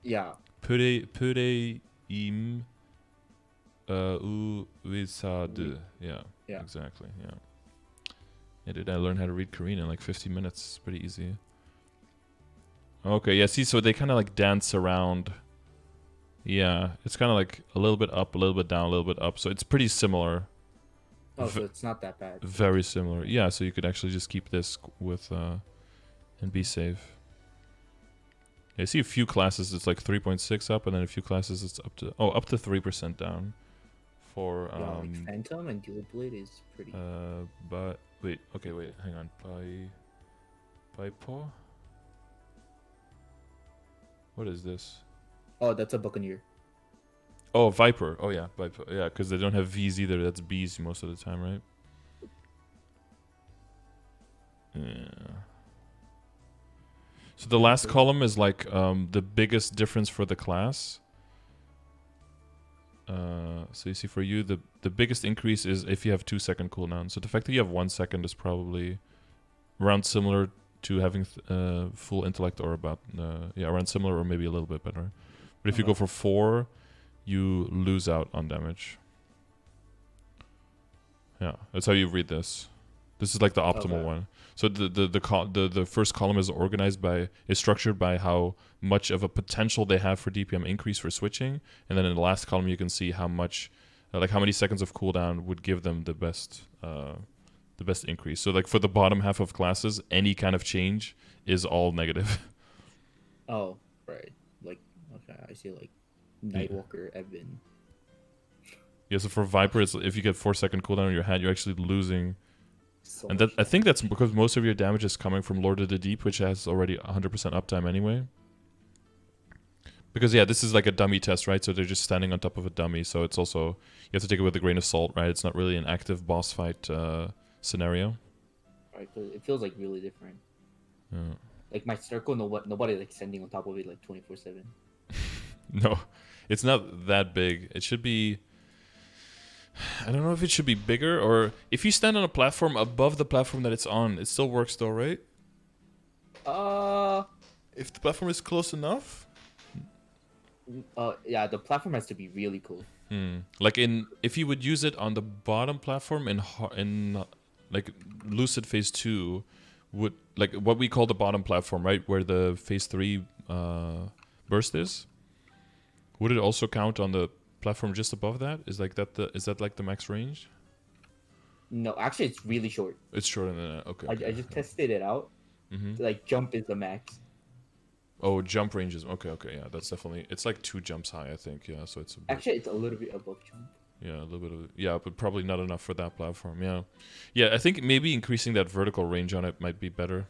Yeah. Purim. Uwisad. Yeah. Exactly. Yeah. Yeah, dude, I learned how to read Korean in like 15 minutes. It's pretty easy. Okay, yeah, see, so they kind of like dance around Yeah, it's kind of like a little bit up, a little bit down, a little bit up. So it's pretty similar. Oh, so it's not that bad. Very similar. Yeah, so you could actually just keep this with and be safe. Yeah, I see a few classes it's like 3.6 up, and then a few classes it's up to 3% down. For Yeah, like Phantom and Dual Blade is pretty. But wait, okay, wait, hang on. By paw. What is this? Oh, that's a Buccaneer. Oh, Viper. Oh yeah, Viper. Yeah, because they don't have V's either. That's B's most of the time, right? Yeah. So the last column is like the biggest difference for the class. So you see for you, the biggest increase is if you have 2-second cooldown. So the fact that you have 1 second is probably around similar to having full intellect, or about around similar or maybe a little bit better. But if you go for 4, you lose out on damage. Yeah, that's how you read this. This is like the optimal one. So the first column is structured by how much of a potential they have for DPM increase for switching, and then in the last column you can see how much, like how many seconds of cooldown would give them the best increase. So like for the bottom half of classes, any kind of change is all negative. Oh, right. Like, okay, I see. Like Nightwalker, Evan. Yeah, so for Viper, it's if you get 4-second cooldown on your hat, you're actually losing. So And that, I think that's because most of your damage is coming from Lord of the Deep, which has already 100% uptime anyway. Because, yeah, this is like a dummy test, right? So they're just standing on top of a dummy. So it's also, you have to take it with a grain of salt, right? It's not really an active boss fight scenario. Right, because it feels like really different. Yeah. Like my circle, nobody like standing on top of it like 24/7. No, it's not that big. It should be... I don't know if it should be bigger, or if you stand on a platform above the platform that it's on, it still works though, right? If the platform is close enough? Yeah, the platform has to be really cool. Like if you would use it on the bottom platform in like Lucid Phase 2, would like what we call the bottom platform, right? Where the Phase 3 burst is? Would it also count on the platform just above that? Is like that is that like the max range? No, actually, it's really short. It's shorter than that. Okay. I just tested it out. Like jump is the max. Oh, jump ranges. Okay, yeah, that's definitely. It's like 2 jumps high, I think. Yeah, so it's actually it's a little bit above jump. Yeah, a little bit of but probably not enough for that platform. Yeah. I think maybe increasing that vertical range on it might be better.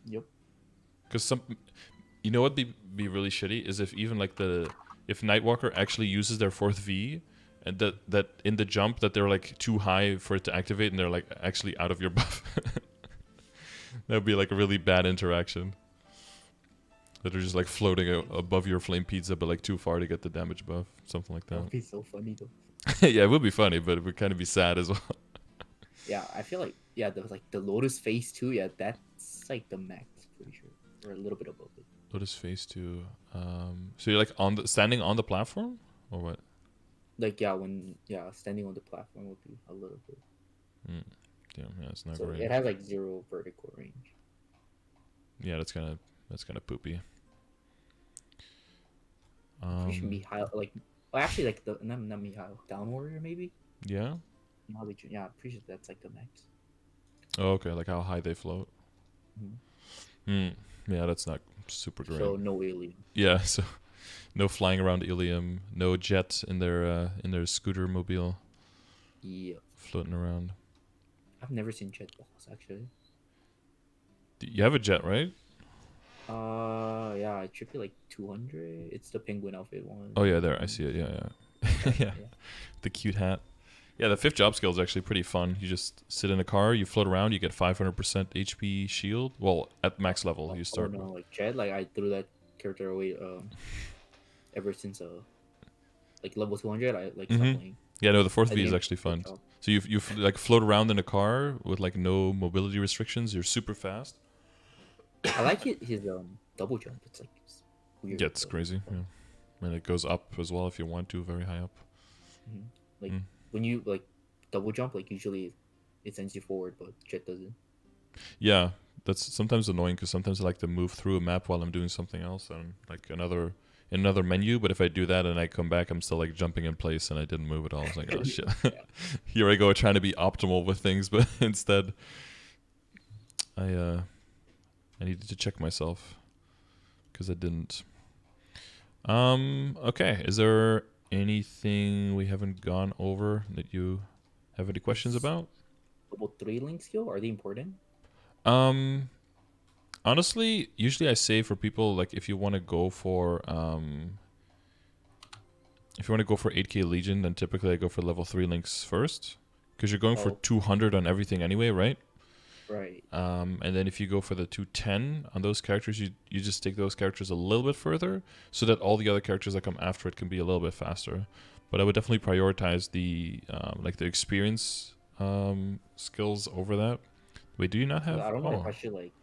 Yep. Because you know what'd be really shitty is if even like if Nightwalker actually uses their 4th V, and that in the jump that they're like too high for it to activate, and they're like actually out of your buff. That would be like a really bad interaction. That are just like floating above your flame pizza, but like too far to get the damage buff, something like that. That'd be so funny though. Yeah, it would be funny, but it would kind of be sad as well. Yeah, I feel like the Lotus Phase 2. Yeah, that's like the max, pretty sure, or a little bit above it. Lotus Phase 2. So you're like standing on the platform, or what? Like standing on the platform would be a little bit. Yeah, it's not so great. It has like 0 vertical range. Yeah, that's kind of poopy. Should be high, like actually like the not Mihail, Down Warrior maybe. Yeah. Yeah, I'm pretty sure that's like the max. Oh, okay, like how high they float. Yeah, that's not super great. So no alien. Yeah, so no flying around Ilium, no jet in their scooter mobile. Yeah. Floating around. I've never seen jet balls actually. You have a jet, right? Yeah, it should be like 200. It's the penguin outfit one. Oh yeah, there, I see it. Yeah. Yeah. The cute hat. Yeah, the 5th job skill is actually pretty fun. You just sit in a car, you float around, you get 500% HP shield. Well, at max level, you start. Oh no, like jet, like I threw that character away. Ever since like level 200, I like stopped playing. Yeah, no, the 4th V is actually fun. So you like float around in a car with like no mobility restrictions. You're super fast. I like his double jump. It's like weird. Yeah, it's crazy. Yeah, and it goes up as well if you want to, very high up. Like when you like double jump, like usually it sends you forward, but jet doesn't. Yeah, that's sometimes annoying because sometimes I like to move through a map while I'm doing something else, and like in in another menu, but if I do that and I come back, I'm still like jumping in place and I didn't move at all. I was like, oh shit. Yeah. Here I go trying to be optimal with things, but instead I needed to check myself because I didn't. Okay, is there anything we haven't gone over that you have any questions about? Level 3 link skill, are they important? Honestly, usually I say for people, like, if you want to go for 8K Legion, then typically I go for level 3 links first, because you're going for 200 on everything anyway, right? Right. And then if you go for the 210 on those characters, you just take those characters a little bit further, so that all the other characters that come after it can be a little bit faster. But I would definitely prioritize the like the experience skills over that. Wait, do you not have? I don't know if I should like.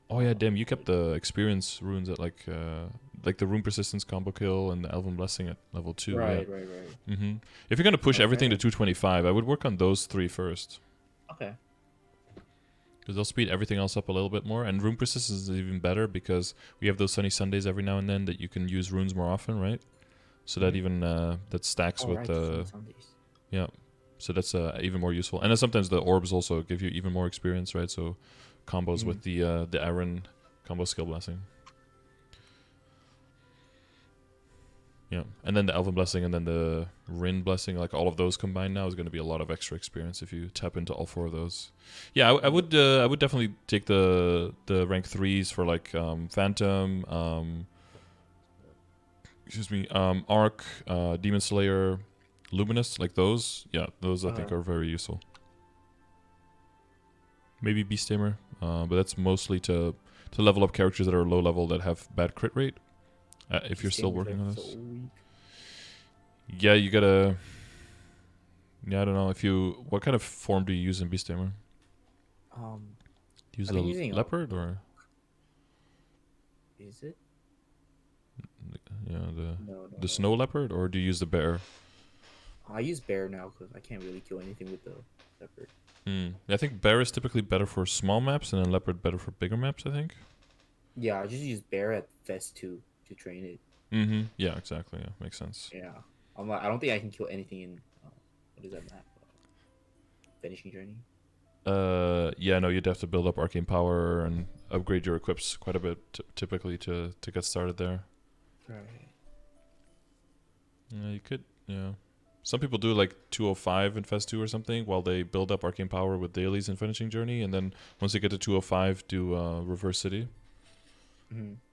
Oh yeah, damn! You kept the experience runes at like the rune persistence combo kill and the elven blessing at level 2. Right, yeah. right, right. If you're gonna push everything to fair. 225, I would work on those 3 first, Okay. because they'll speed everything else up a little bit more. And rune persistence is even better because we have those sunny Sundays every now and then that you can use runes more often, right? So that even that stacks with right, Sundays. yeah. So that's even more useful. And then sometimes the orbs also give you even more experience, right? So combos with the Aaron combo skill blessing. Yeah, and then the Elven blessing and then the Rin blessing, like all of those combined now is going to be a lot of extra experience if you tap into all 4 of those. Yeah, I would definitely take the rank 3s for like Phantom, excuse me, Arc, Demon Slayer, Luminous, like those. Yeah, those I think are very useful. Maybe Beast Tamer, but that's mostly to level up characters that are low level that have bad crit rate. If you're still working on this. Yeah, you gotta. Yeah, I don't know if you. What kind of form do you use in Beast Tamer? Do you use the leopard or? Is it? Yeah, the snow leopard, or do you use the bear? I use bear now because I can't really kill anything with the leopard. I think bear is typically better for small maps, and then leopard better for bigger maps, I think. Yeah, I just use bear at Fest 2 to train it. Yeah, exactly. Yeah, makes sense. Yeah, I don't think I can kill anything in what is that map? Finishing Journey. Yeah, no, you'd have to build up arcane power and upgrade your equips quite a bit typically to get started there. Right. Yeah, you could. Yeah. Some people do like 205 in Fest 2 or something while they build up arcane power with dailies in Finishing Journey, and then once they get to 205, do Reverse City.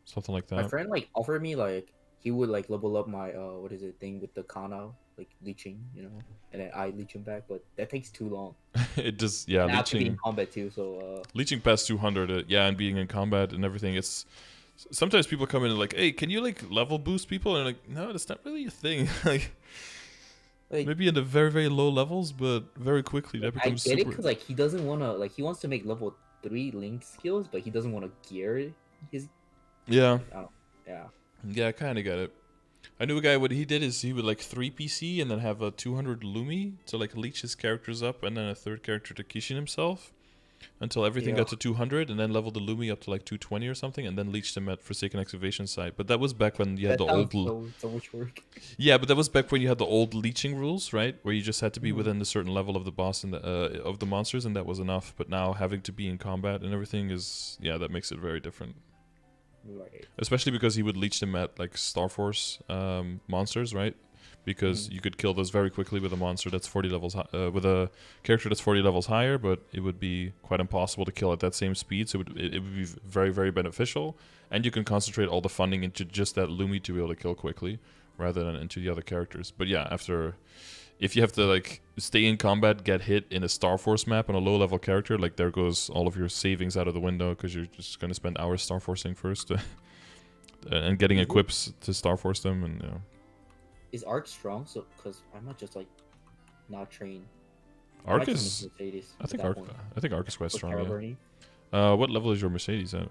Something like that. My friend like offered me like he would like level up my what is it thing with the Kana like leeching, you know, and then I leech him back, but that takes too long. It does, yeah. And I have to be in combat too, so leeching past 200, yeah, and being in combat and everything. It's sometimes people come in and like, hey, can you like level boost people? And I'm like, no, that's not really a thing. like maybe in the very very low levels, but very quickly that becomes. I get it because like he doesn't want to like he wants to make level 3 link skills, but he doesn't want to gear his. Yeah. Yeah. Yeah, I kind of get it. I knew a guy. What he did is he would like 3 PC and then have a 200 Lumi to like leech his characters up, and then a third character to Kishin himself until everything got to 200, and then leveled the Lumi up to like 220 or something, and then leeched him at Forsaken Excavation site. But that was back when you had the old. So much work. Yeah, but that was back when you had the old leeching rules, right? Where you just had to be within a certain level of the boss and of the monsters, and that was enough. But now having to be in combat and everything is, yeah, that makes it very different. Right. Especially because he would leech them at like Star Force monsters, right? Because you could kill those very quickly with a monster that's 40 levels with a character that's 40 levels higher, but it would be quite impossible to kill at that same speed. So it would be very very beneficial, and you can concentrate all the funding into just that Lumi to be able to kill quickly, rather than into the other characters. But yeah, if you have to like stay in combat, get hit in a Star Force map on a low level character, like there goes all of your savings out of the window because you're just gonna spend hours Star Forcing first, and getting equips to Star Force them, and Is Arc strong? So because I might just like not train. Arc is. I think Arc is quite strong. Yeah. What level is your Mercedes at?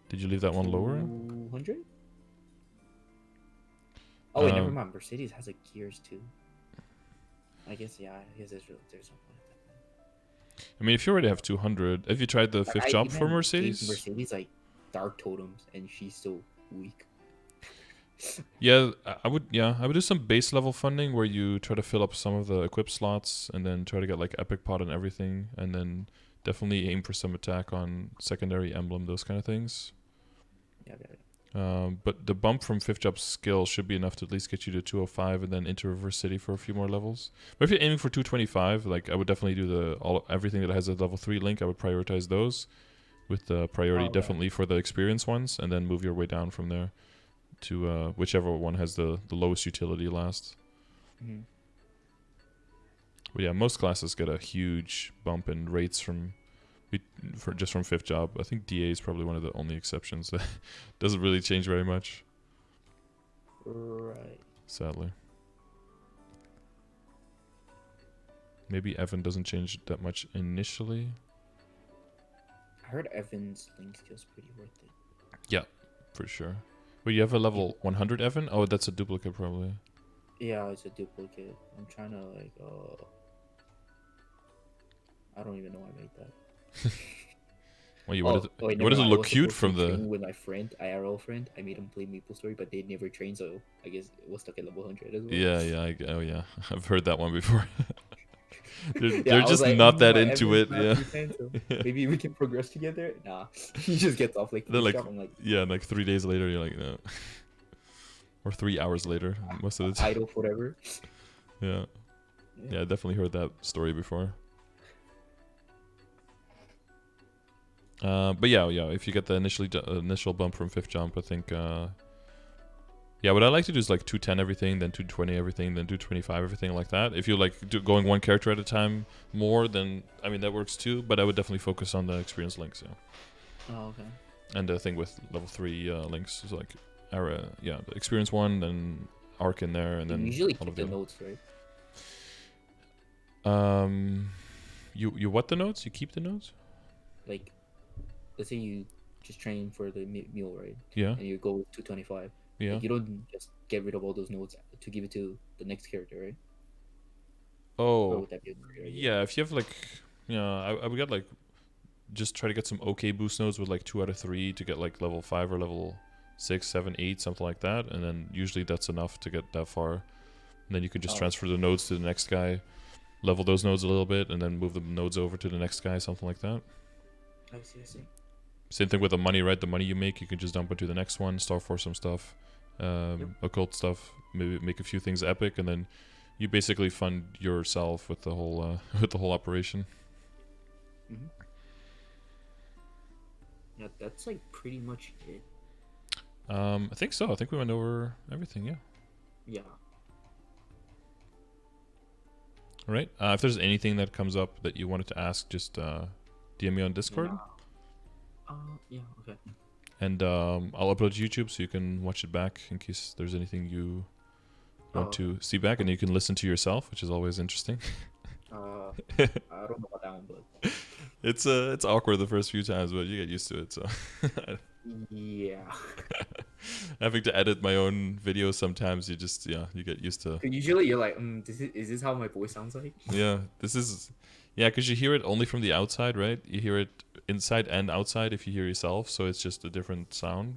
Did you leave that one lower? 200. Oh wait, never mind. Mercedes has like gears too. I guess there's something like that. I mean, if you already have 200, have you tried the 5th job for Mercedes? Mercedes like dark totems, and she still week. Yeah, I would do some base level funding where you try to fill up some of the equip slots and then try to get like epic pot and everything, and then definitely aim for some attack on secondary emblem, those kind of things. Yeah. But the bump from 5th job skill should be enough to at least get you to 205 and then into Reverse City for a few more levels. But if you're aiming for 225, like I would definitely do everything that has a level 3 link. I would prioritize those with the priority definitely for the experience ones, and then move your way down from there to whichever one has the lowest utility last. Mm-hmm. But yeah, most classes get a huge bump in rates from 5th job. I think DA is probably one of the only exceptions that doesn't really change very much. Right. Sadly. Maybe Evan doesn't change that much initially. I heard Evan's link skill's pretty worth it. Yeah, for sure. Well, you have a level 100 Evan? Oh, that's a duplicate probably. Yeah, it's a duplicate. I'm trying to like I don't even know why I made that. Well, you wanted to look cute from the... With my friend, IRL friend, I made him play Maple Story, but they never trained, so I guess it was stuck at level 100 as well. Yeah. I've heard that one before. they're just like, not that into it. Yeah. So maybe we can progress together. Nah, he just gets off like. They're like, I'm like, yeah, like 3 days later, you're like, no. Or 3 hours later, most of the time. Idle forever. Yeah, I definitely heard that story before. But yeah, if you get the initial bump from 5th jump, I think, yeah, what I like to do is like 210 everything, then 220 everything, then 225 everything, like that. If you like going one character at a time more, then, I mean, that works too, but I would definitely focus on the experience links, yeah. Oh, okay. And the thing with level 3 links is like, the experience 1, then arc in there, and then usually keep the notes, right? You what the notes? You keep the notes? Like, let's say you just train for the mule, right? Yeah. And you go with 225. Yeah. Like, you don't just get rid of all those notes to give it to the next character, right? Oh. Or would that be yeah, if you have like, I would get like, just try to get some okay boost nodes with like 2 out of 3 to get like level 5 or level 6, 7, 8, something like that, and then usually that's enough to get that far. And then you can just transfer the nodes to the next guy, level those nodes a little bit, and then move the nodes over to the next guy, something like that. I see. Same thing with the money, right? The money you make, you can just dump into the next one, star for some stuff, occult stuff, maybe make a few things epic, and then you basically fund yourself with the whole operation. Mm-hmm. Yeah, that's like pretty much it. I think so. I think we went over everything. Yeah. Yeah. All right. If there's anything that comes up that you wanted to ask, just DM me on Discord. Yeah. Okay. And I'll upload to YouTube so you can watch it back in case there's anything you want to see back, and you can listen to yourself, which is always interesting. I don't know about that one, but it's awkward the first few times, but you get used to it. So yeah. Having to edit my own videos sometimes, you get used to. Usually you're like, is this how my voice sounds like? Yeah, because you hear it only from the outside, right? You hear it inside and outside if you hear yourself, so it's just a different sound.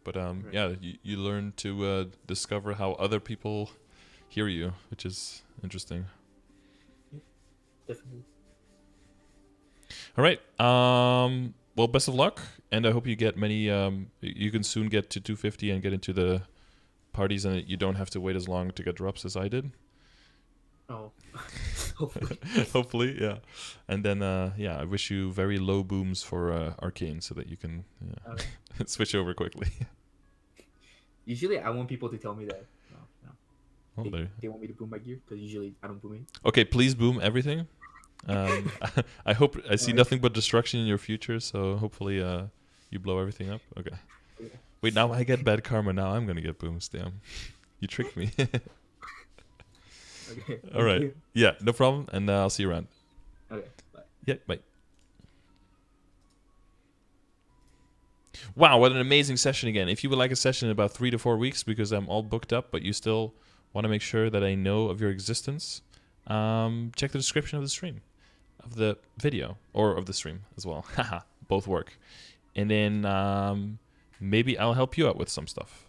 But right. Yeah, you learn to discover how other people hear you, which is interesting. Yeah, definitely. All right. Well, best of luck, and I hope you get many. You can soon get to 250 and get into the parties, and you don't have to wait as long to get drops as I did. Oh, hopefully. Hopefully, yeah. And then, I wish you very low booms for Arcane so that you can switch over quickly. Usually, I want people to tell me that. No. Oh, they want me to boom my gear because usually I don't boom it. Okay, please boom everything. I hope I see nothing but destruction in your future, so hopefully you blow everything up. Okay. Yeah. Wait, now I get bad karma. Now I'm gonna get booms. Damn, you tricked me. Okay. All right. Yeah, no problem, and I'll see you around. Okay. Bye. Yeah. Bye. Wow, what an amazing session again. If you would like a session in about 3 to 4 weeks, because I'm all booked up, but you still want to make sure that I know of your existence, check the description of the stream, of the video, or of the stream as well. Haha, both work. And then maybe I'll help you out with some stuff.